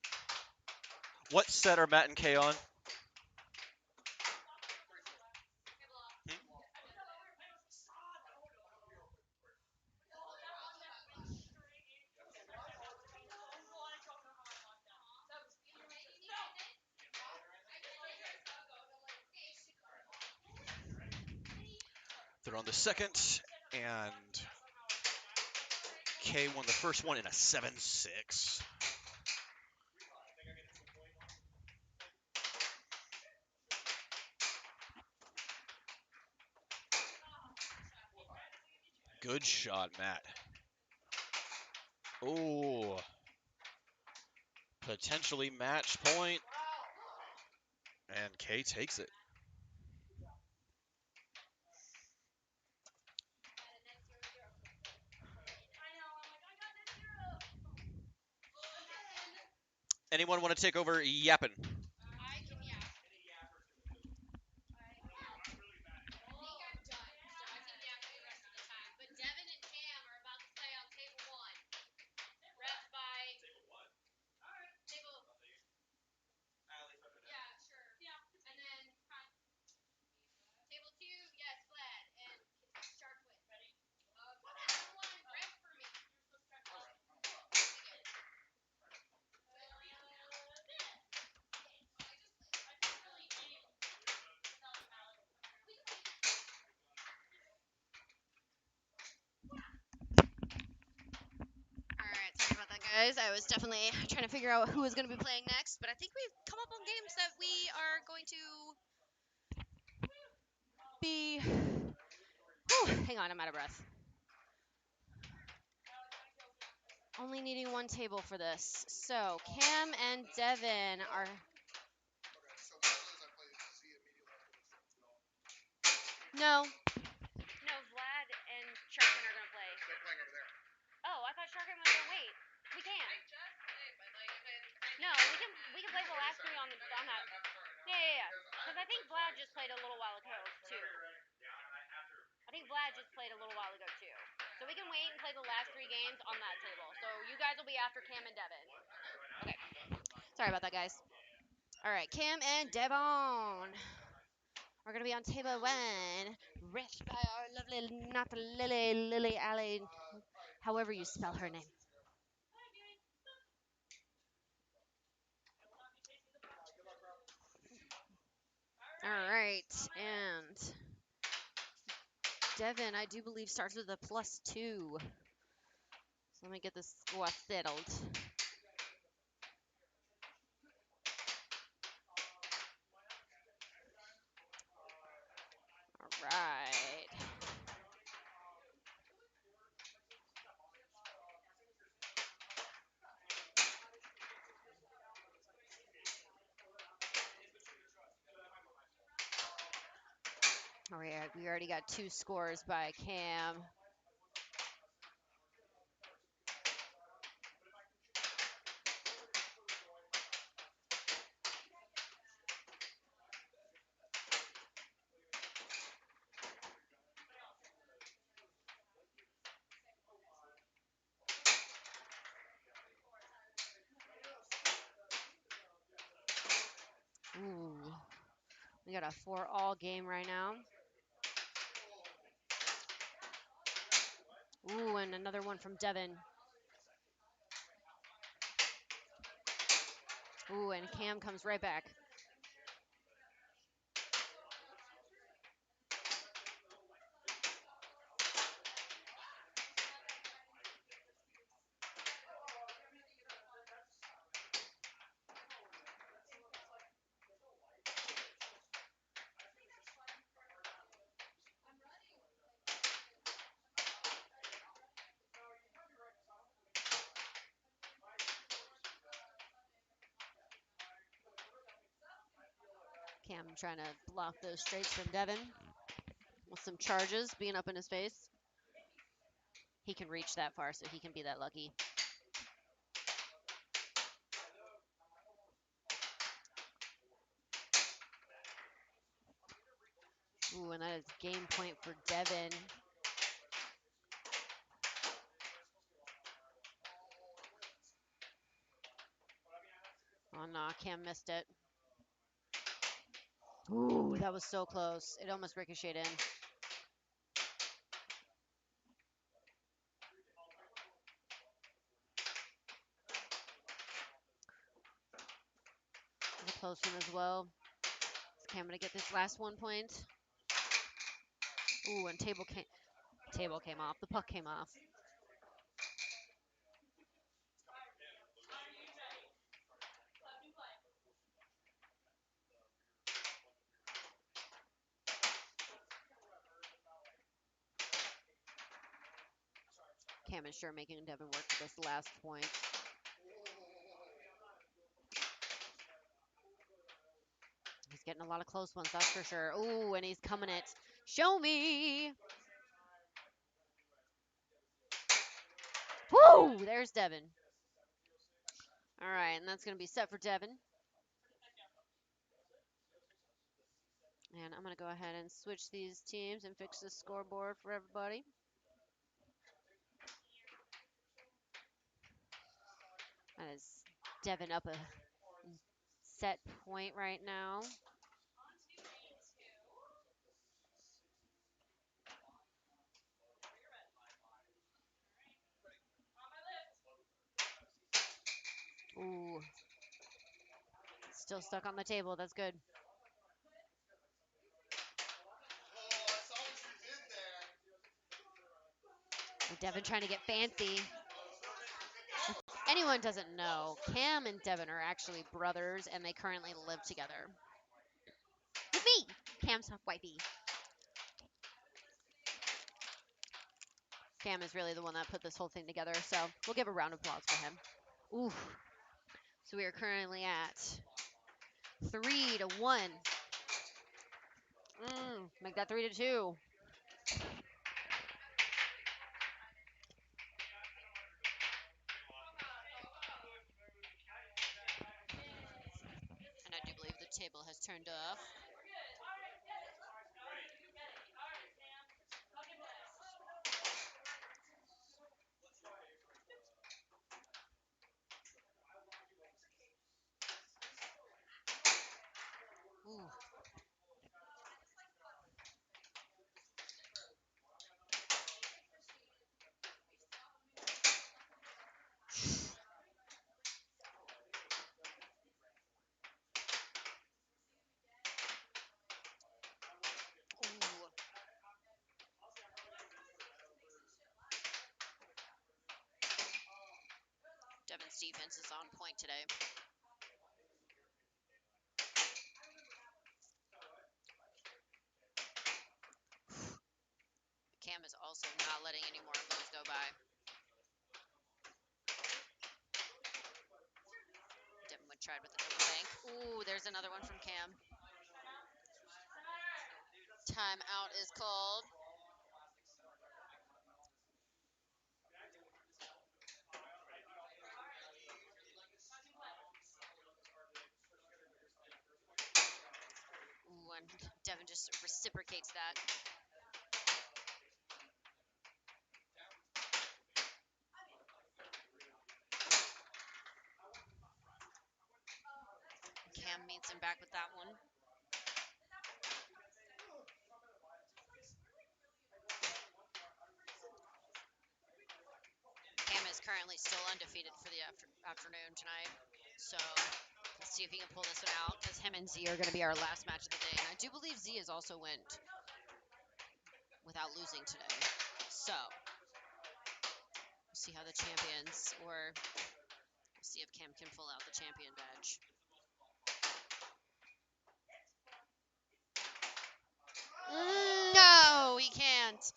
What set are Matt and Kaye on? They're on the second, and Kaye won the first one in a 7-6. Good shot, Matt. Oh, potentially match point, and Kaye takes it. Anyone want to take over yapping? Alright, sorry about that, guys. I was definitely trying to figure out who was going to be playing next, but I think we've come up on games that we are going to be Hang on, I'm out of breath. Only needing one table for this. So Cam and Devon are. No. No, Vlad and Sharquin are gonna play. They're playing over there. Oh, I thought Sharquin was gonna wait. We can. No, we can play the last three on that. Yeah. Because I think Vlad just played a little while ago too. I think Vlad just played a little while ago too. So we can wait and play the last three games on that table. So you guys will be after Cam and Devon. Okay. Sorry about that, guys. All right, Cam and Devon. We're gonna be on table 1, rest by our lovely, not Lilly Alley, however you spell her name. All right, and Devon, I do believe, starts with a +2. So let me get this score settled. All right. All right, we already got 2 scores by Cam. Ooh, we got a 4-all game right now. Ooh, and another one from Devon. Ooh, and Cam comes right back. Cam trying to block those straights from Devon with some charges being up in his face. He can reach that far, so he can be that lucky. Ooh, and that is game point for Devon. Oh, no, Cam missed it. Ooh, that was so close. It almost ricocheted in. A close one as well. Is Cam gonna get this last 1 point? Ooh, and table came off. The puck came off. Cam is sure making Devon work for this last point. He's getting a lot of close ones, that's for sure. Ooh, and he's coming it. Show me. Woo! There's Devon. All right, and that's going to be set for Devon. And I'm going to go ahead and switch these teams and fix the scoreboard for everybody. That is Devon up a set point right now. Ooh. Still stuck on the table. That's good. Devon trying to get fancy. If anyone doesn't know, Cam and Devon are actually brothers, and they currently live together. With me, Cam's wifey. Cam is really the one that put this whole thing together, so we'll give a round of applause for him. Ooh. So we are currently at 3-1. Make that 3-2. And I do believe the table has turned off. Ooh. Ooh. Devon's defense is on point today. Cam is also not letting any more of those go by. Devon would try with the double bank. Ooh, there's another one from Cam. Timeout is called. Ooh, and Devon just reciprocates that. Cam meets him back with that one. Cam is currently still undefeated for the afternoon tonight. So let's see if he can pull this one out, because him and Z are going to be our last match of the day. And I do believe Z has also went without losing today. So we'll see how the champions, or we'll see if Cam can pull out the champion badge. No, he can't.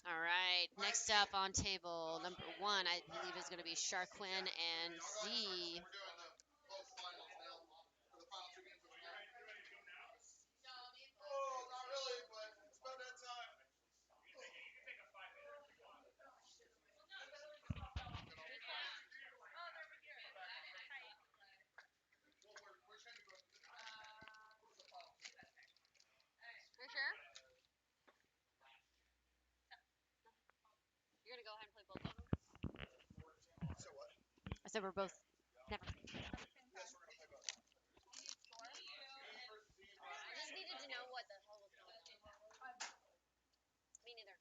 All right, next up on table number 1, I believe is going to be Sharkwin and Z. For sure? You're going to go ahead and play both of them? So what? I said we're both. Never. I just needed to know what the hell was going on. Me neither.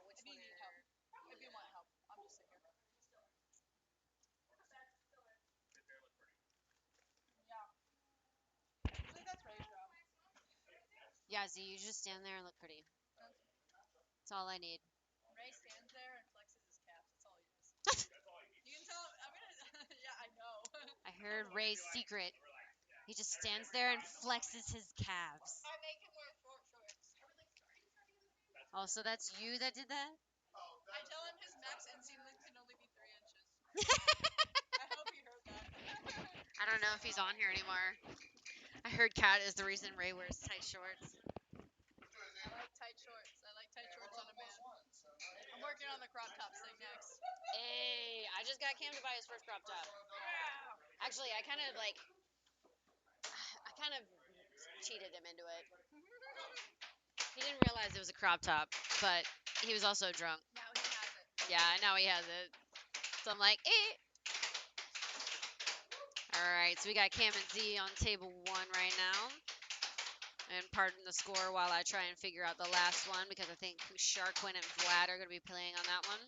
Which one? If you want help, I'm just sitting here. Yeah. I think that's Ray's job. Yeah, Z, you just stand there and look pretty. That's all I need. Ray stands there and flexes his calves. That's all he does. You can tell. I'm gonna. Yeah, I know. I heard Ray's secret. He just stands there and flexes his calves. I make him wear short shorts. Oh, so that's you that did that? I tell him his max inseam length can only be 3 inches. I hope he heard that. I don't know if he's on here anymore. I heard Kat is the reason Ray wears tight shorts. I like tight shorts. I like tight shorts on a man. I'm working on the crop tops thing next. Hey, I just got Cam to buy his first crop top. Actually, I kind of cheated him into it. He didn't realize it was a crop top, but he was also drunk. Now he has it. Yeah, now he has it. So I'm like, eh. All right, so we got Cam and Z on table 1 right now. And pardon the score while I try and figure out the last one, because I think Sharquin and Vlad are going to be playing on that one.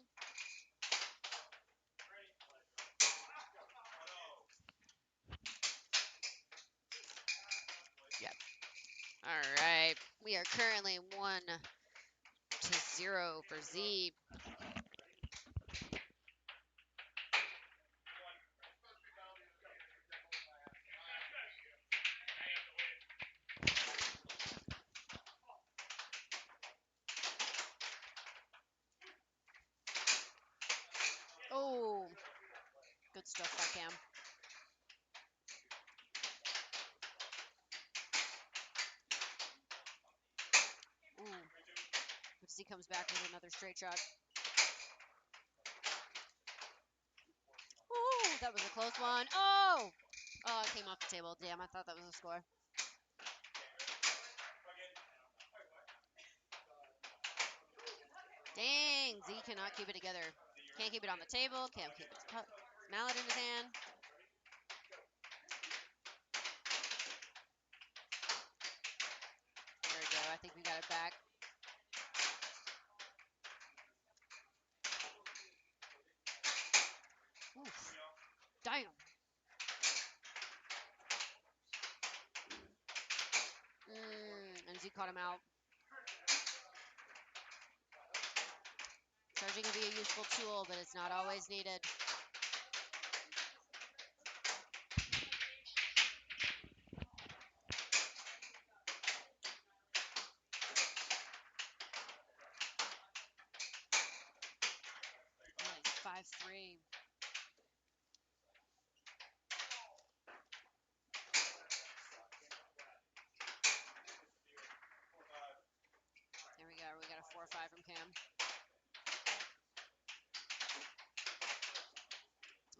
Yep. All right. We are currently 1-0 for Z. Good stuff by Cam. Ooh. Z comes back with another straight shot. Ooh, that was a close one. Oh! Oh, it came off the table. Damn, I thought that was a score. Dang, Z cannot keep it together. Can't keep it on the table. Can't keep his mallet in his hand. There we go. I think we got it back. Oof. Damn. And Z caught him out. Charging can be a useful tool, but it's not always needed. Nice. 5-3. There we go. We got a 4-5 from Cam.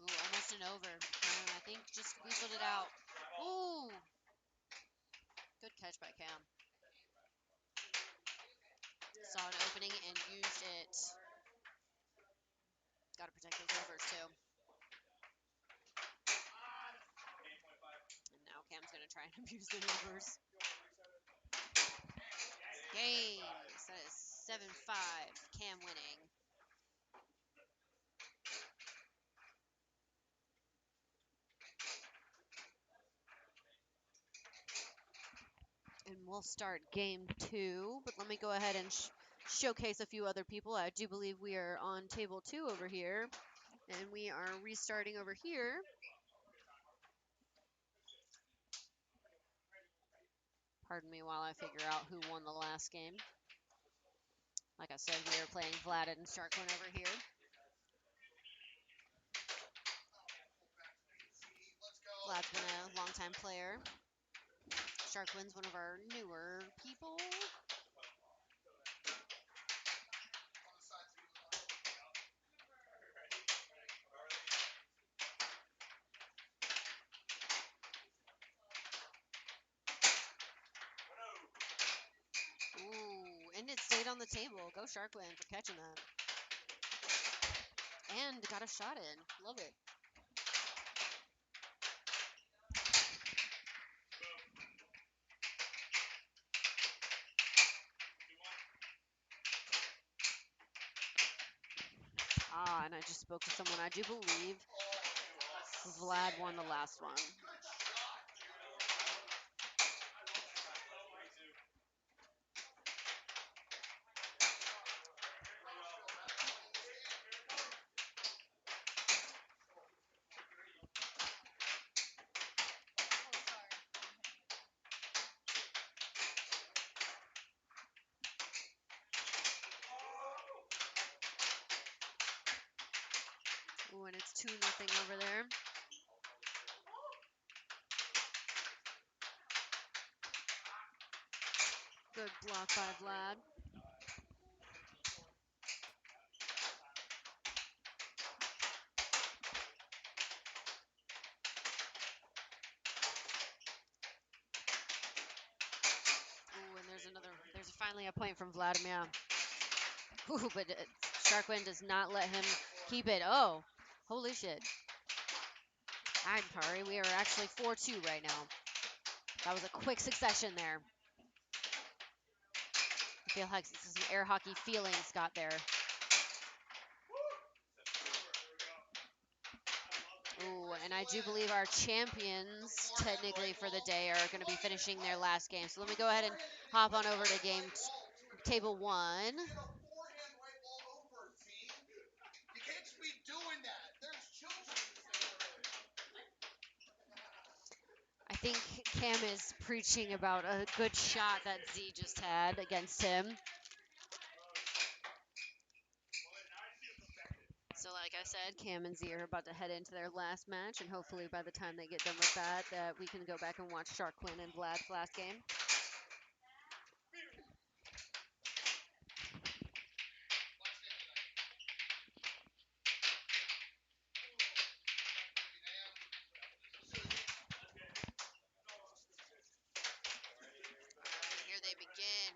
Ooh, almost an over. I think just weaseled it out. Ooh. Good catch by Cam. Saw an opening and used it. Got to protect those overs, too. And now Cam's going to try and abuse the overs. Game. That is 7-5. Cam winning. And we'll start game 2, but let me go ahead and showcase a few other people. I do believe we are on table 2 over here, and we are restarting over here. Pardon me while I figure out who won the last game. Like I said, we are playing Vlad and Sharquin over here. Vlad's been a longtime player. Sharkwin's one of our newer people. Ooh, and it stayed on the table. Go Sharkwin for catching that. And got a shot in. Love it. And I just spoke to someone. I do believe Vlad won the last one. Ooh, and it's 2-0 over there. Good block by Vlad. Ooh, and there's finally a point from Vladimir. Ooh, but Sharkwin does not let him keep it. Oh, holy shit. I'm sorry, we are actually 4-2 right now. That was a quick succession there. I feel like some air hockey feelings got there. Ooh, and I do believe our champions, technically for the day, are going to be finishing their last game. So let me go ahead and hop on over to table 1. I think Cam is preaching about a good shot that Z just had against him. So like I said, said, Cam and Z are about to head into their last match, and hopefully by the time they get done with that we can go back and watch Sharkwin and Vlad's last game. Here they begin.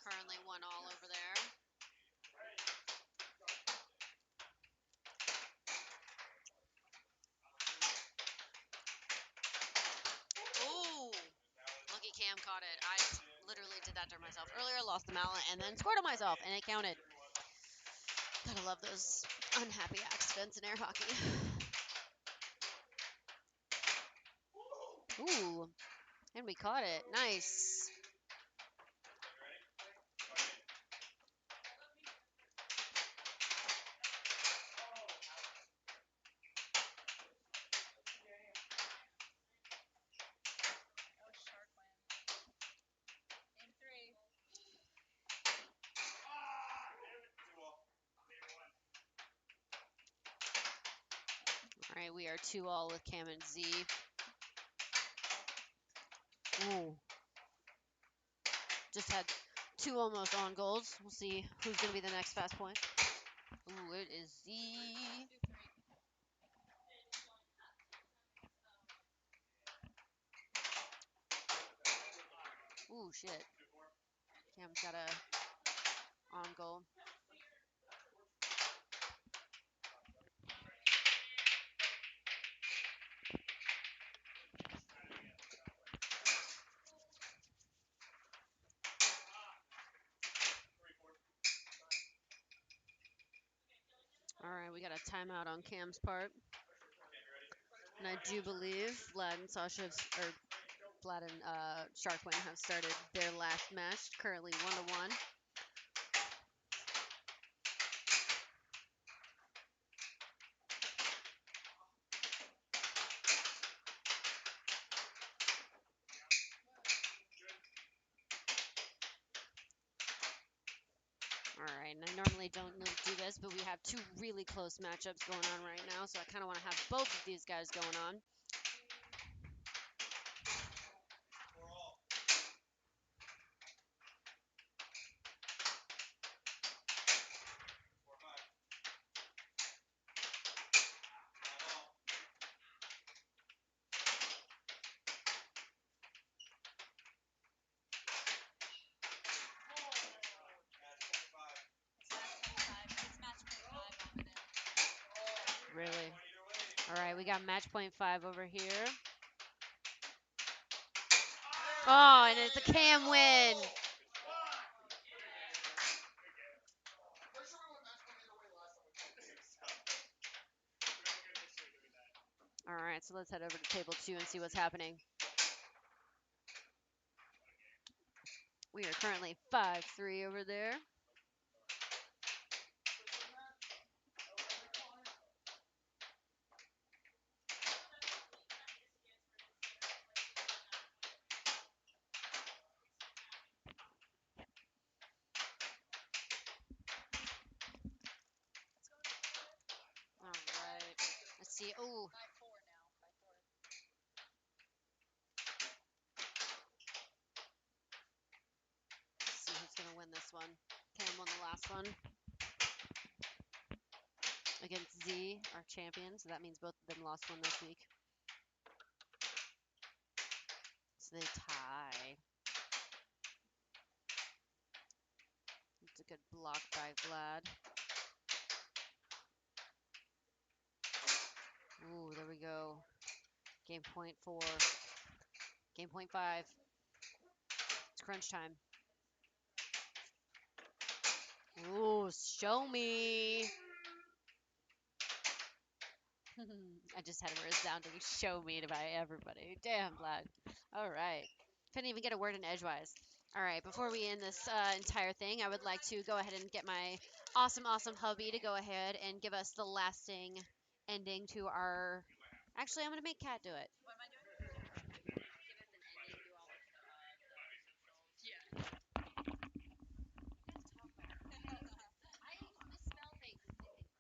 Currently 1-all over there. Ooh! Lucky Cam caught it. I literally did that to myself earlier, lost the mallet, and then scored on myself, and it counted. Gotta love those unhappy accidents in air hockey. Ooh, and we caught it. Nice. Oh, Sharkwin. Game 3. All right, we are 2-all with Cam and Z. Ooh. Just had 2 almost on goals. We'll see who's going to be the next fast point. Ooh, it is Z. 2-3. Ooh, shit. Cam's got a on goal. All right, we got a timeout on Cam's part. And I do believe Vlad and Sharkwin have started their last match, currently 1-1. All right, and I normally don't do this, but we have 2 really close matchups going on right now, so I kind of want to have both of these guys going on. It's match point 5 over there. Really? All right, we got match point 5 over here. Oh, and it's a Cam win. All right, so let's head over to table 2 and see what's happening. We are currently 5-3 over there. All right, let's see. Oh, 5-4 now. 5-4. let's see who's going to win this one. Cam won the last one against Z, our champion, so that means both of them lost one this week. So they tie. It's a good block by Vlad. Ooh, there we go. Game point 4. Game point 5. It's crunch time. Ooh, show me. I just had a resounding show me by everybody. Damn, Vlad. All right. Couldn't even get a word in edgewise. All right, before we end this entire thing, I would like to go ahead and get my awesome, awesome hubby to go ahead and give us the lasting ending to our. Actually, I'm going to make Kat do it.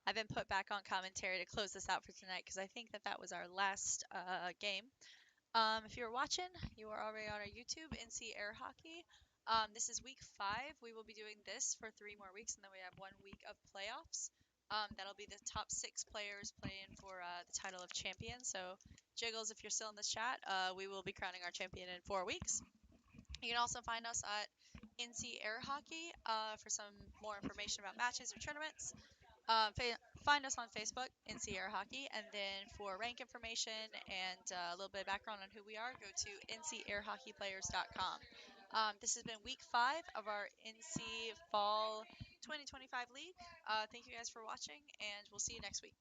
I've been put back on commentary to close this out for tonight because I think that that was our last game. If you're watching, you are already on our YouTube, NC Air Hockey. This is week 5. We will be doing this for 3 more weeks, and then we have 1 week of playoffs. That'll be the top 6 players playing for the title of champion. So, Jiggles, if you're still in this chat, we will be crowning our champion in 4 weeks. You can also find us at NC Air Hockey for some more information about matches or tournaments. Find us on Facebook, NC Air Hockey, and then for rank information and a little bit of background on who we are, go to ncairhockeyplayers.com. This has been week 5 of our NC Fall 2025 League. Thank you guys for watching, and we'll see you next week.